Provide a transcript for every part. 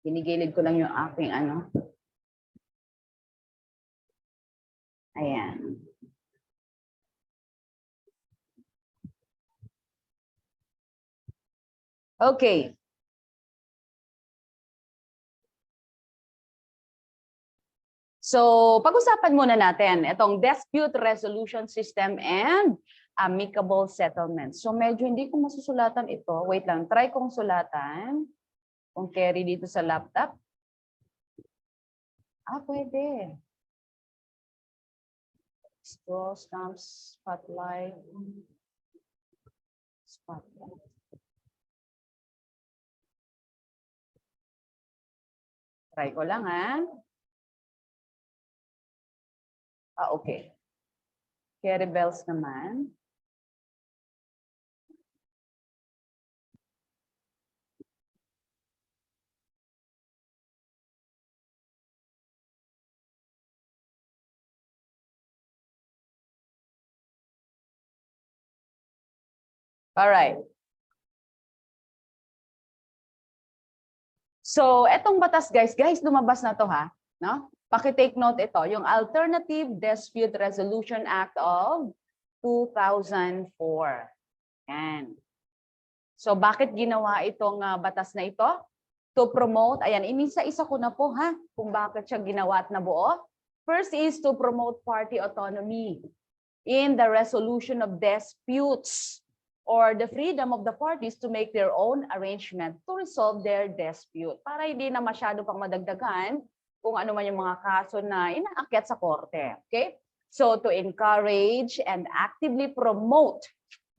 Ginigilid ko lang yung aking ano. Ayan. Okay. So, pag-usapan muna natin itong dispute resolution system and amicable settlement. So, medyo hindi ko masusulatan ito. Wait lang, try kong sulatan. Kung carry dito sa laptop. Pwede. Straw, stamps, spotlight. Spotlight. Try ko lang, ha? Okay. Carry bells naman. All right. So, etong batas, guys, lumabas na to, ha? No? Paki-take note ito, yung Alternative Dispute Resolution Act of 2004. Yan. So, bakit ginawa itong batas na ito? To promote, ayan, inisa-isa ko na po, ha, kung bakit siya ginawa at nabuo. First is to promote party autonomy in the resolution of disputes or the freedom of the parties to make their own arrangement to resolve their dispute. Para hindi na masyado pang madagdagan kung ano man yung mga kaso na inaakyat sa korte. Okay? So to encourage and actively promote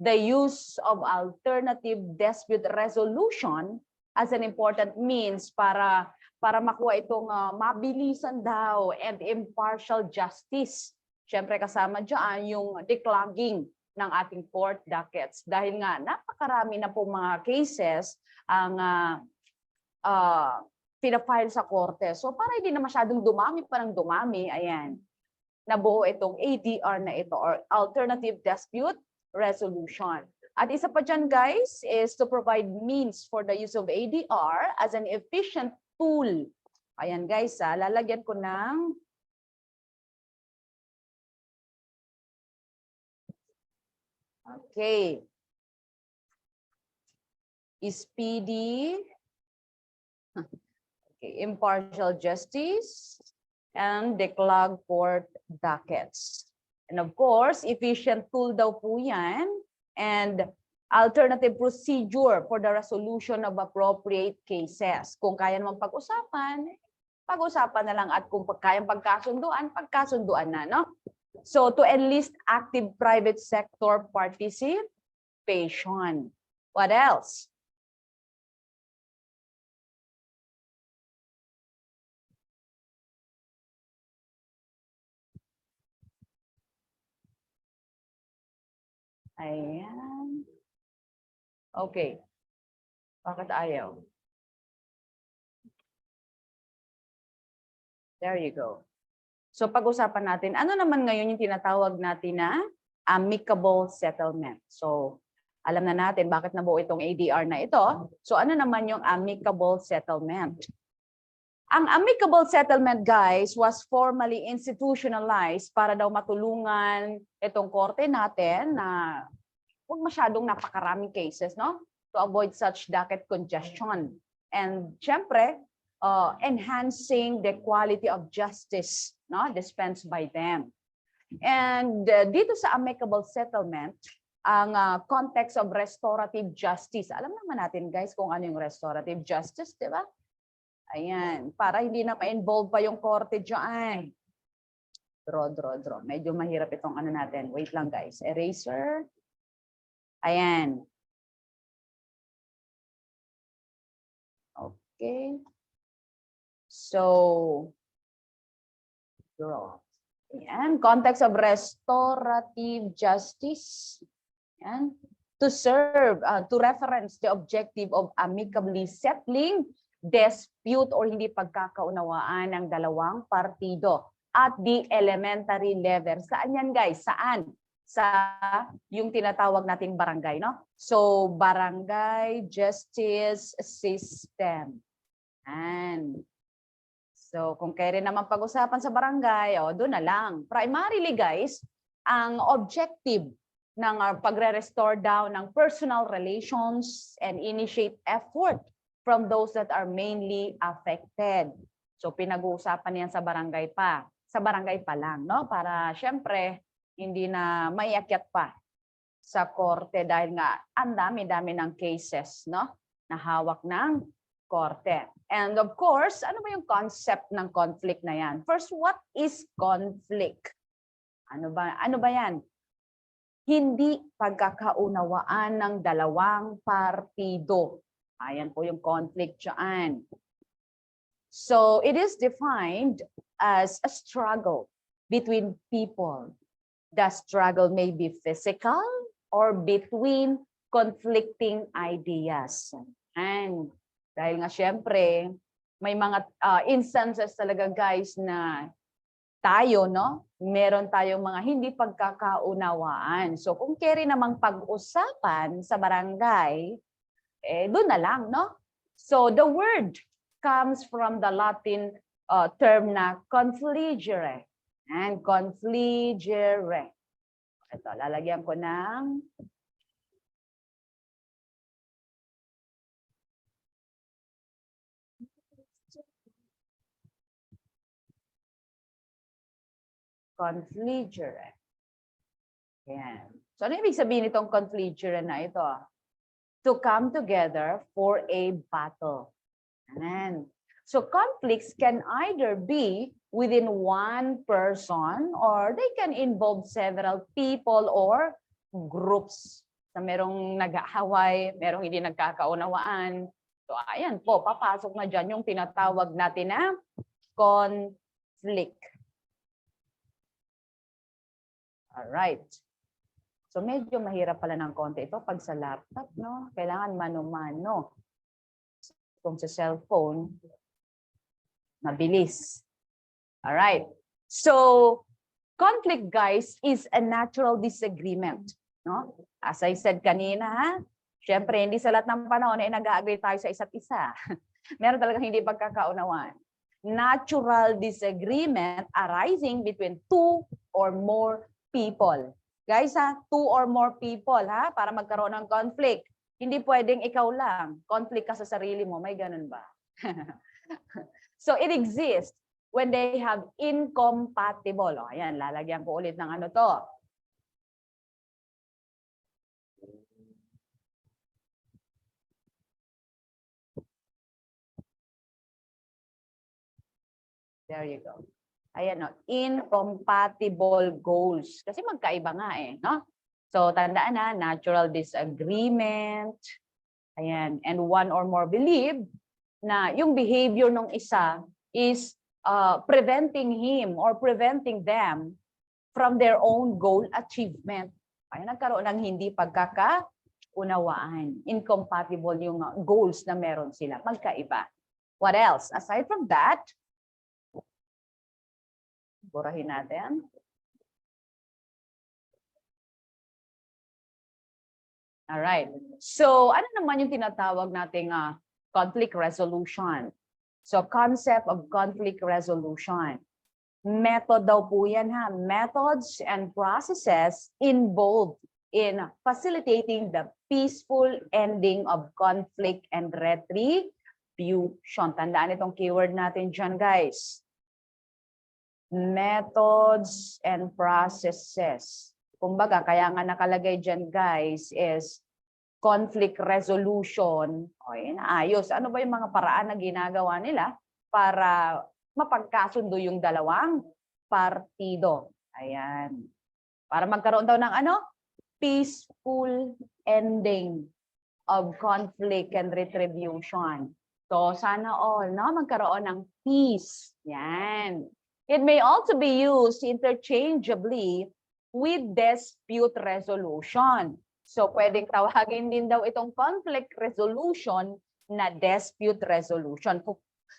the use of alternative dispute resolution as an important means para makuha itong mabilisan daw and impartial justice. Siyempre kasama dyan yung declogging ng ating court dockets. Dahil nga napakarami na po mga cases ang pinafile sa korte. So para hindi na masyadong dumami pa ng dumami, ayan, nabuo itong ADR na ito or Alternative Dispute Resolution. At isa pa dyan, guys, is to provide means for the use of ADR as an efficient tool. Ayan, guys, lalagyan ko ng okay. Speedy, okay, impartial justice, and declog court dockets. And of course, efficient tool daw po yan, and alternative procedure for the resolution of appropriate cases. Kung kaya naman pag-usapan, pag-usapan na lang, at kung kayang pagkasunduan na, no? So to enlist active private sector participation. What else? Ayan. Okay. Bakit ayaw? There you go. So pag-usapan natin, ano naman ngayon yung tinatawag natin na amicable settlement. So alam na natin bakit nabuo itong ADR na ito. So ano naman yung amicable settlement? Ang amicable settlement, guys, was formally institutionalized para daw matulungan itong korte natin na huwag masyadong napakaraming cases, no? To avoid such docket congestion. And syempre, enhancing the quality of justice, no, dispensed by them. And dito sa amicable settlement, ang context of restorative justice. Alam naman natin, guys, kung ano yung restorative justice, di ba? Ayan, para hindi na ma-involve pa yung korte dyan. Draw. Medyo mahirap itong ano natin. Wait lang, guys. Eraser. Ayan. Okay. So, draw. Ayan. Context of restorative justice. Ayan. To serve, to reference the objective of amicably settling dispute or hindi pagkakaunawaan ng dalawang partido at the elementary level. Saan yan, guys? Saan? Sa yung tinatawag nating barangay, no? So, barangay justice system. And so kung kaya rin naman pag-usapan sa barangay, doon na lang. Primarily guys, ang objective ng pagre-restore down ng personal relations and initiate effort from those that are mainly affected. So pinag-uusapan yan sa barangay pa. Sa barangay pa lang, no? Para syempre hindi na maiakyat pa sa korte dahil nga ang dami-dami ng cases, no? Na hawak ng korte. And of course, ano ba yung concept ng conflict na yan? First, what is conflict? Ano ba yan? Hindi pagkakaunawaan ng dalawang partido. Ayan po yung conflict dyan. So, it is defined as a struggle between people. The struggle may be physical or between conflicting ideas. And dahil nga syempre, may mga instances talaga guys na tayo, no? Meron tayong mga hindi pagkakaunawaan. So kung keri namang pag-usapan sa barangay, doon na lang, no? So the word comes from the Latin term na confligere. And confligere. Ito, lalagyan ko ng confligere. Yan. So ano ibig sabihin itong confligere na ito? To come together for a battle. Ayan. So conflicts can either be within one person or they can involve several people or groups. So merong nag-aaway, merong hindi nagkakaunawaan. So ayan po, papasok na dyan yung tinatawag natin na conflict. Alright. So medyo mahirap pala ng konti ito pag sa laptop, no? Kailangan mano-mano. Kung sa cellphone, mabilis. Alright. So conflict, guys, is a natural disagreement, no? As I said kanina, syempre hindi sa lahat ng panahon ay nag-agree tayo sa isa't isa. Meron talagang hindi pagkakaunawaan. Natural disagreement arising between two or more people. Guys, two or more people, para magkaroon ng conflict. Hindi pwedeng ikaw lang. Conflict ka sa sarili mo. May ganun ba? So it exists when they have incompatible. O, ayan, lalagyan ko ulit ng ano to. There you go. Ayan, no? Incompatible goals. Kasi magkaiba nga no? So, tandaan na, natural disagreement. Ayan, and one or more believe na yung behavior ng isa is preventing him or preventing them from their own goal achievement. Ayan, nagkaroon ng hindi pagkakaunawaan. Incompatible yung goals na meron sila. Magkaiba. What else? Aside from that, burahin natin. Alright. So, ano naman yung tinatawag nating conflict resolution? So, concept of conflict resolution. Method daw po yan Methods and processes involved in facilitating the peaceful ending of conflict and retribution. Tandaan itong keyword natin dyan, guys. Methods and processes. Kumbaga, kaya nga nakalagay dyan, guys, is conflict resolution. O, ayos. Ano ba yung mga paraan na ginagawa nila para mapagkasundo yung dalawang partido? Ayan. Para magkaroon daw ng peaceful ending of conflict and retribution. So, sana all, magkaroon ng peace. Yan. It may also be used interchangeably with dispute resolution. So, pwedeng tawagin din daw itong conflict resolution na dispute resolution.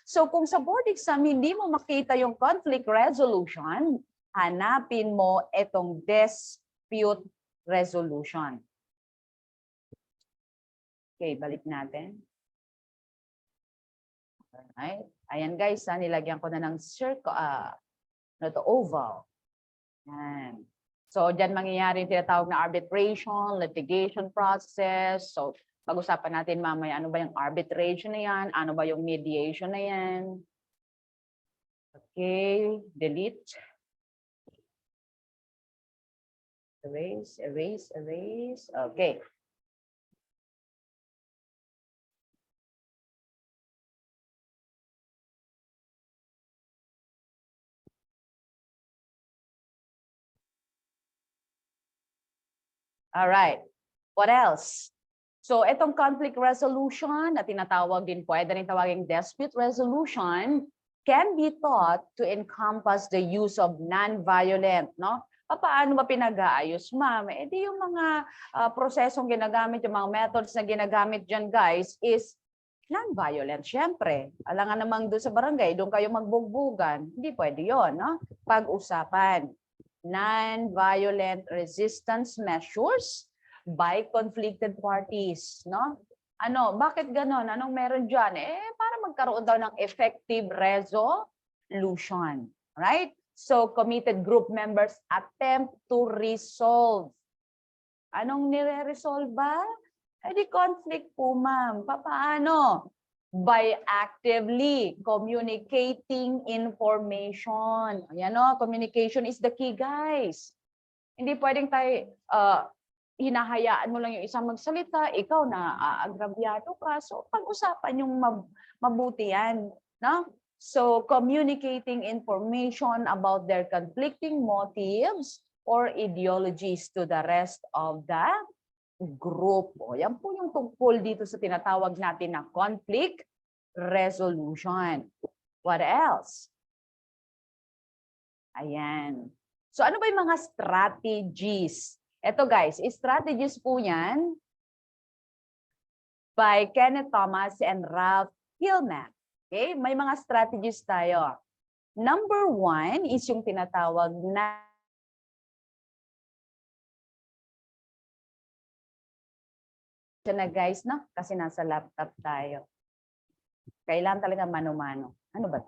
So, kung sa board exam hindi mo makita yung conflict resolution, hanapin mo itong dispute resolution. Okay, balik natin. Alright? Ayan guys, nilagyan ko na ng circle, oval. Yan. So, dyan mangyayari yung tinatawag na arbitration, litigation process. So, pag-usapan natin mamaya, ano ba yung arbitration na yan? Ano ba yung mediation na yan? Okay, delete. Erase, erase, erase. Okay. All right. What else? So, itong conflict resolution na tinatawag din, pwede rin tawagin dispute resolution, can be taught to encompass the use of non-violent, no? Paano ba pinag-aayos, ma'am? Eh di yung mga prosesong ginagamit, yung mga methods na ginagamit dyan, guys, is non-violent. Siyempre, alangan namang doon sa barangay, doon kayo magbugbugan. Hindi pwede yon, no? Pag-usapan. Non-violent resistance measures by conflicted parties, no? Ano, bakit ganon? Anong meron dyan? Eh, para magkaroon daw ng effective resolution, right? So, committed group members attempt to resolve. Anong nire-resolve ba? Eh, di conflict po, ma'am. Paano? By actively communicating information. Ayan o, communication is the key, guys. Hindi pwedeng tayo, hinahayaan mo lang yung isang magsalita, ikaw na agrabyado ka. So, pag-usapan yung mabuti yan. No? So, communicating information about their conflicting motives or ideologies to the rest of the group. O, yan po yung tungkol dito sa tinatawag natin na conflict resolution. What else? Ayan. So ano ba yung mga strategies? Ito guys, strategies po yan by Kenneth Thomas and Ralph Hillman. Okay, may mga strategies tayo. Number 1 is yung tinatawag na guys, no? Kasi nasa laptop tayo. Kailangan talaga mano-mano. Ano ba?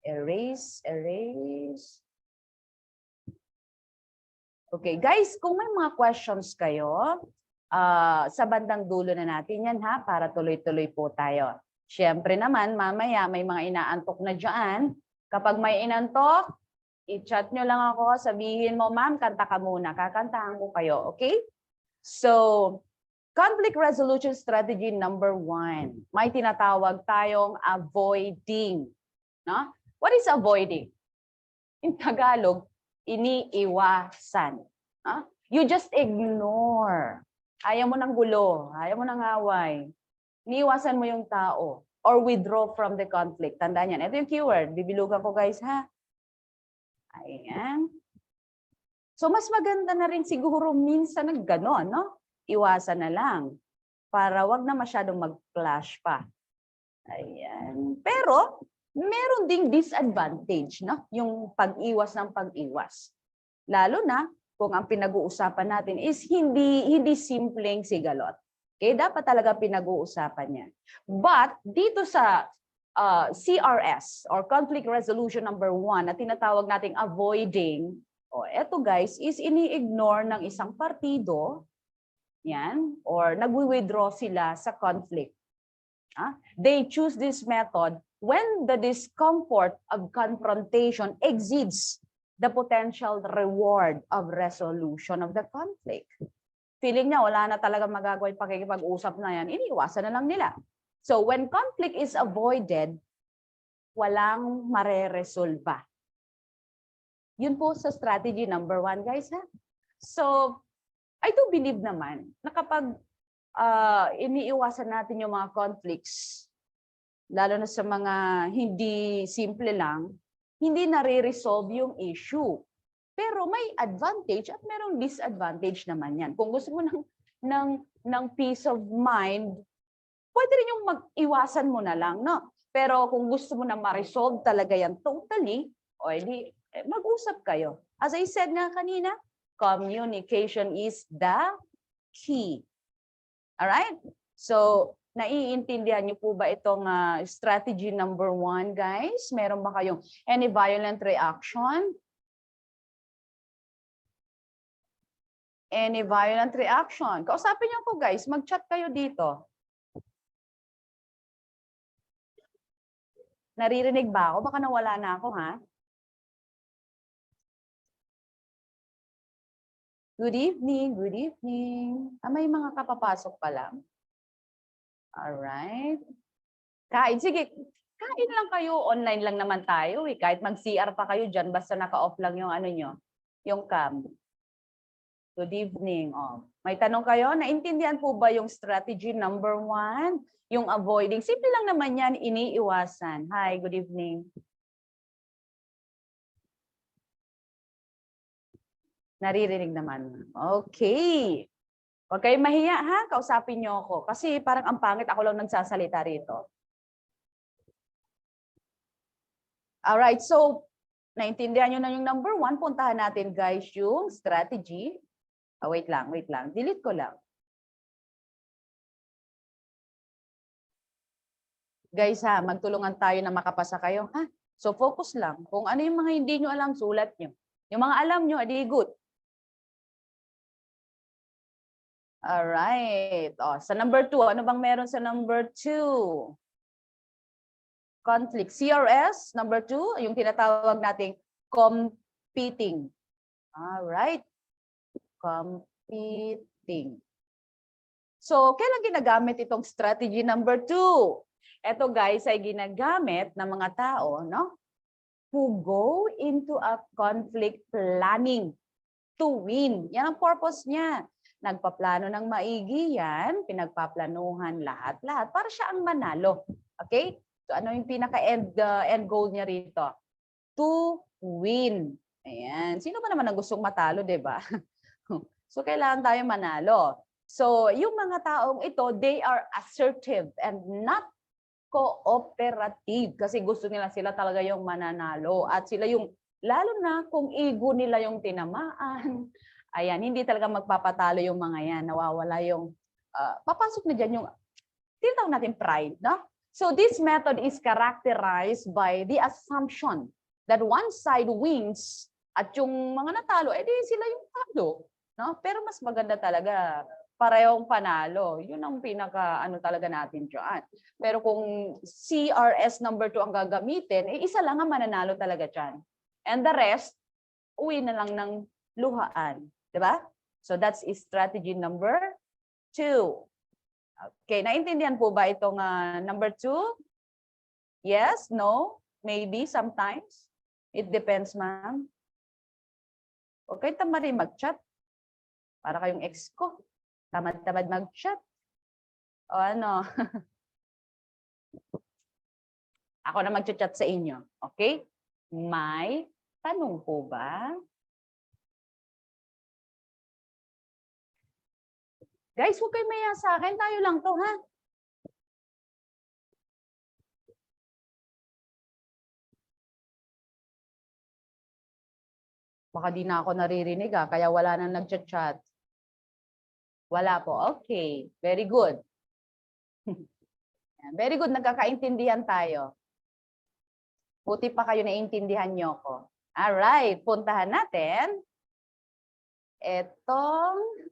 Erase, erase. Okay, guys, kung may mga questions kayo, sa bandang dulo na natin yan ha, para tuloy-tuloy po tayo. Siyempre naman, mamaya may mga inaantok na dyan. Kapag may inantok, i-chat nyo lang ako, sabihin mo, ma'am, kanta ka muna. Kakantahan ko kayo, okay? So, conflict resolution strategy number 1. May tinatawag tayong avoiding. No? What is avoiding? In Tagalog, iniiwasan. No? You just ignore. Ayaw mo ng gulo, ayaw mo ng away. Iniiwasan mo yung tao or withdraw from the conflict. Tandaan yan. Ito yung keyword. Bibilugan ko guys ha. Ayan. So mas maganda na rin siguro minsan ng gano'n, no? Iwasan na lang para wag na masyadong mag-clash pa. Ayan. Pero meron ding disadvantage, no? Yung pag-iwas ng pag-iwas. Lalo na kung ang pinag-uusapan natin is hindi simpleng sigalot. Okay, dapat talaga pinag-uusapan yan. But dito sa CRS or conflict resolution number 1 na tinatawag nating avoiding, eto guys, is ini-ignore ng isang partido, yan, or nagwi-withdraw sila sa conflict. They choose this method when the discomfort of confrontation exceeds the potential reward of resolution of the conflict. Feeling niya wala na talaga magagawa yung pakikipag-usap na yan, iniiwasan na lang nila. So when conflict is avoided, walang mareresolba. Yun po sa strategy number 1, guys. Ha? So I do believe naman na kapag iniiwasan natin yung mga conflicts, lalo na sa mga hindi simple lang, hindi nare-resolve yung issue. Pero may advantage at merong disadvantage naman yan. Kung gusto mo ng peace of mind, pwede rin yung mag-iwasan mo na lang, no? Pero kung gusto mo na ma-resolve talaga yan totally, o edi mag-usap kayo. As I said nga kanina, communication is the key. Alright? So, Naiintindihan niyo po ba itong strategy number 1, guys? Meron ba kayong any violent reaction? Any violent reaction? Kausapin niyo po, guys. Mag-chat kayo dito. Naririnig ba ako? Baka nawala na ako, ha? Good evening, good evening. May mga kapapasok pa lang. Alright. Kain, sige. Kain lang kayo. Online lang naman tayo. Kahit mag-CR pa kayo dyan, basta naka-off lang yung ano nyo, yung cam. Good evening. May tanong kayo? Naintindihan po ba yung strategy number 1? Yung avoiding. Simple lang naman yan, iniiwasan. Hi, good evening. Naririnig naman. Okay. Huwag kayong mahiya, ha? Kausapin niyo ako. Kasi parang ang pangit, ako lang nagsasalita rito. Alright, so, naintindihan niyo na yung number 1. Puntahan natin, guys, yung strategy. Wait lang, wait lang. Delete ko lang. Guys, ha, magtulungan tayo na makapasa kayo, ha? So, focus lang. Kung ano yung mga hindi nyo alam, sulat nyo. Yung mga alam nyo, adi good. Alright. Sa number 2, ano bang meron sa number 2? Conflict. CRS, number 2, yung tinatawag nating competing. Alright. Competing. So, kailan ginagamit itong strategy number 2? Ito, guys, ay ginagamit ng mga tao, no? Who go into a conflict planning to win. Yan ang purpose niya. Nagpaplano ng maigi yan, pinagpaplanuhan lahat-lahat para siya ang manalo. Okay? So ano yung pinaka-end goal niya rito? To win. Ayan. Sino ba naman ang gustong matalo, di ba? So kailangan tayo manalo. So yung mga taong ito, they are assertive and not cooperative kasi gusto nila sila talaga yung mananalo at sila yung lalo na kung ego nila yung tinamaan. Ayan, hindi talaga magpapatalo yung mga yan. Nawawala yung papasok na diyan yung tinatawag natin pride, no? So this method is characterized by the assumption that one side wins at yung mga natalo, edi sila yung talo, no? Pero mas maganda talaga parehong panalo. Yun ang pinaka ano talaga natin diyan. Pero kung CRS number 2 ang gagamitin, isa lang ang mananalo talaga diyan. And the rest, uwi na lang ng luhaan. Diba? So that's strategy number 2. Okay, naintindihan po ba itong number 2? Yes, no, maybe, sometimes. It depends, ma'am. Okay, tama rin mag-chat. Para kayong ex ko. Tamad-tamad mag-chat. O ano? Ako na mag-chat sa inyo. Okay? May tanong po ba? Guys, huwag kayo maya sa akin. Tayo lang to, ha? Baka di na ako naririnig, ha? Kaya wala nang nag-chat. Wala po. Okay. Very good. Very good. Nagkakaintindihan tayo. Buti pa kayo naiintindihan nyo ko. Alright. Puntahan natin. Etong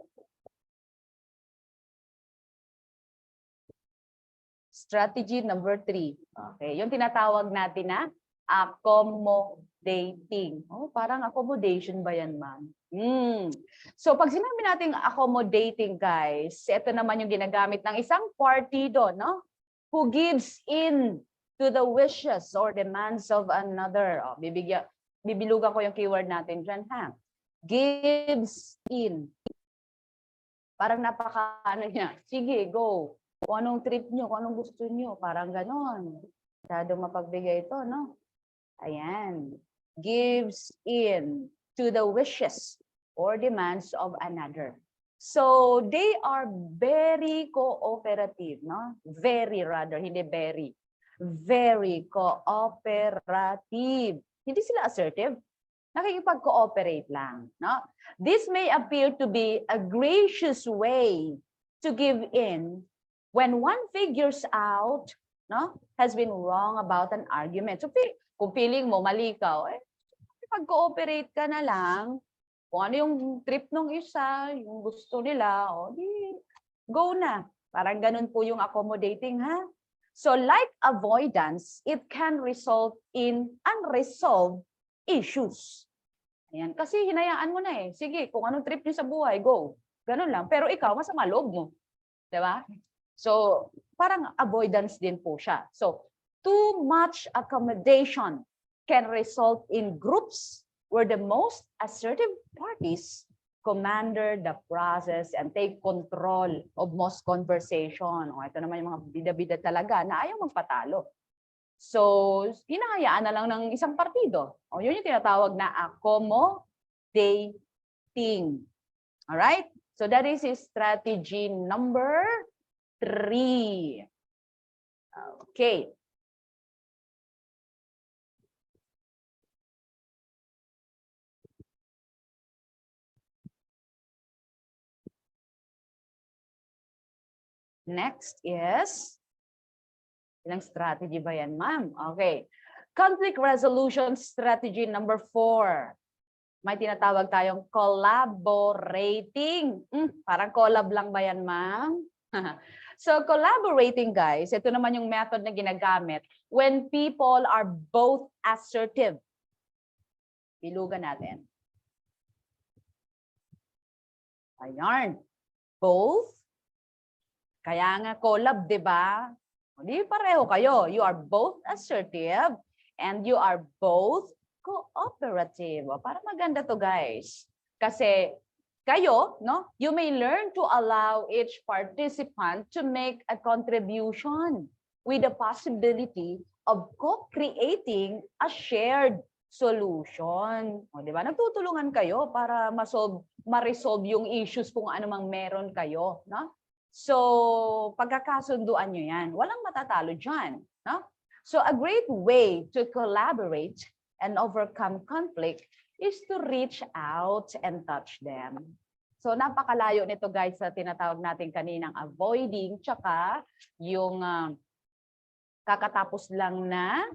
strategy number 3. Okay. Yung tinatawag natin na accommodating. Oh, parang accommodation ba yan, ma'am? So pag sinabi natin accommodating, guys, ito naman yung ginagamit ng isang partido, no? Who gives in to the wishes or demands of another. Oh, bibilugan ko yung keyword natin dyan, ha? Gives in. Parang napaka-ano niya. Sige, go. Kung anong trip nyo, kung anong gusto nyo. Parang ganon. Masyadong mapagbigay ito, no? Ayan. Gives in to the wishes or demands of another. So, they are very cooperative, no? Very rather, hindi very. Very cooperative. Hindi sila assertive. Nakikipag-cooperate lang, no? This may appear to be a gracious way to give in when one figures out, no, has been wrong about an argument. So kung feeling mo mali ka, pag-cooperate ka na lang, kung ano yung trip nung isa, yung gusto nila, o di, go na. Parang ganun po yung accommodating, ha? So like avoidance, it can result in unresolved issues. Ayan. Kasi hinayaan mo na eh. Sige, kung anong trip niyo sa buhay, go. Ganun lang. Pero ikaw, masama loob mo. Diba? So, parang avoidance din po siya. So, too much accommodation can result in groups where the most assertive parties commander the process and take control of most conversation. O, ito naman yung mga bida-bida talaga na ayaw magpatalo. So, hinahayaan na lang ng isang partido. O, yun yung tinatawag na accommodating. Alright? So, that is strategy number 3. Okay. Next is, ilang strategy ba yan, ma'am? Okay. Conflict resolution strategy number 4. May tinatawag tayong collaborating. Parang collab lang ba yan, ma'am? So collaborating, guys, ito naman yung method na ginagamit when people are both assertive. Bilugan natin. Ayan. Both. Kaya nga collab, di ba? Hindi pareho kayo. You are both assertive and you are both cooperative. Para maganda to, guys. Kasi kayo, no, you may learn to allow each participant to make a contribution with the possibility of co-creating a shared solution. O, di ba? Nagtutulungan kayo para ma-resolve yung issues kung ano mang meron kayo, no? So, pagkakasunduan nyo yan. Walang matatalo dyan. No? So, a great way to collaborate and overcome conflict is to reach out and touch them. So, napakalayo nito, guys, sa tinatawag natin kaninang avoiding, tsaka yung kakatapos lang na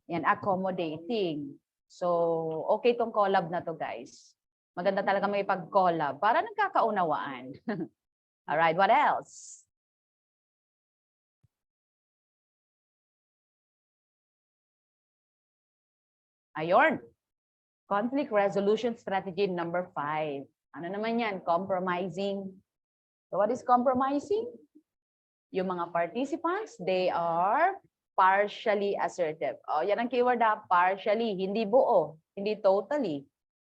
yan, accommodating. So, okay tong collab na to, guys. Maganda talaga may pag-collab para nagkakaunawaan. All right, what else? Ayun. Conflict resolution strategy number 5. Ano naman yan? Compromising. So what is compromising? Yung mga participants, they are partially assertive. Oh, yan ang keyword na partially, hindi buo, hindi totally.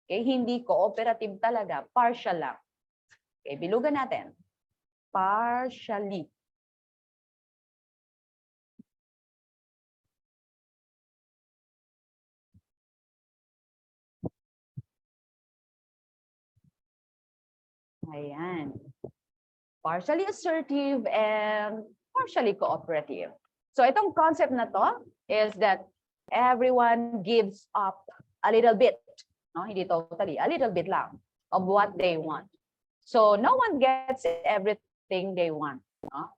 Okay, hindi cooperative talaga, partial lang. Okay, bilugan natin. Partially. Ayan. Partially assertive and partially cooperative. So itong concept na to is that everyone gives up a little bit, no? Hindi totally, a little bit lang of what they want. So no one gets everything they want, no?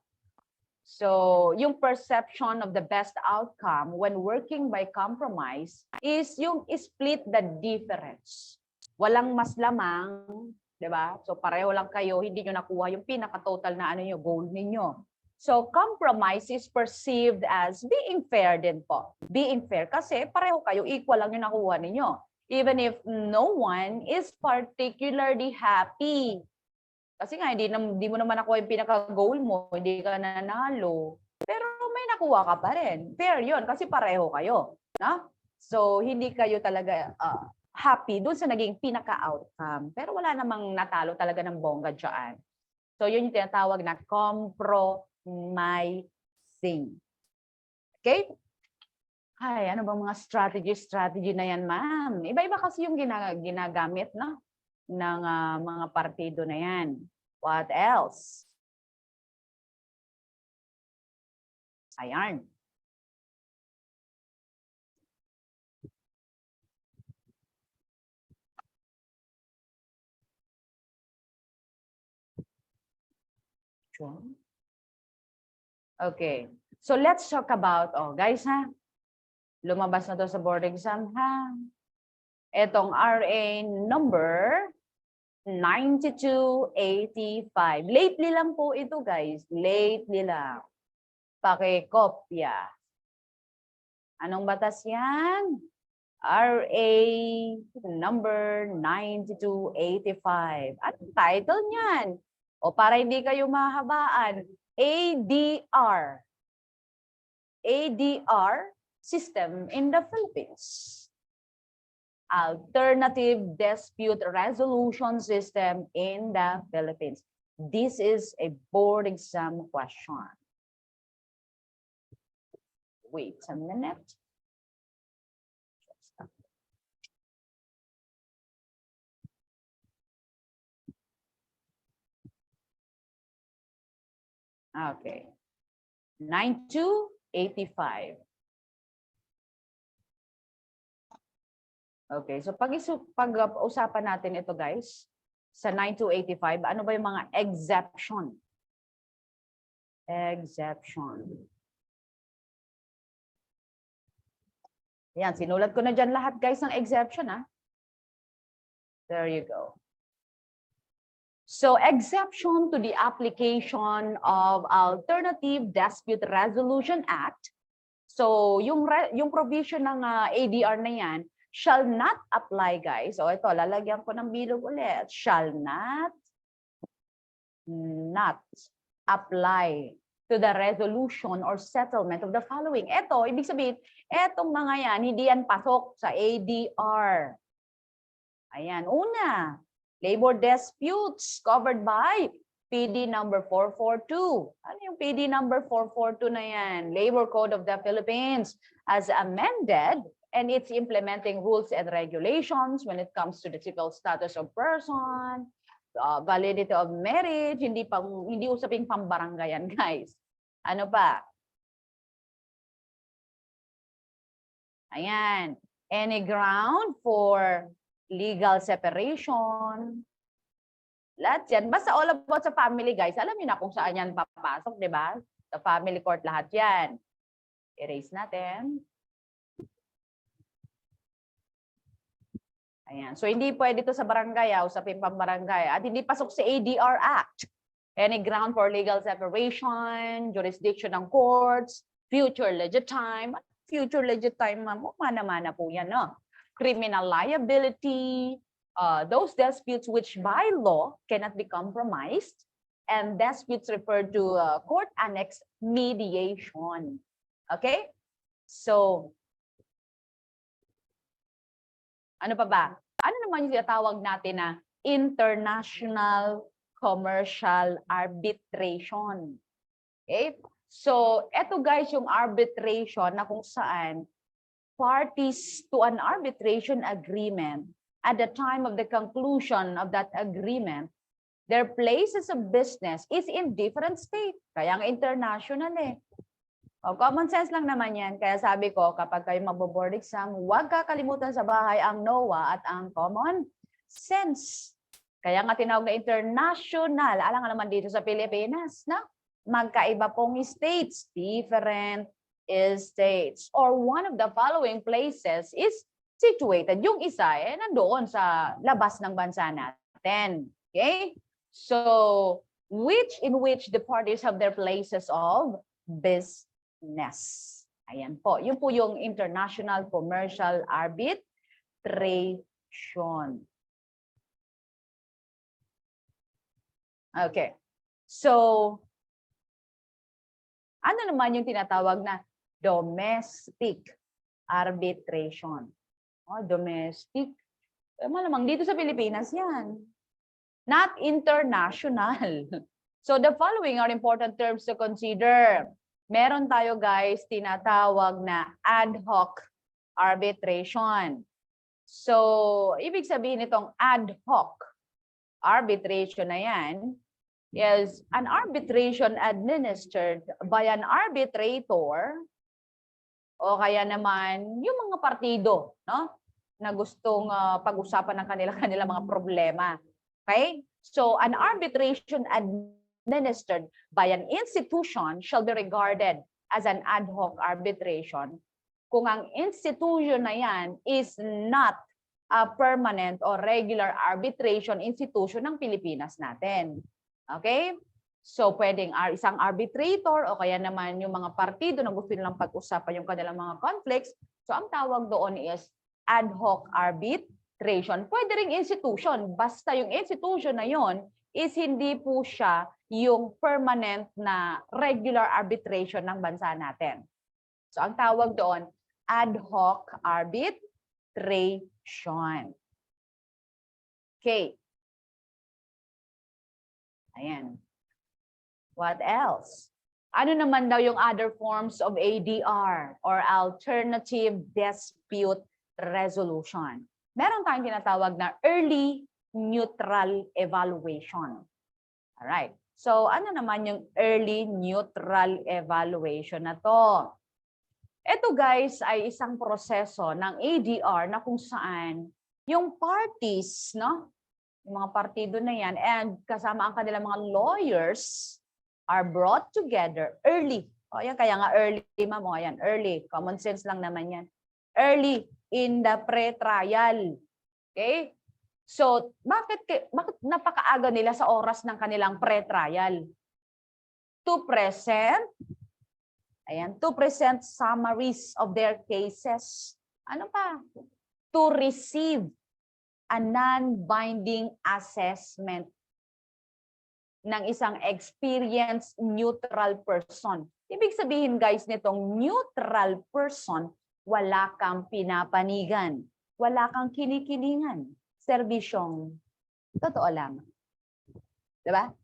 So yung perception of the best outcome when working by compromise is yung split the difference. Walang mas lamang, di ba? So pareho lang kayo, hindi nyo nakuha yung pinaka-total na ano nyo, goal ninyo. So compromise is perceived as being fair din po. Being fair kasi pareho kayo, equal lang yung nakuha ninyo. Even if no one is particularly happy. Kasi nga, hindi mo naman nakuha yung pinaka-goal mo, hindi ka nanalo. Pero may nakuha ka pa rin. Fair yun, kasi pareho kayo. No? So, hindi kayo talaga happy dun sa naging pinaka-outcome. Pero wala namang natalo talaga ng bongga dyan. So, yun yung tinatawag na compromising. Okay? Ay, ano ba mga strategy na yan, ma'am? Iba-iba kasi yung ginagamit, no? Ng mga partido na yan. What else? Ayan. Sure. Okay. So let's talk about, guys ha, lumabas na to sa board exam ha. Etong RA number 9285. Lately lang po ito guys. Lately lang. Pakikopya. Anong batas yan? RA number 9285. Anong title niyan? O para hindi kayo mahabaan, ADR. ADR system in the Philippines. Alternative Dispute Resolution System in the Philippines. This is a board exam question. Wait a minute. Okay. 9285. Okay, so pag-usapan natin ito guys, sa 9285, ano ba yung mga exception? Exception. Yan, sinulat ko na dyan lahat guys ng exception ha. There you go. So, exception to the application of Alternative Dispute Resolution Act. So, yung provision ng ADR na yan, shall not apply, guys. O ito, lalagyan ko ng bilog ulit. Shall not apply to the resolution or settlement of the following. Ito, ibig sabihin, etong mga yan, hindi yan pasok sa ADR. Ayan, una, labor disputes covered by PD number 442. Ano yung PD number 442 na yan? Labor Code of the Philippines as amended and its implementing rules and regulations when it comes to the civil status of person, validity of marriage, hindi usaping pambarangayan, guys. Ano pa? Ayan. Any ground for legal separation. Lahat yan. Basta all about sa family, guys. Alam niyo na kung saan yan papasok, di ba? Sa family court lahat yan. Erase natin. Ayan. So, hindi pwede ito sa barangay, usapin pang barangay. At hindi pasok sa ADR Act. Any ground for legal separation, jurisdiction ng courts, future legitime. Future legitime, mana-mana po yan, no? Criminal liability, those disputes which by law cannot be compromised, and disputes referred to court annex mediation. Okay? So, ano pa ba? Ano naman yung tinatawag natin na international commercial arbitration? Okay? So, eto guys yung arbitration na kung saan parties to an arbitration agreement at the time of the conclusion of that agreement, their places of business is in different state. Kaya nga international eh. O, common sense lang naman yan. Kaya sabi ko, kapag kayo magbo-board exam, huwag kakalimutan sa bahay ang NOA at ang common sense. Kaya nga tinawag na international. Alam nga naman dito sa Pilipinas, na magkaiba pong states, different states. Or one of the following places is situated. Yung isa nandoon sa labas ng bansa natin. Okay? So, in which the parties have their places of business. Ayan po. Yun po yung international commercial arbitration. Okay. So, ano naman yung tinatawag na domestic arbitration? Domestic. Malamang dito sa Pilipinas yan. Not international. So the following are important terms to consider. Meron tayo guys tinatawag na ad hoc arbitration. So ibig sabihin itong ad hoc arbitration na yan is an arbitration administered by an arbitrator o kaya naman yung mga partido, no? Na gustong pag-usapan ng kanila mga problema. Okay? So, an arbitration administered by an institution shall be regarded as an ad hoc arbitration kung ang institution na yan is not a permanent or regular arbitration institution ng Pilipinas natin. Okay? So, pwedeng isang arbitrator o kaya naman yung mga partido na gusto nilang pag-usapan yung kanilang mga conflicts. So, ang tawag doon is ad hoc arbitration. Pwede ring institution. Basta yung institution na yon is hindi po siya yung permanent na regular arbitration ng bansa natin. So, ang tawag doon, ad hoc arbitration. Okay. Ayan. What else? Ano naman daw yung other forms of ADR or alternative dispute resolution? Meron tayong tinatawag na early neutral evaluation. Alright. So, ano naman yung early neutral evaluation na to? Ito guys ay isang proseso ng ADR na kung saan yung parties, no? Yung mga partido na yan and kasama ang kanilang mga lawyers are brought together early. O yan, kaya nga early, ma'am. O yan, early. Common sense lang naman yan. Early in the pre-trial. Okay? So, bakit napakaaga nila sa oras ng kanilang pre-trial? To present, ayan, to present summaries of their cases. Ano pa? To receive a non-binding assessment ng isang experienced neutral person. Ibig sabihin guys nitong neutral person, wala kang pinapanigan, wala kang kinikilingan, serbisyong totoo lang. Diba?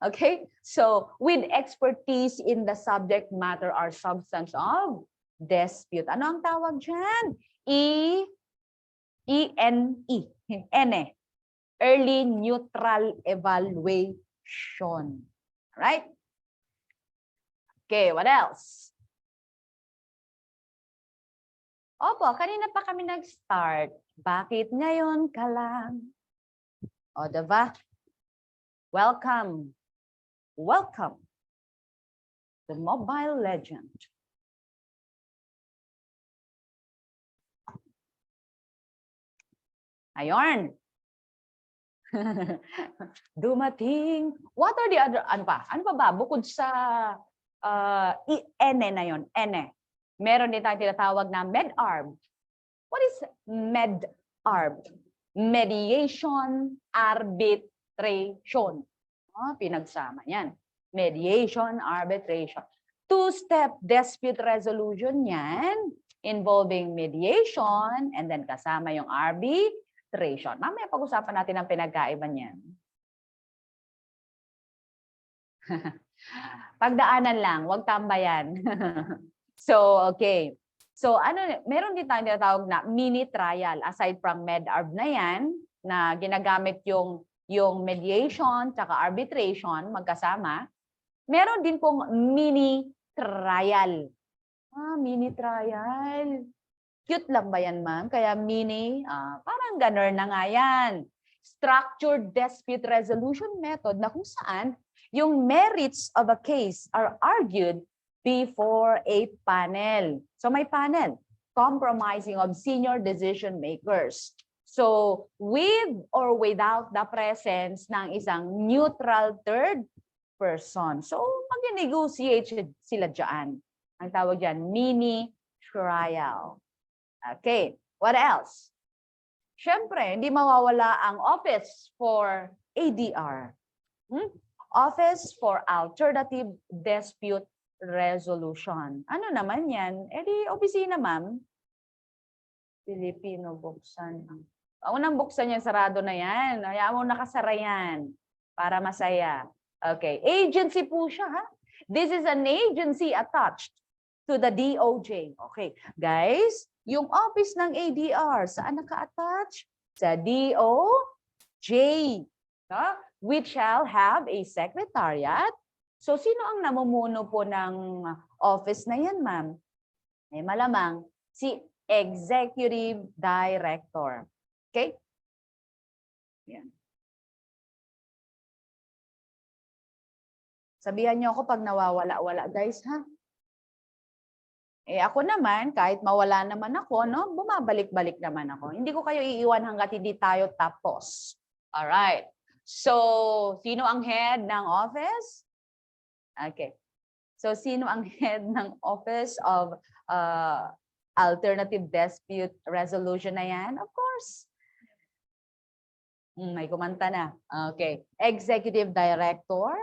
Okay? So, with expertise in the subject matter or substance of dispute. Ano ang tawag dyan? E-N-E. N-E. Early neutral evaluation. Right? Okay, what else? Opo, kanina pa kami nag-start. Bakit ngayon ka lang? O, diba? Welcome. Welcome to Mobile Legend. Ayon. Dumating. What are the other, ano pa? Ano pa ba? Bukod sa N na yun, N. Meron din tayong tinatawag na med-arb. What is med-arb? Mediation, arbitration. Pinagsama yan. Mediation, arbitration. Two-step dispute resolution yan, involving mediation, and then kasama yung arbitration. Mamaya pag-usapan natin ang pinagkaiba niyan. Pagdaanan lang, huwag tambayan. So, okay. So, meron din tayong tinatawag na mini trial. Aside from med-arb na yan, na ginagamit yung mediation tsaka arbitration magkasama, meron din pong mini trial. Mini trial. Cute lang ba yan, ma'am? Kaya mini, parang ganun na nga yan. Structured dispute resolution method na kung saan yung merits of a case are argued before a panel. So may panel, compromising of senior decision makers. So with or without the presence ng isang neutral third person. So mag-negotiate sila dyan. Ang tawag dyan, mini trial. Okay, what else? Siyempre, hindi mawawala ang Office for ADR. Office for Alternative Dispute Resolution. Ano naman yan? Di opisina, ma'am. Filipino buksan. Unang buksan yan, sarado na yan. Hayaan mo nakasara yan para masaya. Okay, agency po siya, ha? This is an agency attached to the DOJ. Okay, guys, yung office ng ADR, saan naka-attach? Sa DOJ. Which shall have a secretariat. So, sino ang namumuno po ng office na yan, ma'am? Malamang si Executive Director. Okay? Yan. Sabihan niyo ako pag nawawala-wala, guys, ha? Ako naman, kahit mawala naman ako, no, bumabalik-balik naman ako. Hindi ko kayo iiwan hanggat hindi tayo tapos. Alright. So, sino ang head ng office? Okay. So, sino ang head ng Office of Alternative Dispute Resolution na yan? Of course. May kumanta na. Okay. Executive Director.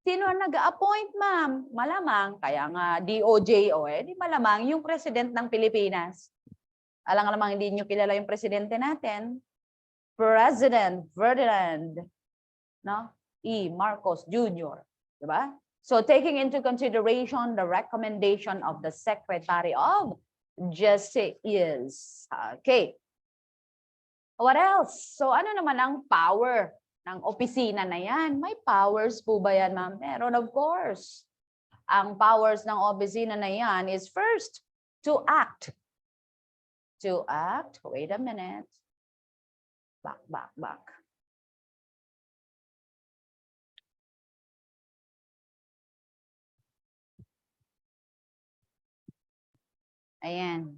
Sino ang nag-appoint, ma'am? Malamang, kaya nga DOJ, di malamang yung President ng Pilipinas. Alang namang hindi nyo kilala yung Presidente natin. President Ferdinand, no? E. Marcos Jr. Diba? So taking into consideration the recommendation of the Secretary of Justice. Okay. What else? So ano naman ang power ng opisina na yan? May powers po ba yan, ma'am? Meron, of course. Ang powers ng opisina na yan is first, to act. To act. Wait a minute. Back. Ayan.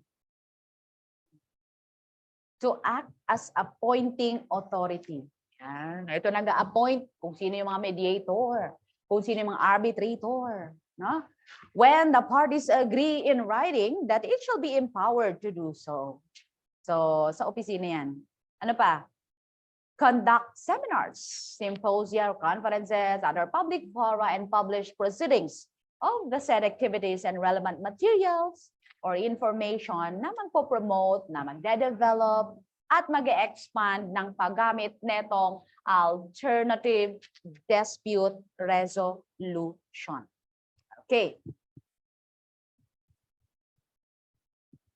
To act as appointing authority. Yan. Ito nag-appoint kung sino yung mga mediator, kung sino yung mga arbitrator. No? When the parties agree in writing that it shall be empowered to do so. So, sa opisina yan. Ano pa? Conduct seminars, symposia, conferences, other public fora, and publish proceedings of the said activities and relevant materials or information na magpo-promote, na magde-develop, at mag-expand ng paggamit netong alternative dispute resolution. Okay.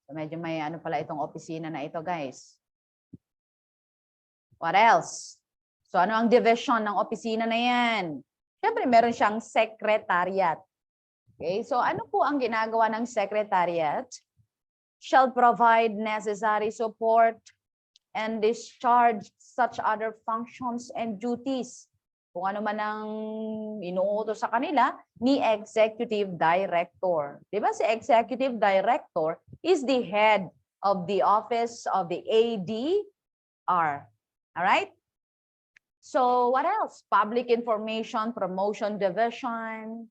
So medyo may ano pala itong opisina na ito, guys. What else? So ano ang division ng opisina na yan? Siyempre, meron siyang secretariat. Okay, so ano po ang ginagawa ng secretariat? Shall provide necessary support and discharge such other functions and duties. Kung ano man ang inuutos sa kanila ni Executive Director. Diba si Executive Director is the head of the office of the ADR. Alright? So what else? Public Information Promotion Division.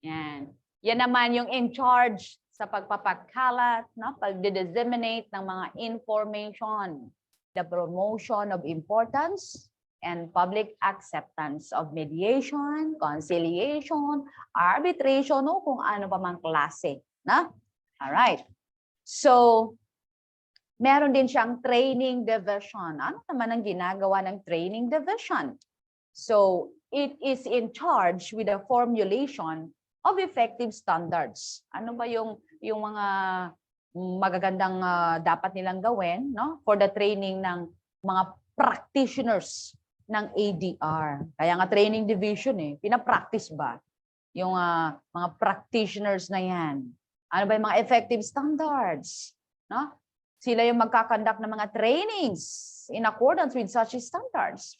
Yan. Yan naman yung in charge sa pagpapakalat, no? Pag-disseminate ng mga information, the promotion of importance and public acceptance of mediation, conciliation, arbitration, o kung ano pa mang klase. Na? Alright. So, meron din siyang training division. Ano naman ang ginagawa ng training division? So, it is in charge with the formulation of effective standards. Ano ba yung mga magagandang dapat nilang gawin, no? For the training ng mga practitioners ng ADR. Kaya nga training division pinapractice ba yung mga practitioners na yan? Ano ba yung mga effective standards, no? Sila yung magkakandak ng mga trainings in accordance with such standards.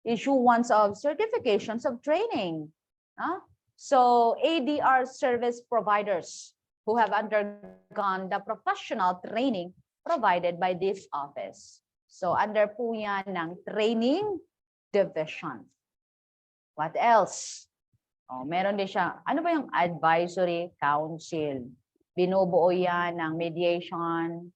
Issuance of certifications of training. No? So, ADR service providers who have undergone the professional training provided by this office. So, under po yan ng training division. What else? Meron din siya. Ano ba yung advisory council? Binubuo yan ng mediation,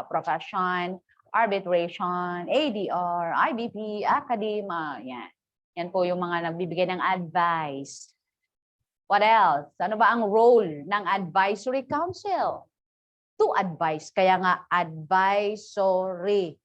profession, arbitration, ADR, IBP, academia. Yan. Yan po yung mga nagbibigay ng advice. What else? Ano ba ang role ng advisory council? To advise. Kaya nga advisory.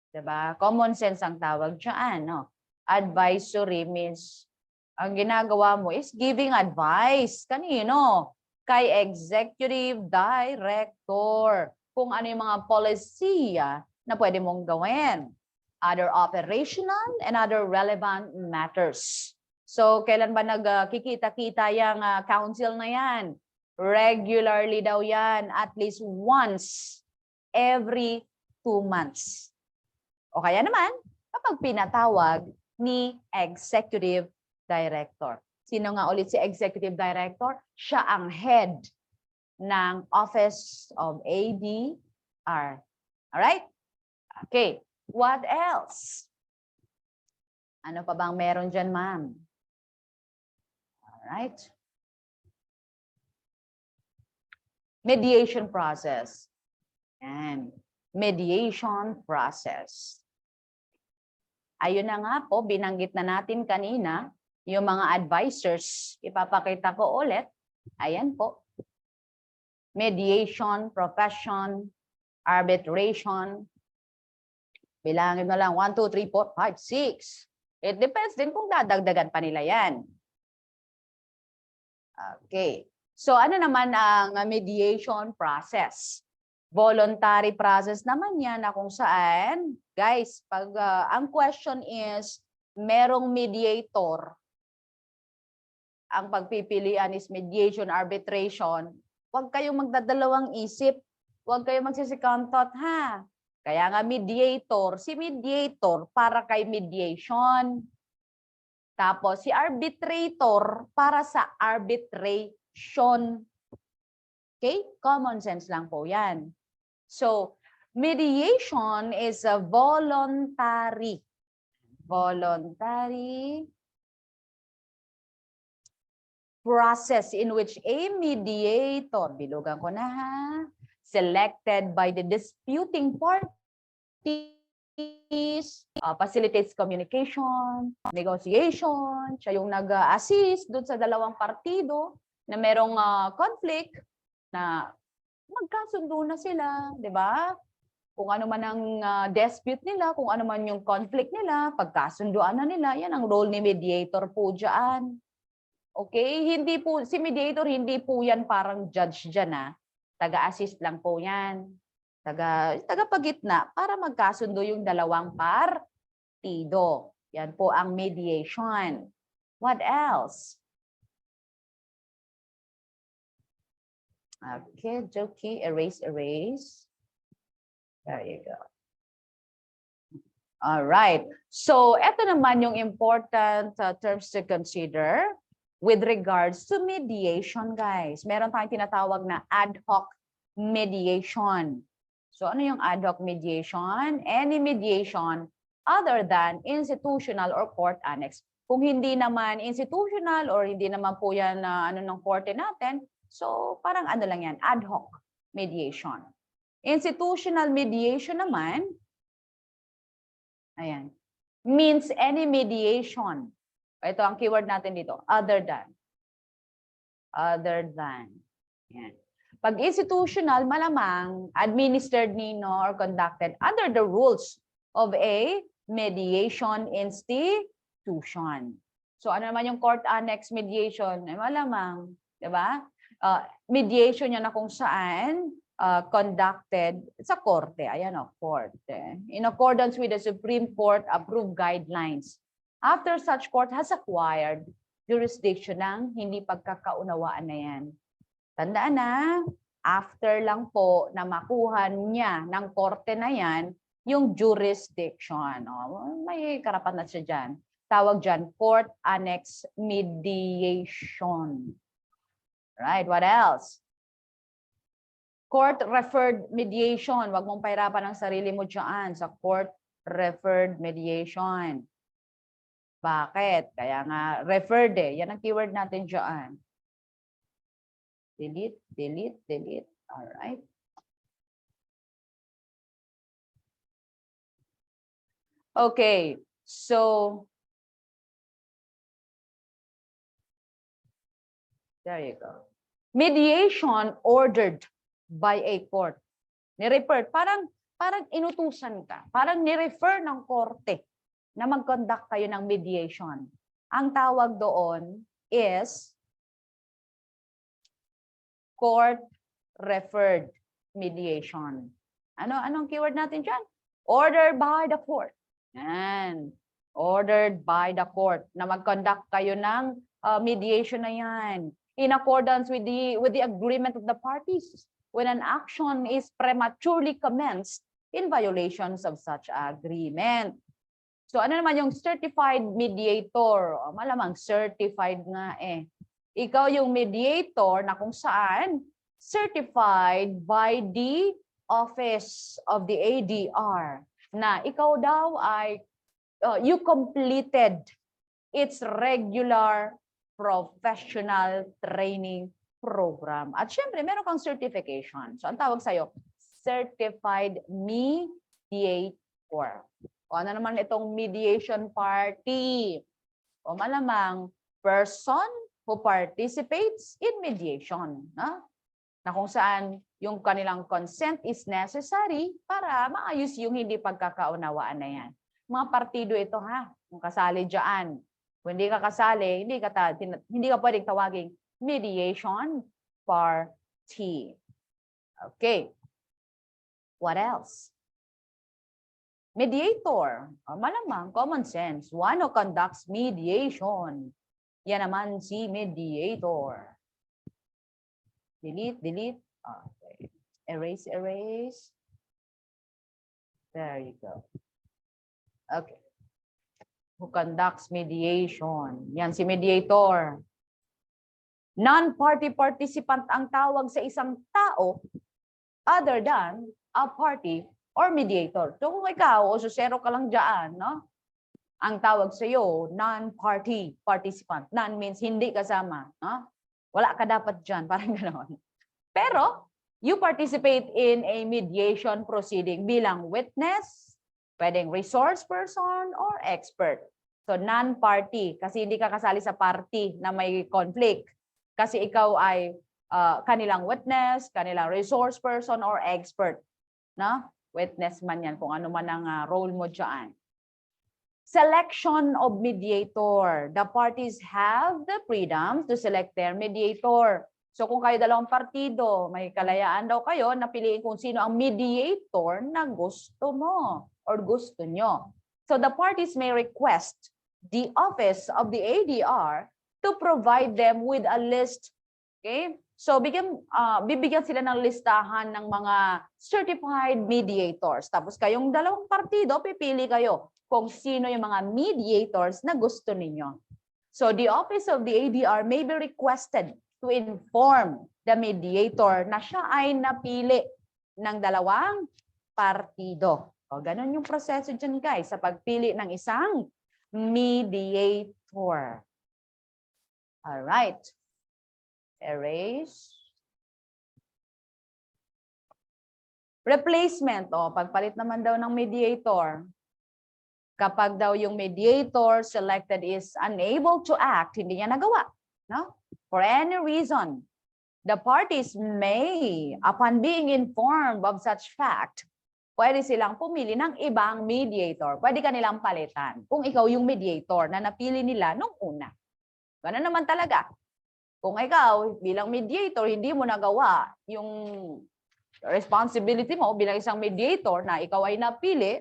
Diba? Common sense ang tawag dyan. No? Advisory means ang ginagawa mo is giving advice. Kanino? Kay Executive Director. Kung ano yung mga polisiya na pwede mong gawin. Other operational and other relevant matters. So, kailan ba nagkikita-kita yung council na yan? Regularly daw yan. At least once every 2 months. O kaya naman, kapag pinatawag ni Executive Director. Sino nga ulit si Executive Director? Siya ang head ng Office of ADR. Alright? Okay. What else? Ano pa bang meron dyan, ma'am? Alright. Mediation process. And mediation process. Ayun na nga po, binanggit na natin kanina, yung mga advisors, ipapakita ko ulit. Ayan po. Mediation, profession, arbitration. Bilangin na lang, 1, 2, 3, 4, 5, 6. It depends din kung dadagdagan pa nila yan. Okay. So ano naman ang mediation process? Voluntary process naman yan na kung saan, guys, pag ang question is, merong mediator, ang pagpipilian is mediation, arbitration, huwag kayong magdadalawang isip, huwag kayong magsisi-second thought, ha? Kaya nga mediator, si mediator para kay mediation. Tapos si arbitrator para sa arbitration. Okay? Common sense lang po yan. So, mediation is a voluntary process in which a mediator, bilugan ko na ha, selected by the disputing parties, facilitates communication, negotiation, siya yung nag-assist doon sa dalawang partido na merong conflict na magkasundo na sila, di ba? Kung ano man ang dispute nila, kung ano man yung conflict nila, pagkasunduan na nila, yan ang role ni mediator po dyan. Okay? Hindi po, si mediator, hindi po yan parang judge dyan, ha? Taga-assist lang po yan. Tagapagitna para magkasundo yung dalawang partido. Yan po ang mediation. What else? Okay, Jokey, erase. There you go. All right. So, ito naman yung important terms to consider with regards to mediation, guys. Meron tayong tinatawag na ad hoc mediation. So, ano yung ad hoc mediation? Any mediation other than institutional or court annex. Kung hindi naman institutional or hindi naman po yan ng korte natin, so parang ano lang yan, ad hoc mediation. Institutional mediation naman, ayan, means any mediation. Ito ang keyword natin dito, other than. Ayan. Pag institutional, malamang administered nino or conducted under the rules of a mediation institution. So ano naman yung court annex mediation? Malamang, di ba? Mediation yan na kung saan conducted sa korte. Ayan o, korte. In accordance with the Supreme Court approved guidelines. After such court has acquired jurisdiction ng hindi pagkakaunawaan na yan. Tandaan na, after lang po na makuha niya ng korte na yan, yung jurisdiction. May karapat na siya dyan. Tawag dyan, court annex mediation. Right, what else? Court-referred mediation. Huwag mong pahirapan ang sarili mo dyan sa court-referred mediation. Bakit? Kaya nga, referred eh. Yan ang keyword natin dyan. Delete. All right. Okay, so there you go. Mediation ordered by a court. Ni-refer, parang inutusan ka. Parang ni-refer ng korte na mag-conduct kayo ng mediation. Ang tawag doon is court-referred mediation. Anong keyword natin dyan? Ordered by the court. Yan. Ordered by the court na mag-conduct kayo ng mediation na yan. In accordance with the agreement of the parties when an action is prematurely commenced in violations of such agreement. So ano naman yung certified mediator? O, malamang certified nga eh. Ikaw yung mediator na kung saan certified by the Office of the ADR na ikaw daw ay you completed its regular professional training program. At syempre, meron kang certification. So ang tawag sa'yo, certified mediator. O ano naman itong mediation party? O malamang person who participates in mediation. Na kung saan yung kanilang consent is necessary para maayos yung hindi pagkakaunawaan na yan. Mga partido ito ha, kung kasali dyan. Kung hindi ka kasali, hindi ka pwedeng tawaging mediation party. Okay. What else? Mediator, malamang common sense. One who conducts mediation. Yan naman si mediator. Delete, delete. Okay. Erase, erase. There you go. Okay. Who conducts mediation. Yan si mediator. Non-party participant ang tawag sa isang tao other than a party or mediator. So kung ikaw o susero ka lang dyan, no? Ang tawag sa iyo, non-party participant. Non means hindi kasama. No? Wala ka dapat dyan, parang gano'n. Pero, you participate in a mediation proceeding bilang witness, pwedeng resource person, or expert. So, non-party, kasi hindi ka kasali sa party na may conflict. Kasi ikaw ay kanilang witness, kanilang resource person, or expert. No? Witness man yan, kung ano man ang role mo dyan. Selection of mediator. The parties have the freedom to select their mediator. So kung kayo dalawang partido, may kalayaan daw kayo na piliin kung sino ang mediator na gusto mo or gusto nyo. So the parties may request the Office of the ADR to provide them with a list. Okay? So bibigyan sila ng listahan ng mga certified mediators. Tapos kayong dalawang partido, pipili kayo kung sino yung mga mediators na gusto ninyo. So the Office of the ADR may be requested to inform the mediator na siya ay napili ng dalawang partido. O, ganun yung proseso dyan guys sa pagpili ng isang mediator. Alright. Erase. Replacement. O, pagpalit naman daw ng mediator. Kapag daw yung mediator selected is unable to act, hindi niya nagawa. No? For any reason, the parties may, upon being informed of such fact, pwede silang pumili ng ibang mediator. Pwede ka nilang palitan kung ikaw yung mediator na napili nila nung una. Ganun naman talaga. Kung ikaw bilang mediator, hindi mo nagawa yung responsibility mo bilang isang mediator na ikaw ay napili,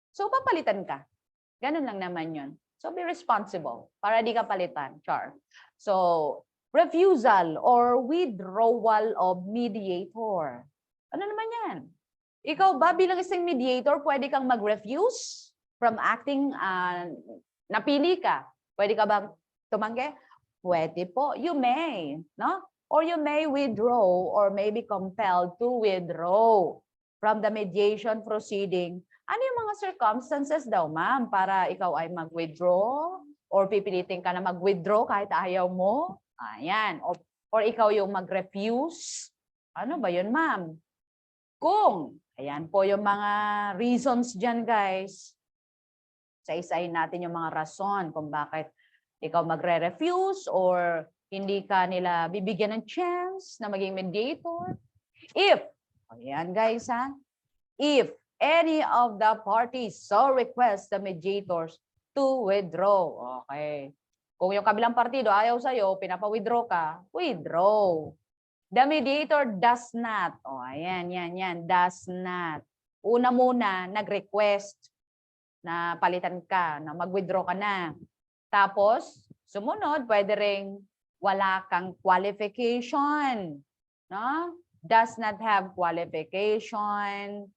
so papalitan ka. Ganun lang naman yun. So be responsible para di ka palitan. Char. So, refusal or withdrawal of mediator. Ano naman yan? Ikaw ba bilang isang mediator, pwede kang mag-refuse from acting, napili ka? Pwede ka bang tumanggi? Pwede po. You may. No? Or you may withdraw or may be compelled to withdraw from the mediation proceeding. Ano yung mga circumstances daw, ma'am, para ikaw ay mag-withdraw? Or pipilitin ka na mag-withdraw kahit ayaw mo? Ayan. Or ikaw yung mag-refuse? Ano ba yun, ma'am? Kung, ayan po yung mga reasons dyan, guys. Isa-isahin natin yung mga rason kung bakit ikaw magre-refuse or hindi ka nila bibigyan ng chance na maging mediator. If, ayan guys ha, if any of the parties so request the mediators to withdraw. Okay. Kung yung kabilang partido ayaw sa'yo, pinapa-withdraw ka, withdraw. The mediator does not. O, ayan, yan, does not. Una muna, nag-request na palitan ka, na mag-withdraw ka na. Tapos, sumunod, pwede ring wala kang qualification. No? Does not have qualification,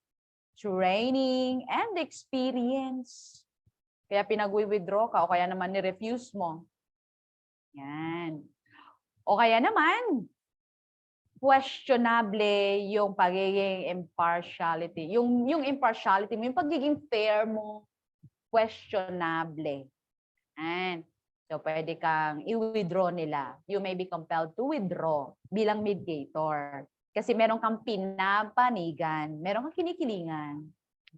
training, and experience. Kaya pinag-withdraw ka o kaya naman ni-refuse mo. Yan. O kaya naman, questionable yung pagiging impartiality. Yung impartiality mo, yung pagiging fair mo, questionable. And so pwede kang i-withdraw nila. You may be compelled to withdraw bilang mediator. Kasi meron kang pinapanigan, meron kang kinikilingan.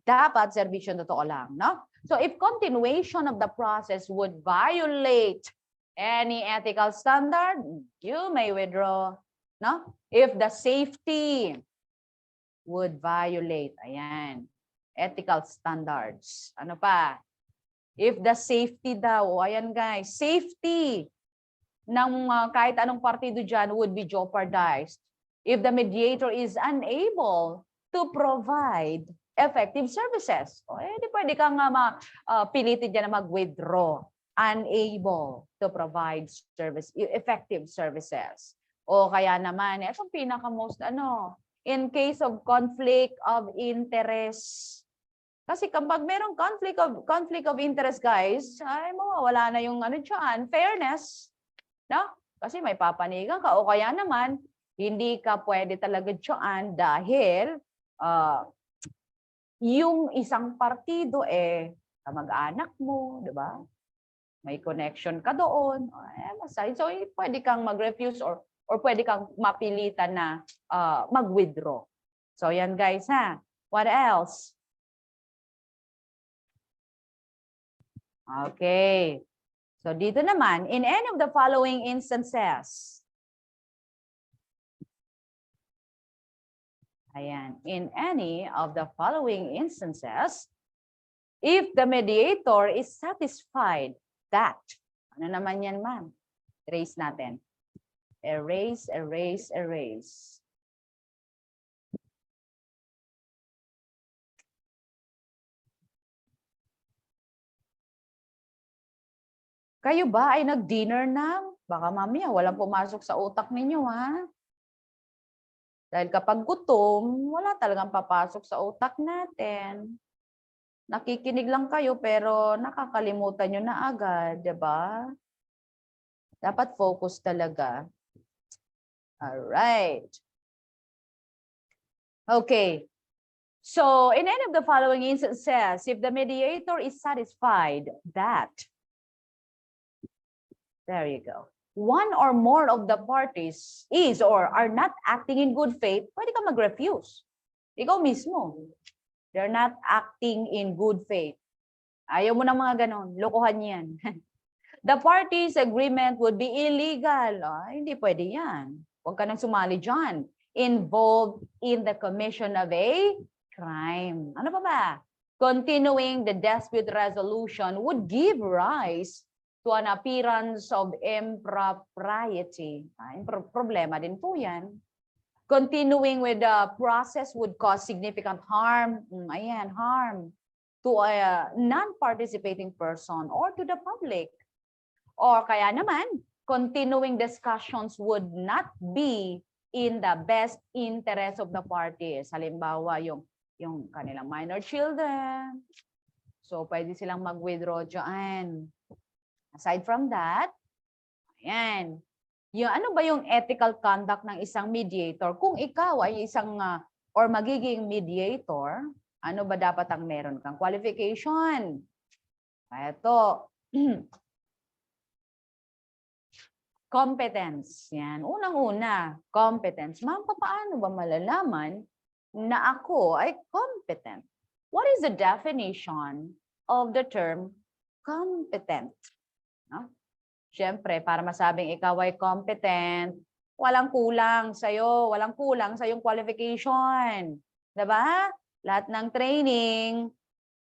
Dapat servisyo totoo lang, no? So if continuation of the process would violate any ethical standard, you may withdraw, no? If the safety would violate, ayan, ethical standards. Ano pa? If the safety daw, ayan guys, safety ng kahit anong partido dyan would be jeopardized if the mediator is unable to provide effective services. O, di pwede kang pilitin dyan na mag-withdraw, unable to provide effective services. O kaya naman, itong pinaka-most, in case of conflict of interest. Kasi kapag merong conflict of interest, guys, ay mawawala na yung dyan, fairness. No? Kasi may papanigan ka. O kaya naman, hindi ka pwede talaga dyan dahil yung isang partido kamag-anak mo, di ba? May connection ka doon. So, pwede kang mag-refuse or pwede kang mapilitan na mag-withdraw. So, yan guys, ha? What else? Okay. So, dito naman, in any of the following instances, ayan, in any of the following instances, if the mediator is satisfied that, ano naman yan, ma'am? Erase natin. Erase, erase, erase. Kayo ba ay nag-dinner na? Baka mamaya walang pumasok sa utak ninyo, ha? Dahil kapag gutom, wala talagang papasok sa utak natin. Nakikinig lang kayo pero nakakalimutan nyo na agad, di ba? Dapat focus talaga. Alright. Okay. So, in any of the following instances, if the mediator is satisfied that, there you go, one or more of the parties is or are not acting in good faith, pwede ka mag-refuse. Ikaw mismo. They're not acting in good faith. Ayaw mo ng mga ganon. Lokohan yan. The parties' agreement would be illegal. Hindi pwede yan. Huwag ka nang sumali dyan. Involved in the commission of a crime. Ano pa ba? Continuing the dispute resolution would give rise to an appearance of impropriety. Problema din po yan. Continuing with the process would cause significant harm. Ayan, harm to a non-participating person or to the public. Or kaya naman, continuing discussions would not be in the best interest of the parties. Halimbawa, yung kanilang minor children. So, pwede silang mag-withdraw dyan. Aside from that, ayan, yung ano ba yung ethical conduct ng isang mediator? Kung ikaw ay isang or magiging mediator, ano ba dapat ang meron kang qualification? Ito. Competence. Yan. Unang-una, competence. Ma'am, paano ba malalaman na ako ay competent? What is the definition of the term competent? No? Siyempre, para masabing ikaw ay competent, walang kulang sa'yo, walang kulang sa iyong qualification. Diba? Lahat ng training,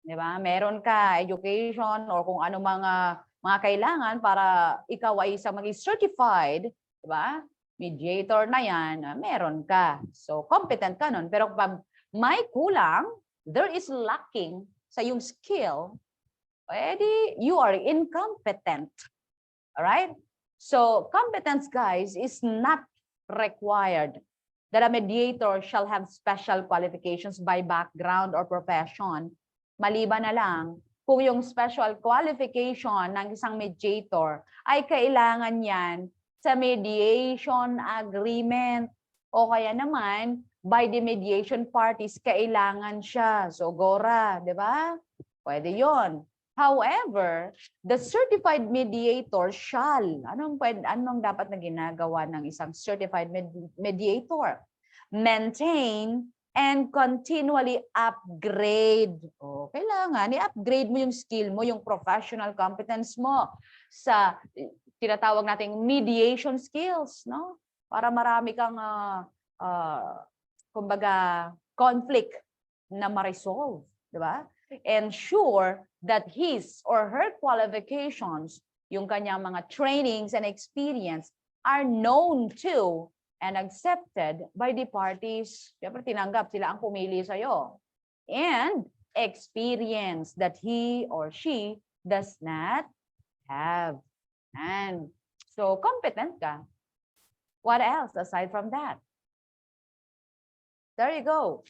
diba? Meron ka, education, or kung ano mga kailangan para ikaw ay isang maging certified, diba? Mediator na yan, meron ka. So, competent ka nun. Pero pag may kulang, there is lacking sa iyong skill, edi you are incompetent. Alright? So, competence, guys, is not required that a mediator shall have special qualifications by background or profession. Maliban na lang kung yung special qualification ng isang mediator ay kailangan yan sa mediation agreement o kaya naman by the mediation parties, kailangan siya. So, GORA, di ba? Pwede yon. However, the certified mediator shall, anong dapat na ginagawa ng isang certified mediator? Maintain and continually upgrade. O, kailangan i-upgrade mo yung skill mo, yung professional competence mo sa tinatawag nating mediation skills, no? Para marami kang kumbaga conflict na ma-resolve, di ba? Ensure that his or her qualifications, yung kanyang mga trainings and experience are known to and accepted by the parties. Siyempre, tinanggap sila ang pumili sa'yo. And experience that he or she does not have. And so, competent ka. What else aside from that? There you go.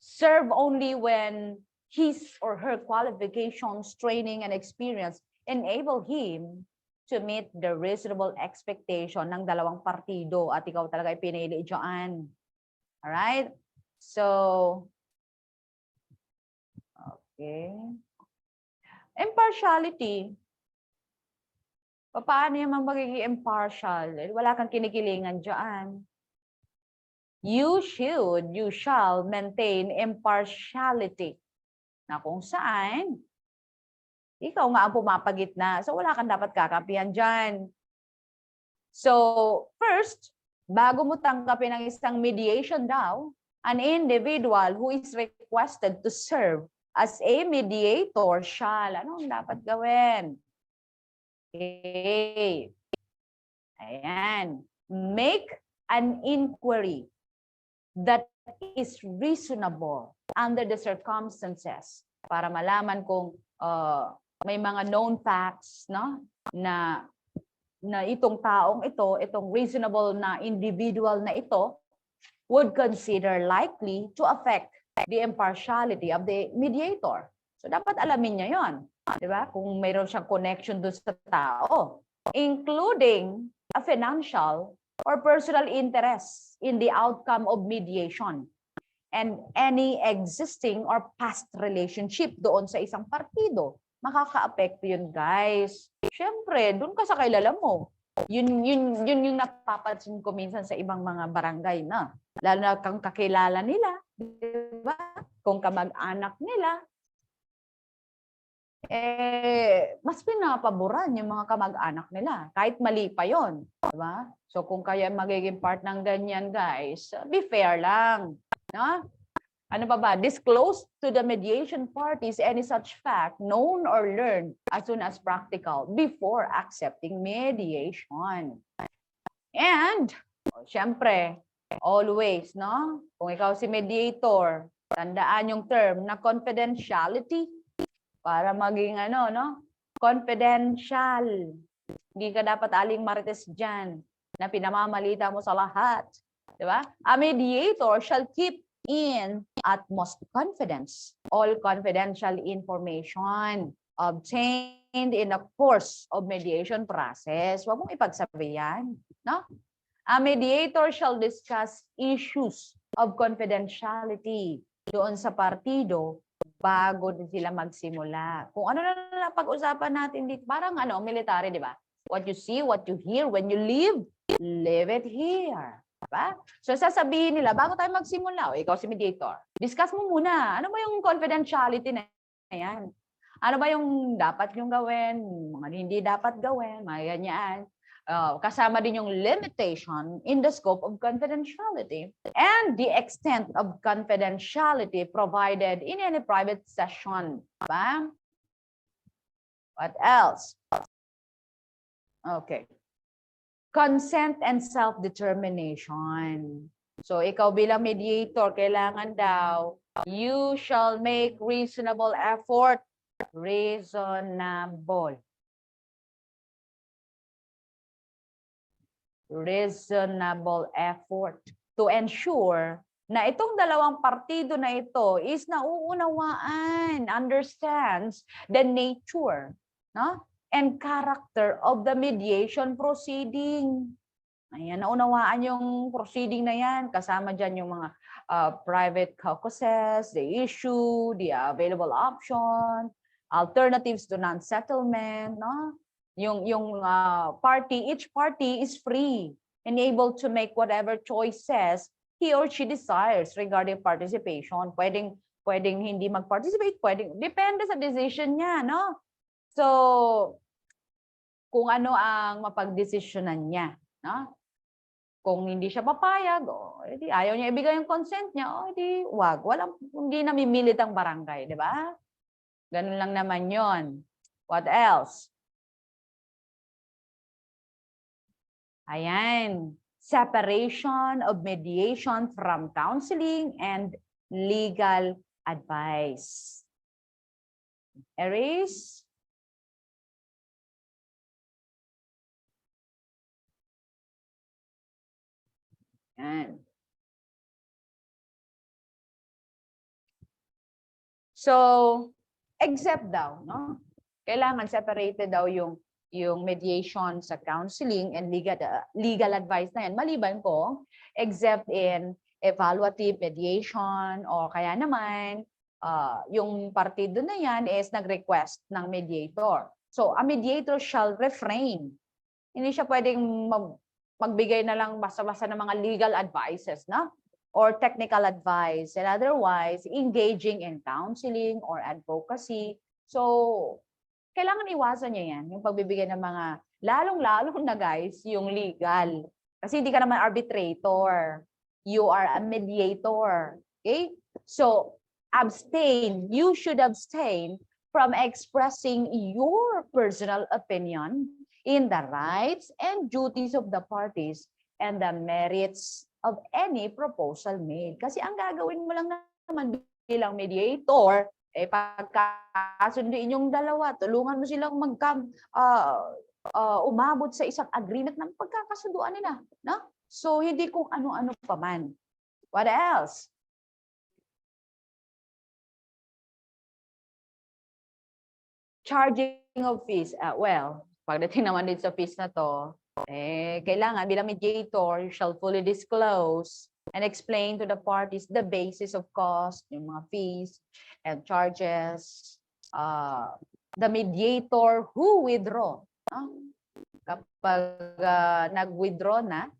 Serve only when his or her qualifications, training, and experience enable him to meet the reasonable expectation ng dalawang partido at ikaw talaga ay pinili dyan. Alright? So, okay. Impartiality. Paano yung magiging impartial? Wala kang kinikilingan dyan. You shall maintain impartiality. Na kung saan, ikaw nga ang pumapagitna. So, wala kang dapat kakampihan dyan. So, first, bago mo tanggapin ang isang mediation daw, an individual who is requested to serve as a mediator shall, anong dapat gawin? Okay. Ayan. Make an inquiry that is reasonable under the circumstances para malaman kung may mga known facts, no, na itong taong ito, itong reasonable na individual na ito would consider likely to affect the impartiality of the mediator. So dapat alamin niya 'yon, 'di ba? Kung mayroon siyang connection doon sa tao, including a financial or personal interest in the outcome of mediation and any existing or past relationship doon sa isang partido. Makaka-apekto yun, guys. Siyempre, doon ka sa kilala mo. Yun yung napapansin ko minsan sa ibang mga barangay na. Lalo na kang kakilala nila. Diba? Kung kamag-anak nila. Mas pinapaboran yung mga kamag-anak nila. Kahit mali pa yun. Diba? So kung kayo magiging part ng ganyan, guys, be fair lang. No? Ano ba? Disclose to the mediation parties any such fact known or learned as soon as practical before accepting mediation. And, syempre, always, no? Kung ikaw si mediator, tandaan yung term na confidentiality para maging confidential. Hindi ka dapat aling marites dyan na pinamamalita mo sa lahat. Diba? A mediator shall keep in utmost confidence all confidential information obtained in the course of mediation process. Huwag mong ipagsabi yan. No? A mediator shall discuss issues of confidentiality doon sa partido bago din sila magsimula. Kung ano na pag-usapan natin dito, parang military, di ba? What you see, what you hear, when you leave it here. Diba? So sasabihin nila, bago tayo magsimula, ikaw si mediator, discuss mo muna, ano ba yung confidentiality na yan? Ano ba yung dapat yung gawin, mga hindi dapat gawin, mga ganyan. Kasama din yung limitation in the scope of confidentiality and the extent of confidentiality provided in any private session. Diba? What else? Okay. Consent and self-determination. So, ikaw bilang mediator, kailangan daw, you shall make reasonable effort. Reasonable. Reasonable effort to ensure na itong dalawang partido na ito is nauunawaan, understands the nature, no? And character of the mediation proceeding. Ayan, naunawaan yung proceeding na yan. Kasama dyan yung mga private caucuses, the issue, the available option, alternatives to non-settlement, no? Yung party, each party is free and able to make whatever choices he or she desires regarding participation. Pwedeng hindi mag-participate, depende sa decision niya, no? So, kung ano ang mapagdesisyonan niya, no? Kung hindi siya papayag, edi ayaw niya ibigay yung consent niya, edi wag. Hindi namimilit ang barangay, di ba? Ganun lang naman yon. What else? Ayan. Separation of mediation from counseling and legal advice. Erase. Ayan. So, except daw, no? Kailangan separated daw yung mediation sa counseling and legal advice na yan. Maliban kung except in evaluative mediation o kaya naman yung partido na yan is nag-request ng mediator. So, a mediator shall refrain. Hindi siya pwedeng magbigay na lang basta-basta ng mga legal advices, no? Or technical advice, and otherwise engaging in counseling or advocacy. So, kailangan iwasan niya yan, yung pagbibigay ng mga, lalong-lalo na guys, yung legal. Kasi hindi ka naman arbitrator. You are a mediator. Okay? So, abstain. You should abstain from expressing your personal opinion in the rights and duties of the parties and the merits of any proposal made. Kasi ang gagawin mo lang naman bilang mediator, pagkasunduin yung dalawa, tulungan mo silang umabot sa isang agreement ng pagkakasunduan nila. No? So, hindi kung ano-ano pa man. What else? Charging of fees. Well, pagdating naman din sa fees na to, kailangan bilang mediator, you shall fully disclose and explain to the parties the basis of cost, yung mga fees and charges. The mediator who withdraw. Kapag nag-withdraw na,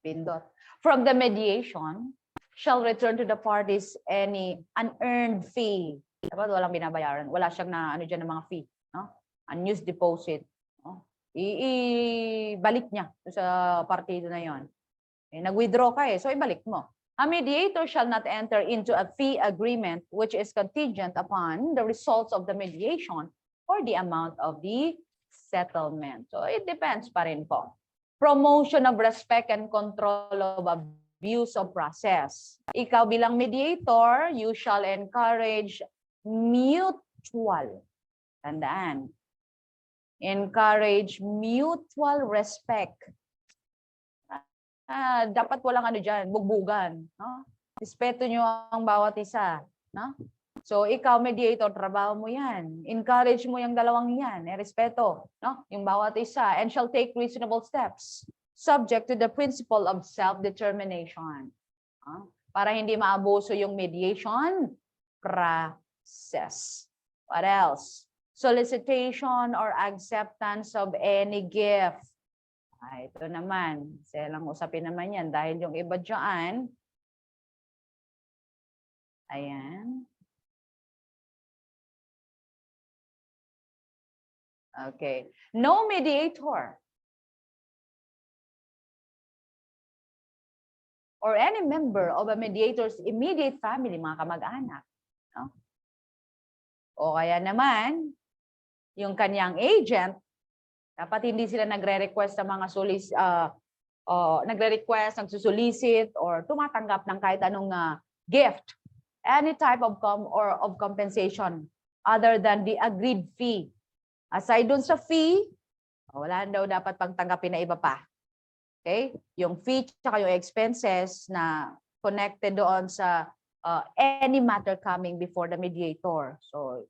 pindot, from the mediation, shall return to the parties any unearned fee. Dapat walang binabayaran. Wala siyang dyan ng mga fee. No? Unused deposit. No? Ibalik niya sa partido na yon. Nag-withdraw ka so ibalik mo. A mediator shall not enter into a fee agreement which is contingent upon the results of the mediation or the amount of the settlement. So it depends pa rin po. Promotion of respect and control of abuse of process. Ikaw bilang mediator, you shall encourage mutual. Tandaan. Encourage mutual respect. Dapat walang dyan, bugbugan. No? Respeto nyo ang bawat isa. No? So, ikaw, mediator, trabaho mo yan. Encourage mo yung dalawang yan. Respeto, no? Yung bawat isa. And shall take reasonable steps subject to the principle of self-determination. Para hindi maabuso yung mediation process. What else? Solicitation or acceptance of any gift. Ito naman. Lang usapin naman yan. Dahil yung iba dyan, ayan. Okay. No mediator or any member of a mediator's immediate family, mga kamag-anak. No? O kaya naman, yung kanyang agent, dapat hindi sila nagre-request sa mga nagre-request, nagsusolicit, or tumatanggap ng kahit anong gift, any type of compensation other than the agreed fee. Aside dun sa fee, wala daw dapat pagtanggapin na iba pa. Okay? Yung fee tsaka yung expenses na connected doon sa any matter coming before the mediator. So,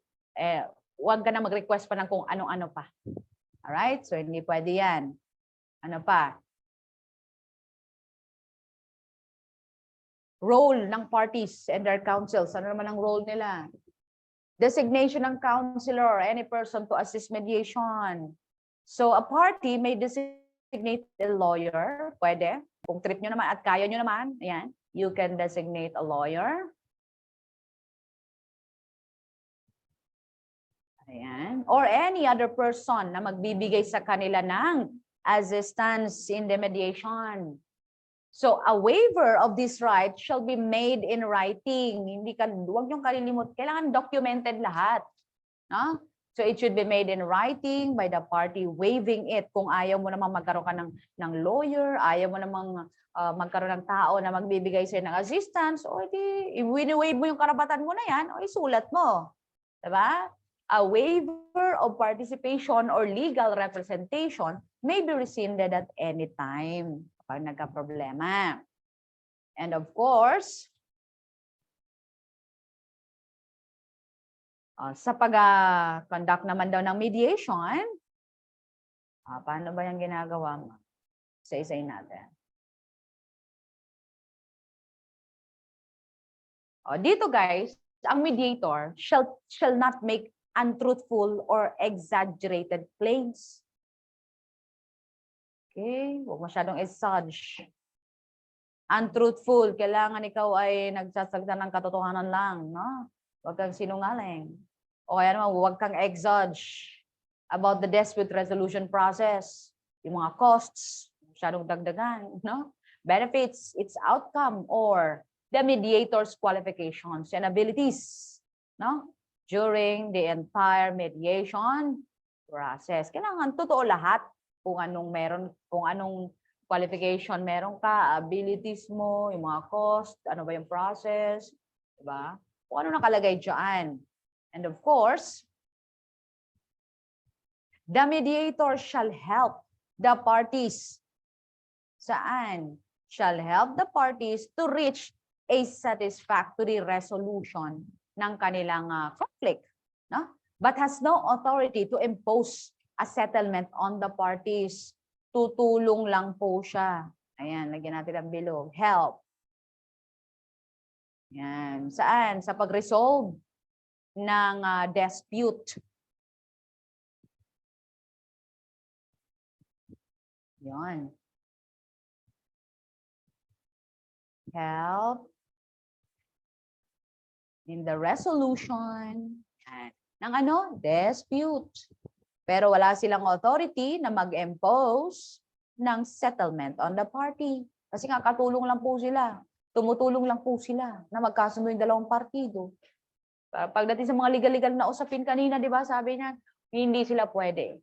huwag ka na mag-request pa ng kung ano-ano pa. Alright? So, hindi pwede yan. Ano pa? Role ng parties and their counsels. Ano naman ang role nila? Designation ng counselor or any person to assist mediation. So, a party may designate a lawyer. Pwede. Kung trip nyo naman at kaya nyo naman, ayan, you can designate a lawyer. Ayan. Or any other person na magbibigay sa kanila ng assistance in the mediation. So, a waiver of this right shall be made in writing. Huwag niyong kalilimut. Kailangan documented lahat. No? So, it should be made in writing by the party waiving it. Kung ayaw mo namang magkaroon ka ng lawyer, ayaw mo namang magkaroon ng tao na magbibigay sa'yo ng assistance, o di, i-waive mo yung karapatan mo na yan, o isulat mo. Diba? A waiver of participation or legal representation may be rescinded at any time kapag nagka-problema. And of course, sa pag-conduct naman daw ng mediation, paano ba yung ginagawa mo? Isa-isayin natin. Dito guys, ang mediator shall not make untruthful or exaggerated claims. Okay, huwag masyadong exage. Untruthful, kailangan ikaw ay nagsasagda ng katotohanan lang, no? Huwag kang sinungaling. O kaya naman, huwag kang exage about the dispute resolution process, yung mga costs, masyadong dagdagan, no? Benefits, its outcome, or the mediator's qualifications and abilities, no? During the entire mediation process. Kailangan totoo lahat kung anong meron, kung anong qualification meron ka, abilities mo, yung mga cost, ano ba yung process, diba? Kung ano nakalagay dyan. And of course, the mediator shall help the parties. Saan? Shall help the parties to reach a satisfactory resolution ng kanilang conflict, no? But has no authority to impose a settlement on the parties. Tutulong lang po siya. Ayan, lagyan natin ang below. Help. Yan. Saan? Sa pag-resolve ng dispute. Yan. Help in the resolution ng ano? Dispute. Pero wala silang authority na mag-impose ng settlement on the party. Kasi nga katulong lang po sila. Tumutulong lang po sila na magkasundo yung dalawang partido. Pagdating sa mga legal-legal na usapin kanina, di ba, sabi niya, hindi sila pwede.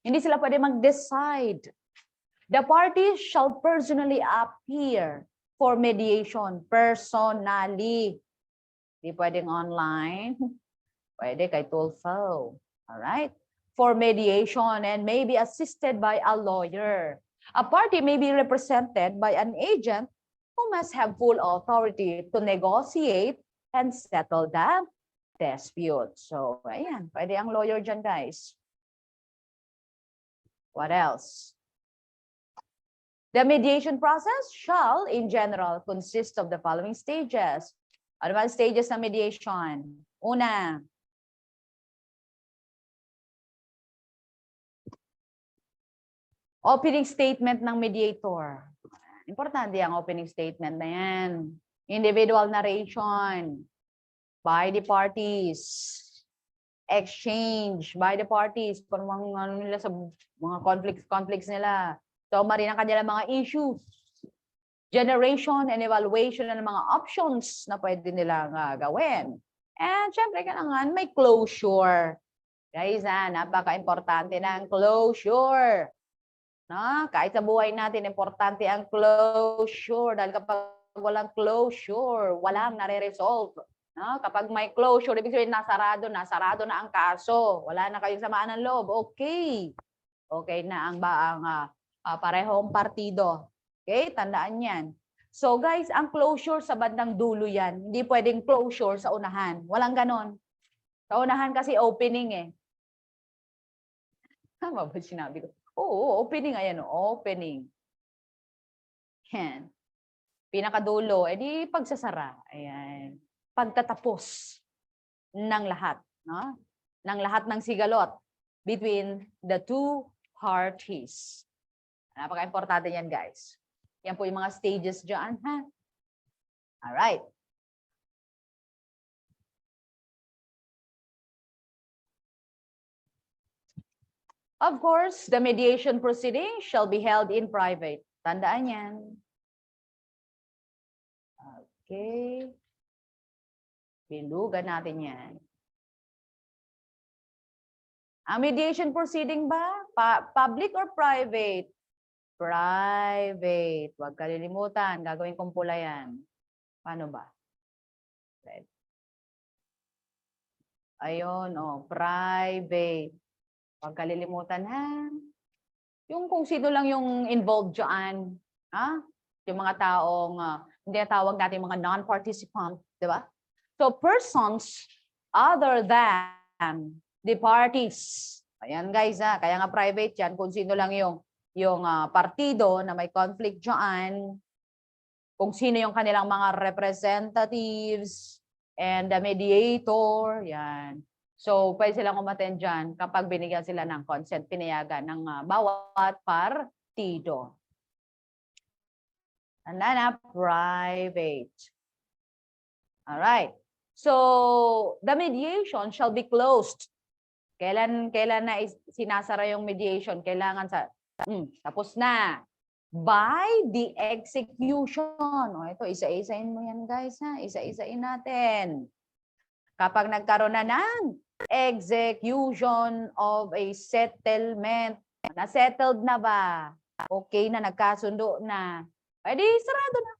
Hindi sila pwede mag-decide. The parties shall personally appear for mediation, personally. Hindi pwedeng online. Pwede kay TOEFL. Alright? For mediation and may be assisted by a lawyer. A party may be represented by an agent who must have full authority to negotiate and settle the dispute. So, ayan. Pwede ang lawyer dyan, guys. What else? The mediation process shall, in general, consist of the following stages. Ano ba ang stages ng mediation? Una, opening statement ng mediator. Importante ang opening statement na yan. Individual narration by the parties. Exchange by the parties. Kung ano nila sa mga conflicts nila. Summary ng kanilang mga issues. Generation and evaluation ng mga options na pwede nilang gawin. And syempre, kailangan may closure. Guys, napaka-importante ng closure. No? Kahit sa buhay natin, importante ang closure. Dahil kapag walang closure, walang nare-resolve. No? Kapag may closure, ibig sabihin nasarado na ang kaso. Wala na kayong samaan ng loob. Okay. Okay na ang Parehong partido. Okay, tandaan yan. So guys, ang closure sa bandang dulo yan. Hindi pwedeng closure sa unahan. Walang ganon. Sa unahan kasi opening eh. Tama ba sinabi ko? Oo, opening. Ayan, opening. Yan. Pinakadulo, edi pagsasara. Ayan. Pagtatapos ng lahat. No? Ng lahat ng sigalot between the two parties. Napaka-importante yan, guys. Yan po yung mga stages dyan, ha? Alright. Of course, the mediation proceeding shall be held in private. Tandaan yan. Okay. Bilugan natin yan. Ang mediation proceeding ba? Public or private? Private. Huwag kalilimutan. Gagawin kong pula yan. Paano ba? Ayun, private. Huwag kalilimutan, ha? Yung kung sino lang yung involved dyan. Ha? Yung mga taong, hindi tawag natin mga non-participant. Di ba? So, persons other than the parties. Ayan, guys, ha? Kaya nga private yan. Kung sino lang yung partido na may conflict dyan. Kung sino yung kanilang mga representatives and the mediator. Yan. So, pwede silang umattend dyan kapag binigyan sila ng consent, pinayagan ng bawat partido. Tanda na, private. Alright. So, the mediation shall be closed. Kailan na sinasara yung mediation? Kailangan tapos na. By the execution. Ito, isa-isain mo yan, guys, ha? Isa-isain natin. Kapag nagkaroon na ng execution of a settlement. Na-settled na ba? Okay na, nagkasundo na. Edi, sarado na.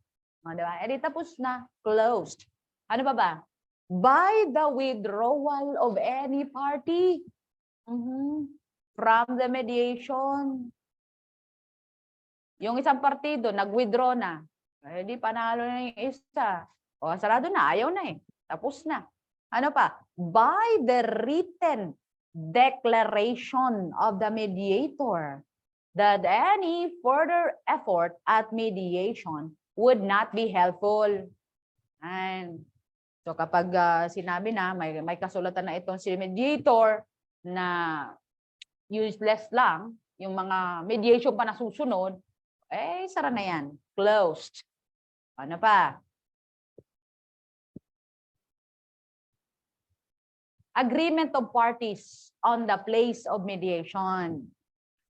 Diba? Edi, tapos na. Closed. Ano ba? By the withdrawal of any party from the mediation. Yung isang partido, nag-withdraw na. Edi, panalo na yung isa. Sarado na. Ayaw na eh. Tapos na. Ano pa? By the written declaration of the mediator that any further effort at mediation would not be helpful. And so kapag sinabi na, may kasulatan na itong si mediator na useless lang, yung mga mediation pa na susunod, sara na yan. Closed. Ano pa? Agreement of parties on the place of mediation.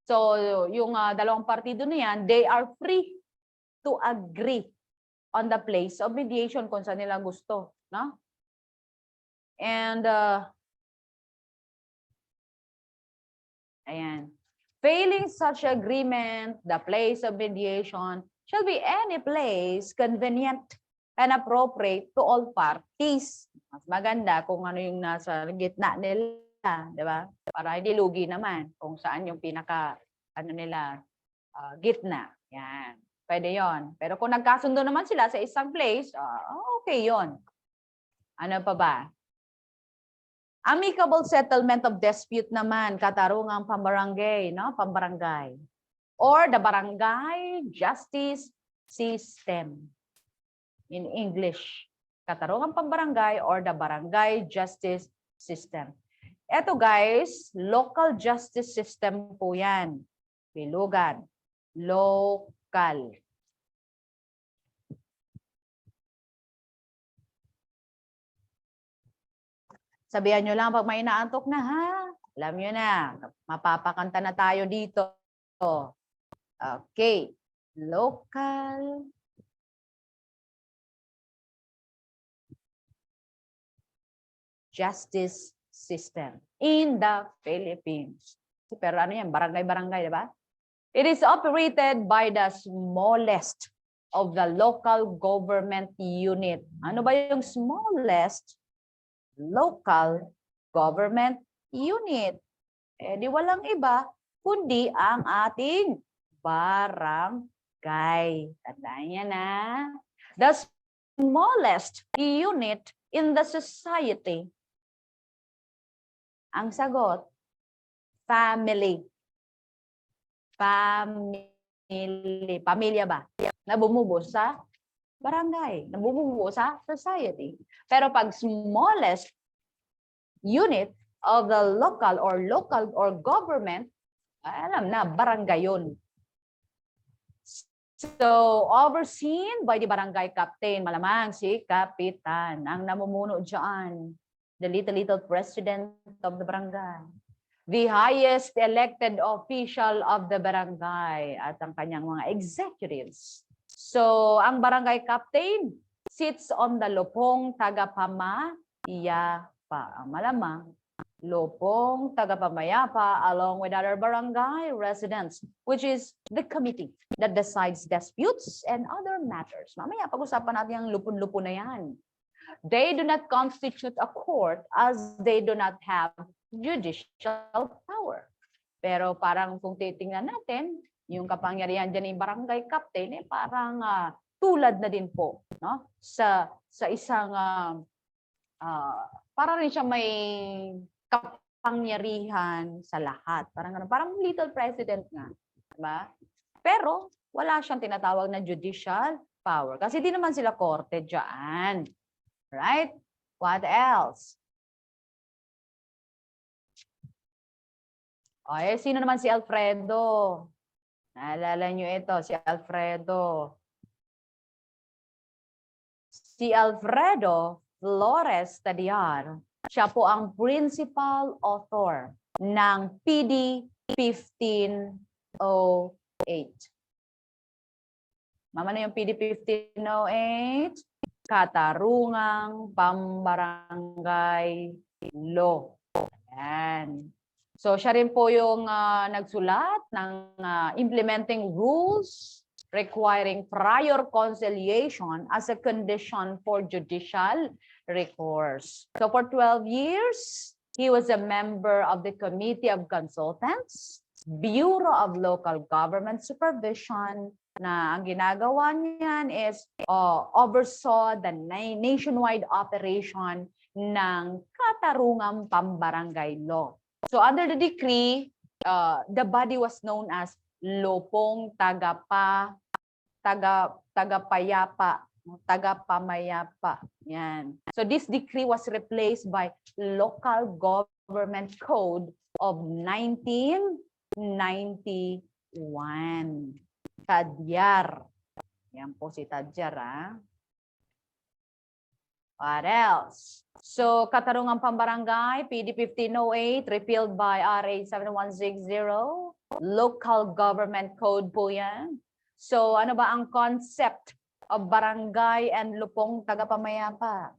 So, yung dalawang partido na yan, they are free to agree on the place of mediation kung saan nila gusto. No? And, ayan. Failing such agreement, the place of mediation shall be any place convenient and appropriate to all parties. Mas maganda kung ano yung nasa gitna nila, di ba? Para hindi lugi naman kung saan yung pinaka, gitna. Yan. Pwede yon. Pero kung nagkasundo naman sila sa isang place, okay yon. Ano pa ba? Amicable settlement of dispute naman, katarungang pambarangay, no? Pambarangay. Or the barangay justice system. In English, katarungang pambarangay or the barangay justice system. Ito guys, local justice system po yan. Bilugan. Local. Sabihan nyo lang pag may inaantok na, ha? Alam nyo na, mapapakanta na tayo dito. Okay. Local justice system in the Philippines. Pero ano yan? Barangay-barangay, di ba? It is operated by the smallest of the local government unit. Ano ba yung smallest? Local government unit. Di walang iba, kundi ang ating barangay. Tandaan yan na. The smallest unit in the society. Ang sagot, family. Family. Pamilya ba? Na bumubuo sa barangay. Na bumubuo sa society. Pero pag smallest unit of the local or government, alam na, barangay yun. So, overseen by the barangay captain, malamang si kapitan, ang namumuno dyan. The little president of the barangay. The highest elected official of the barangay at ang kanyang mga executives. So, ang barangay captain sits on the lupong tagapamayapa. Malamang, lupong tagapamayapa along with other barangay residents, which is the committee that decides disputes and other matters. Mamaya pag-usapan natin ang lupon-lupon na yan. They do not constitute a court as they do not have judicial power. Pero parang kung titingnan natin, yung kapangyarihan dyan ng barangay captain, parang tulad na din po, no? Sa isang, para rin siya may kapangyarihan sa lahat. Parang little president nga. Diba? Pero wala siyang tinatawag na judicial power. Kasi di naman sila korte dyan. Right? What else? Okay, sino naman si Alfredo? Naalala nyo ito, si Alfredo. Si Alfredo Flores Tadiar, siya po ang principal author ng PD 1508. Mama na yung PD 1508? Katarungang Pambarangay Law. Ayan. So siya rin po yung nagsulat ng implementing rules requiring prior conciliation as a condition for judicial recourse. So for 12 years, he was a member of the Committee of Consultants, Bureau of Local Government Supervision, na ang ginagawa niyan is oversaw the nationwide operation ng Katarungang Pambarangay Law. So under the decree, the body was known as Lupong Tagapamayapa. Yan. So this decree was replaced by Local Government Code of 1991. Tadyar. Yan po si Tadyar, ha? What else? So, Katarungang Pambarangay, PD 1508, repealed by RA 7160. Local Government Code po yan. So, ano ba ang concept of barangay and lupong tagapamayapa?